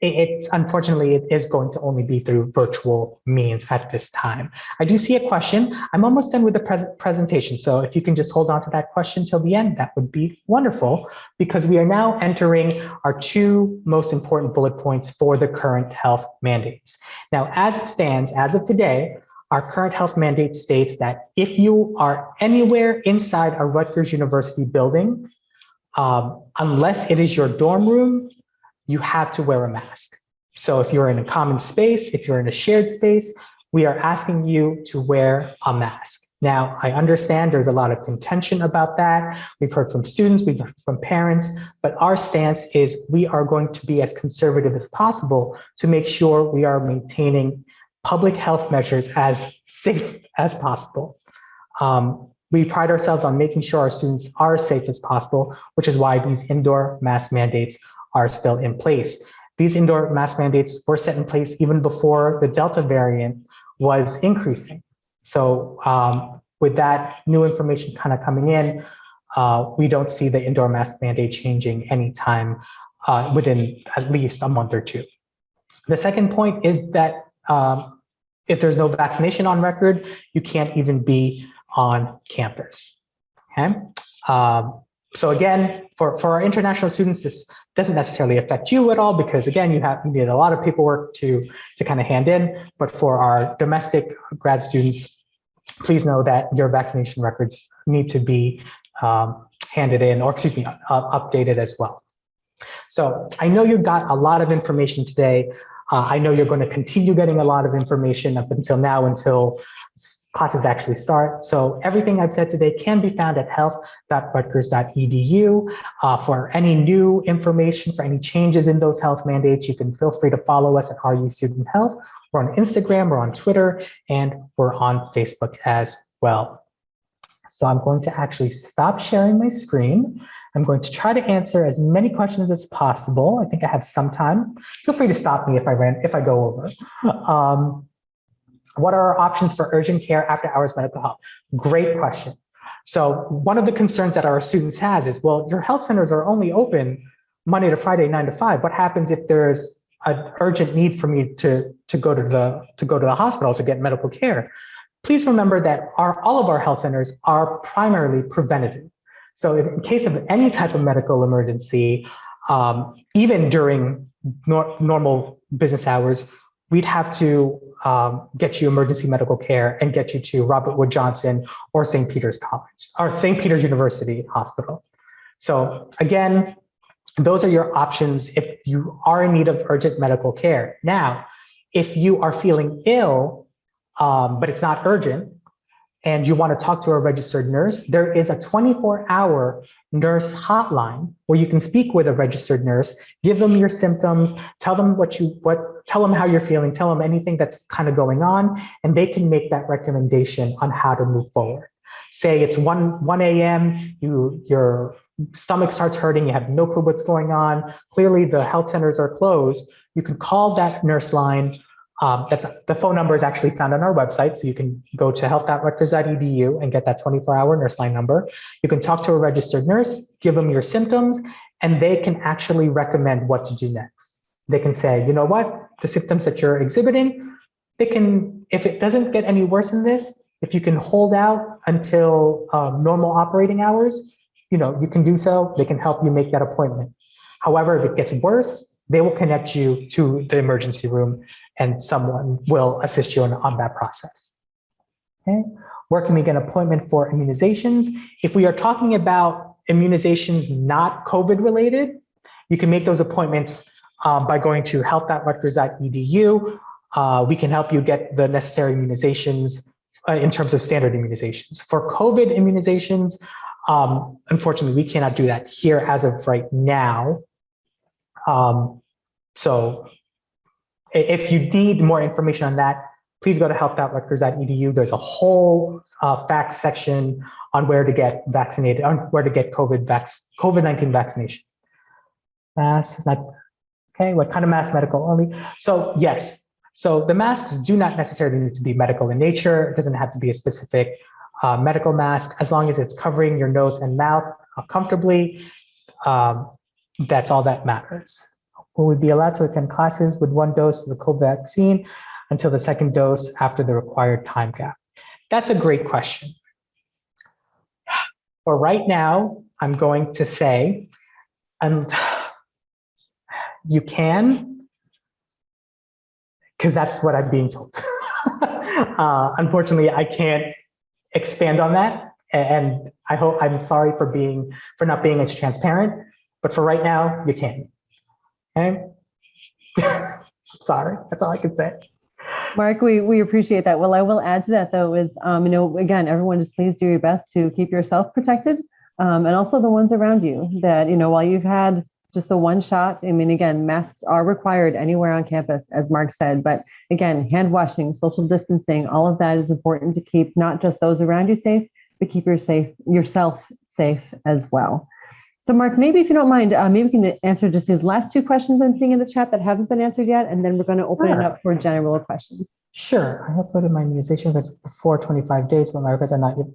unfortunately, it is going to only be through virtual means at this time. I do see a question. I'm almost done with the presentation. So if you can just hold on to that question till the end, that would be wonderful, because we are now entering our two most important bullet points for the current health mandates. Now, as it stands, as of today, our current health mandate states that if you are anywhere inside a Rutgers University building, unless it is your dorm room, you have to wear a mask. So if you're in a common space, if you're in a shared space, we are asking you to wear a mask. Now, I understand there's a lot of contention about that. We've heard from students, we've heard from parents, but our stance is we are going to be as conservative as possible to make sure we are maintaining public health measures as safe as possible. We pride ourselves on making sure our students are as safe as possible, which is why these indoor mask mandates are still in place. These indoor mask mandates were set in place even before the Delta variant was increasing. So with that new information kind of coming in, we don't see the indoor mask mandate changing anytime within at least a month or two. The second point is that if there's no vaccination on record, you can't even be on campus. Okay. So again, for our international students, this doesn't necessarily affect you at all because again, you need a lot of paperwork to kind of hand in. But for our domestic grad students, please know that your vaccination records need to be handed in, or excuse me, updated as well. So I know you got a lot of information today. I know you're going to continue getting a lot of information up until now, until classes actually start. So everything I've said today can be found at health.rutgers.edu. For any new information, for any changes in those health mandates, you can feel free to follow us at RU Student Health. We're on Instagram, we're on Twitter, and we're on Facebook as well. So I'm going to actually stop sharing my screen. I'm going to try to answer as many questions as possible. I think I have some time. Feel free to stop me if I go over. What are our options for urgent care after hours medical help? Great question. So one of the concerns that our students has is, well, your health centers are only open Monday to Friday, 9 to 5. What happens if there's an urgent need for me to go to the hospital to get medical care? Please remember that all of our health centers are primarily preventative. So in case of any type of medical emergency, even during normal business hours, we'd have to get you emergency medical care and get you to Robert Wood Johnson or St. Peter's College or St. Peter's University Hospital. So again, those are your options if you are in need of urgent medical care. Now, if you are feeling ill, but it's not urgent, and you want to talk to a registered nurse, there is a 24-hour nurse hotline where you can speak with a registered nurse, give them your symptoms, tell them tell them how you're feeling, tell them anything that's kind of going on, and they can make that recommendation on how to move forward. Say it's 1 a.m., your stomach starts hurting, you have no clue what's going on. Clearly the health centers are closed. You can call that nurse line. The phone number is actually found on our website. So you can go to health.rutgers.edu and get that 24-hour nurse line number. You can talk to a registered nurse, give them your symptoms, and they can actually recommend what to do next. They can say, you know what, the symptoms that you're exhibiting, if it doesn't get any worse than this, if you can hold out until normal operating hours, you can do so. They can help you make that appointment. However, if it gets worse, they will connect you to the emergency room and someone will assist you on that process. Okay. Where can we get an appointment for immunizations? If we are talking about immunizations not COVID related, you can make those appointments by going to health.rutgers.edu. We can help you get the necessary immunizations in terms of standard immunizations. For COVID immunizations, unfortunately, we cannot do that here as of right now. So if you need more information on that, please go to health.rutgers.edu. There's a whole facts section on where to get vaccinated, on where to get COVID-19 vaccination. Mask is not, okay, what kind of mask? Medical only. So yes, so the masks do not necessarily need to be medical in nature. It doesn't have to be a specific medical mask. As long as it's covering your nose and mouth comfortably, that's all that matters. Will we be allowed to attend classes with 1 dose of the COVID vaccine until the 2nd dose after the required time gap? That's a great question. For right now, I'm going to say, and you can, because that's what I'm being told. Unfortunately, I can't expand on that. And I'm sorry for not being as transparent, but for right now, you can. Okay. Sorry, that's all I can say. Mark, we appreciate that. Well, I will add to that though is, again, everyone just please do your best to keep yourself protected and also the ones around you that, while you've had just the one shot. I mean, again, masks are required anywhere on campus, as Mark said, but again, hand washing, social distancing, all of that is important to keep not just those around you safe, but keep yourself safe as well. So Mark, maybe if you don't mind, maybe we can answer just these last two questions I'm seeing in the chat that haven't been answered yet, and then we're going to open it up for general questions. Sure. I uploaded my immunization records before 25 days, but my records are not yet.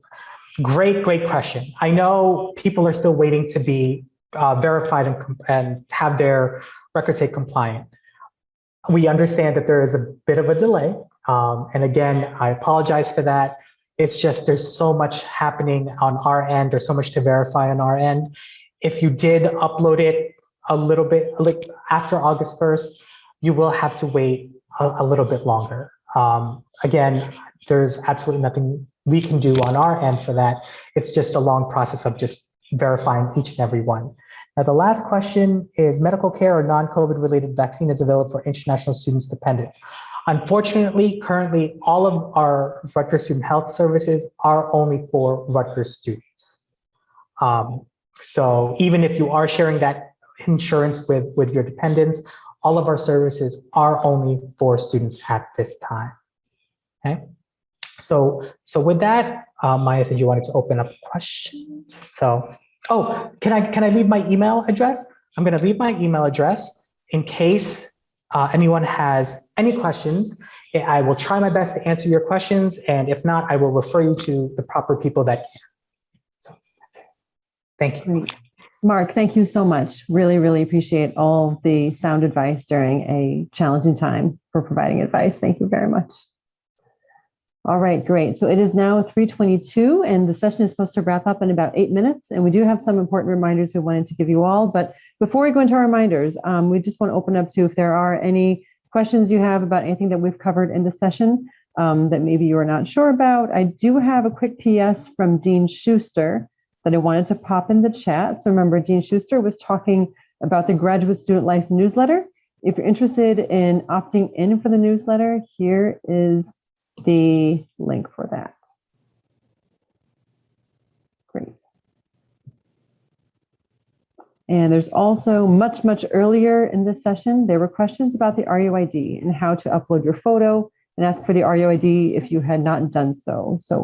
Great question. I know people are still waiting to be verified and have their records say compliant. We understand that there is a bit of a delay. And again, I apologize for that. It's just there's so much happening on our end. There's so much to verify on our end. If you did upload it a little bit like after August 1st, you will have to wait a little bit longer. Again, there's absolutely nothing we can do on our end for that. It's just a long process of just verifying each and every one. Now, the last question is medical care or non-COVID related vaccine is available for international students dependents. Unfortunately, currently, all of our Rutgers Student Health services are only for Rutgers students. So even if you are sharing that insurance with your dependents, all of our services are only for students at this time. Okay. So with that, Maya said you wanted to open up questions. So, can I leave my email address? I'm going to leave my email address in case anyone has any questions. I will try my best to answer your questions, and if not, I will refer you to the proper people that can. So that's it. Thank you. Mark, thank you so much. Really, really appreciate all the sound advice during a challenging time for providing advice. Thank you very much. All right, great. So it is now 3:22 and the session is supposed to wrap up in about 8 minutes. And we do have some important reminders we wanted to give you all. But before we go into our reminders, we just want to open up to if there are any questions you have about anything that we've covered in the session that maybe you are not sure about. I do have a quick PS from Dean Schuster that I wanted to pop in the chat. So remember, Dean Schuster was talking about the Graduate Student Life newsletter. If you're interested in opting in for the newsletter, here is the link for that. Great. And there's also much earlier in this session, there were questions about the RUID and how to upload your photo and ask for the RUID if you had not done so. So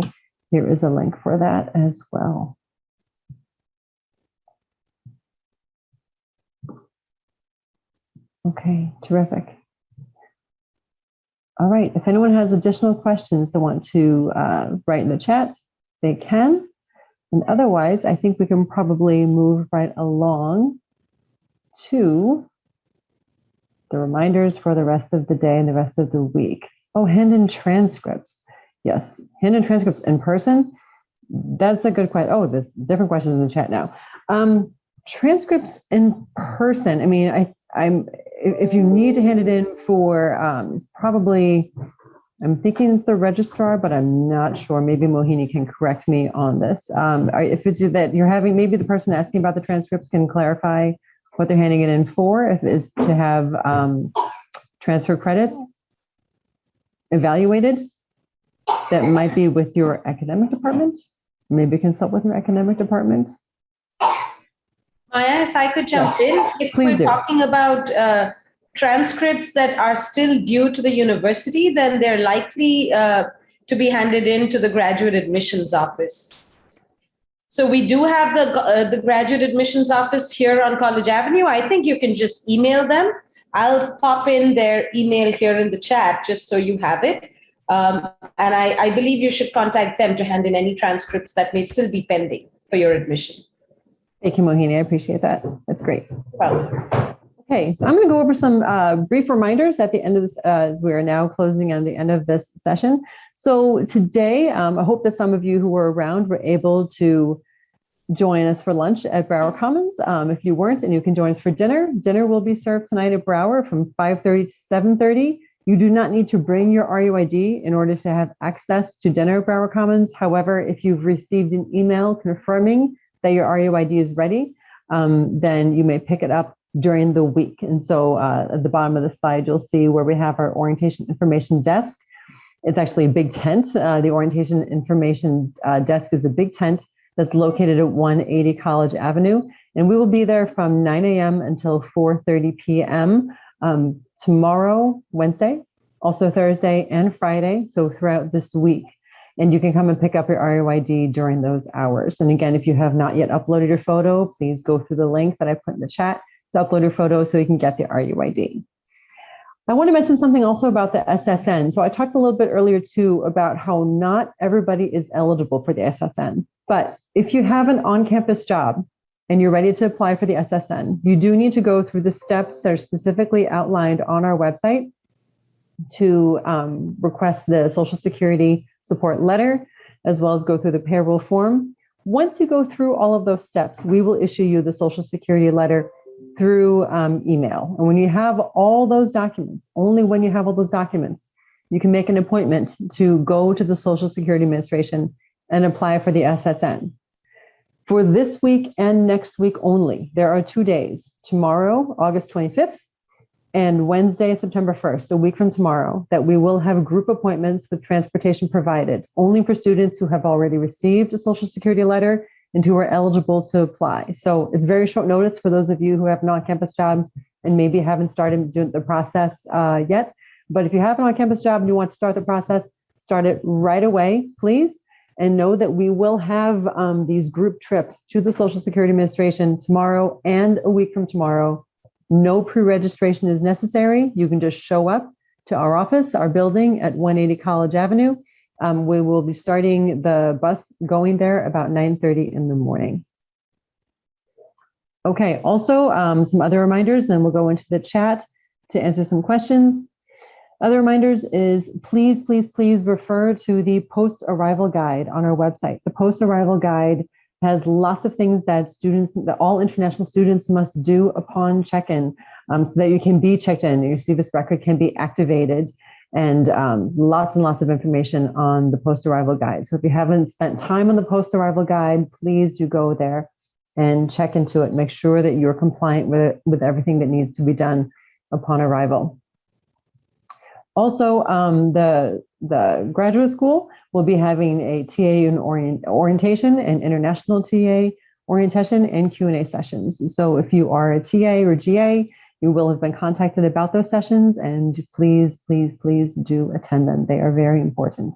here is a link for that as well. Okay, terrific. All right, if anyone has additional questions they want to write in the chat, they can. And otherwise, I think we can probably move right along to the reminders for the rest of the day and the rest of the week. Oh, hand in transcripts. Yes, hand in transcripts in person. That's a good question. Oh, there's different questions in the chat now. Transcripts in person. I mean, if you need to hand it in for, it's probably, I'm thinking it's the registrar, but I'm not sure. Maybe Mohini can correct me on this. If it's that you're having, maybe the person asking about the transcripts can clarify what they're handing it in for, if it's to have transfer credits evaluated. That might be with your academic department. Maybe consult with your academic department. Maya, if I could jump in, if we're talking about transcripts that are still due to the university, then they're likely to be handed in to the graduate admissions office. So we do have the graduate admissions office here on College Avenue. I think you can just email them. I'll pop in their email here in the chat just so you have it. And I believe you should contact them to hand in any transcripts that may still be pending for your admission. Thank you, Mohini. I appreciate that. That's great. Well, okay, so I'm going to go over some brief reminders at the end of this, as we are now closing on the end of this session. So today, I hope that some of you who were around were able to join us for lunch at Brower Commons. If you weren't, and you can join us for dinner, dinner will be served tonight at Brower from 5:30 to 7:30. You do not need to bring your RUID in order to have access to dinner at Brower Commons. However, if you've received an email confirming that your RUID is ready, then you may pick it up during the week. And so at the bottom of the slide, you'll see where we have our orientation information desk. It's actually a big tent. The orientation information desk is a big tent that's located at 180 College Avenue. And we will be there from 9 a.m. until 4:30 p.m. Tomorrow, Wednesday, also Thursday and Friday, so throughout this week. And you can come and pick up your RUID during those hours. And again, if you have not yet uploaded your photo, please go through the link that I put in the chat to upload your photo so you can get the RUID. I want to mention something also about the SSN. So I talked a little bit earlier too about how not everybody is eligible for the SSN. But if you have an on-campus job and you're ready to apply for the SSN, you do need to go through the steps that are specifically outlined on our website to request the Social Security support letter, as well as go through the payroll form. Once you go through all of those steps, we will issue you the Social Security letter through email. And when you have all those documents, only when you have all those documents, you can make an appointment to go to the Social Security Administration and apply for the SSN. For this week and next week only, there are 2 days, tomorrow, August 25th, and Wednesday, September 1st, a week from tomorrow, that we will have group appointments with transportation provided only for students who have already received a Social Security letter and who are eligible to apply. So it's very short notice for those of you who have an on-campus job and maybe haven't started doing the process yet. But if you have an on-campus job and you want to start the process, start it right away, please. And know that we will have these group trips to the Social Security Administration tomorrow and a week from tomorrow. No pre-registration is necessary. You can just show up to our office, our building at 180 College Avenue. We will be starting the bus going there about 9:30 in the morning. Okay, also some other reminders, then we'll go into the chat to answer some questions. Other reminders is please, please, please refer to the post-arrival guide on our website. The post-arrival guide has lots of things that all international students must do upon check-in so that you can be checked in. You see this record can be activated, and lots of information on the post-arrival guide. So if you haven't spent time on the post-arrival guide, please do go there and check into it. Make sure that you're compliant with everything that needs to be done upon arrival. Also, the graduate school will be having a TA and orientation and international TA orientation and Q&A sessions. So if you are a TA or GA, you will have been contacted about those sessions, and please, please, please do attend them. They are very important.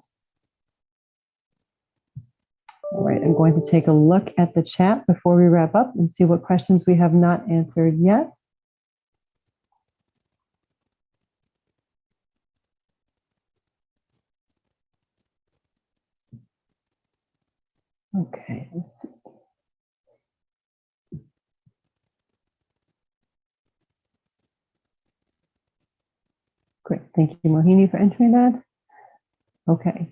All right, I'm going to take a look at the chat before we wrap up and see what questions we have not answered yet. Okay, let's see. Great, thank you, Mohini, for entering that. Okay.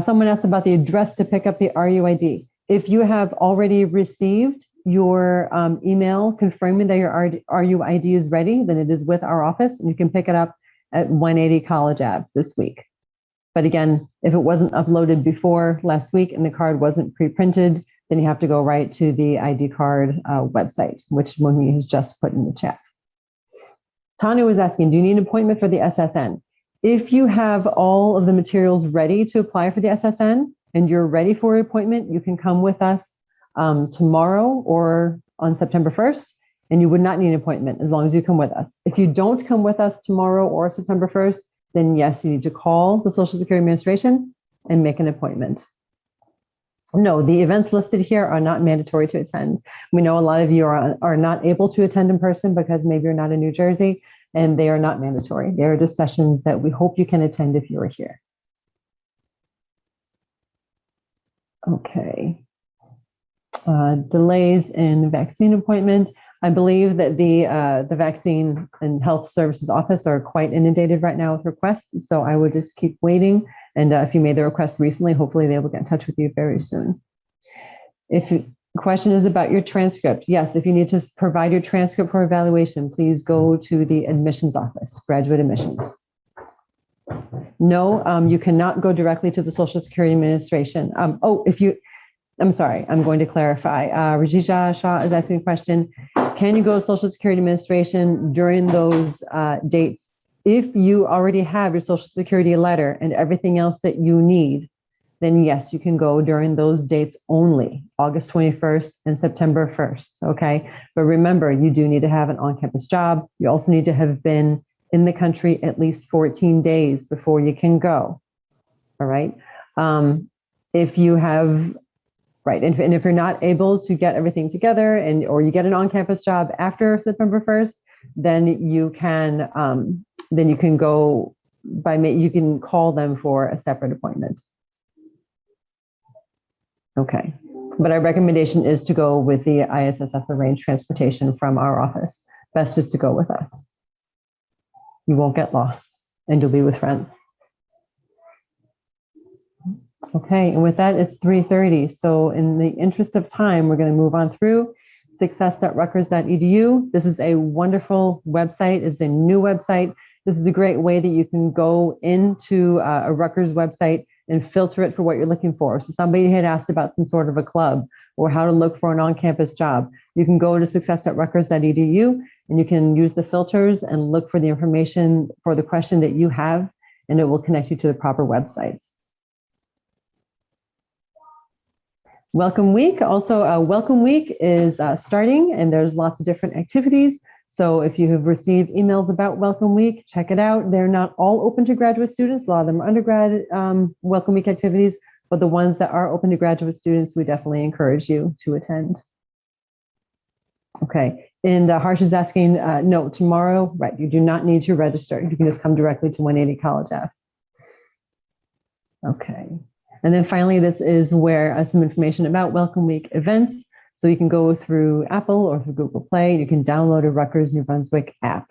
Someone asked about the address to pick up the RUID. If you have already received your email confirming that your RUID is ready, then it is with our office, and you can pick it up at 180 College Ave this week. But again, if it wasn't uploaded before last week and the card wasn't pre-printed, then you have to go right to the ID card website, which Mohini has just put in the chat. Tanya was asking, do you need an appointment for the SSN? If you have all of the materials ready to apply for the SSN and you're ready for an appointment, you can come with us tomorrow or on September 1st, and you would not need an appointment as long as you come with us. If you don't come with us tomorrow or September 1st, then yes, you need to call the Social Security Administration and make an appointment. No, the events listed here are not mandatory to attend. We know a lot of you are not able to attend in person because maybe you're not in New Jersey, and they are not mandatory. They are just sessions that we hope you can attend if you are here. Okay. Delays in vaccine appointment. I believe that the Vaccine and Health Services Office are quite inundated right now with requests, so I would just keep waiting. And if you made the request recently, hopefully they will get in touch with you very soon. If the question is about your transcript, yes, if you need to provide your transcript for evaluation, please go to the admissions office, graduate admissions. No, you cannot go directly to the Social Security Administration. I'm sorry, I'm going to clarify. Rajisha Shah is asking a question. Can you go to Social Security Administration during those dates? If you already have your Social Security letter and everything else that you need, then yes, you can go during those dates only, August 21st and September 1st, okay? But remember, you do need to have an on-campus job. You also need to have been in the country at least 14 days before you can go, all right? If you have, right, and if you're not able to get everything together or you get an on-campus job after September 1st, then you can go you can call them for a separate appointment. Okay, but our recommendation is to go with the ISSS arranged transportation from our office. Best just to go with us. You won't get lost and you'll be with friends. Okay, and with that, it's 3:30. So in the interest of time, we're going to move on through success.rutgers.edu. This is a wonderful website. It's a new website. This is a great way that you can go into a Rutgers website and filter it for what you're looking for. So somebody had asked about some sort of a club or how to look for an on-campus job. You can go to success.rutgers.edu and you can use the filters and look for the information for the question that you have, and it will connect you to the proper websites. Welcome Week. Also, Welcome Week is starting, and there's lots of different activities. So if you have received emails about Welcome Week, check it out. They're not all open to graduate students. A lot of them are undergrad Welcome Week activities, but the ones that are open to graduate students, we definitely encourage you to attend. Okay, and Harsh is asking, no, tomorrow, right, you do not need to register. You can just come directly to 180 College Ave. Okay, and then finally, this is where some information about Welcome Week events. So you can go through Apple or through Google Play. You can download a Rutgers New Brunswick app,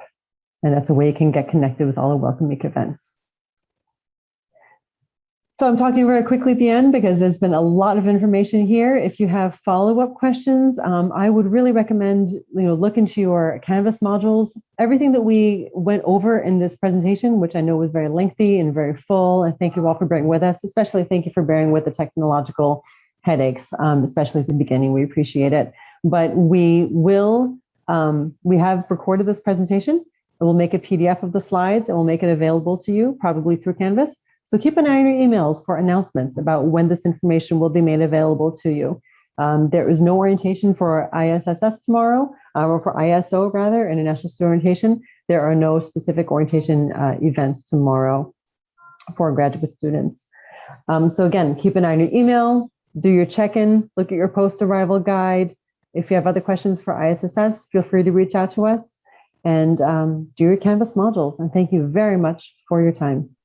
and that's a way you can get connected with all the Welcome Week events. So I'm talking very quickly at the end because there's been a lot of information here. If you have follow-up questions, I would really recommend look into your Canvas modules. Everything that we went over in this presentation, which I know was very lengthy and very full, and thank you all for bearing with us. Especially thank you for bearing with the technological headaches, especially at the beginning. We appreciate it. But we have recorded this presentation, and we'll make a PDF of the slides, and we'll make it available to you, probably through Canvas. So keep an eye on your emails for announcements about when this information will be made available to you. There is no orientation for ISSS tomorrow, or for ISO rather, International Student Orientation. There are no specific orientation events tomorrow for graduate students. So again, keep an eye on your email, do your check-in, look at your post-arrival guide. If you have other questions for ISSS, feel free to reach out to us, and do your Canvas modules. And thank you very much for your time.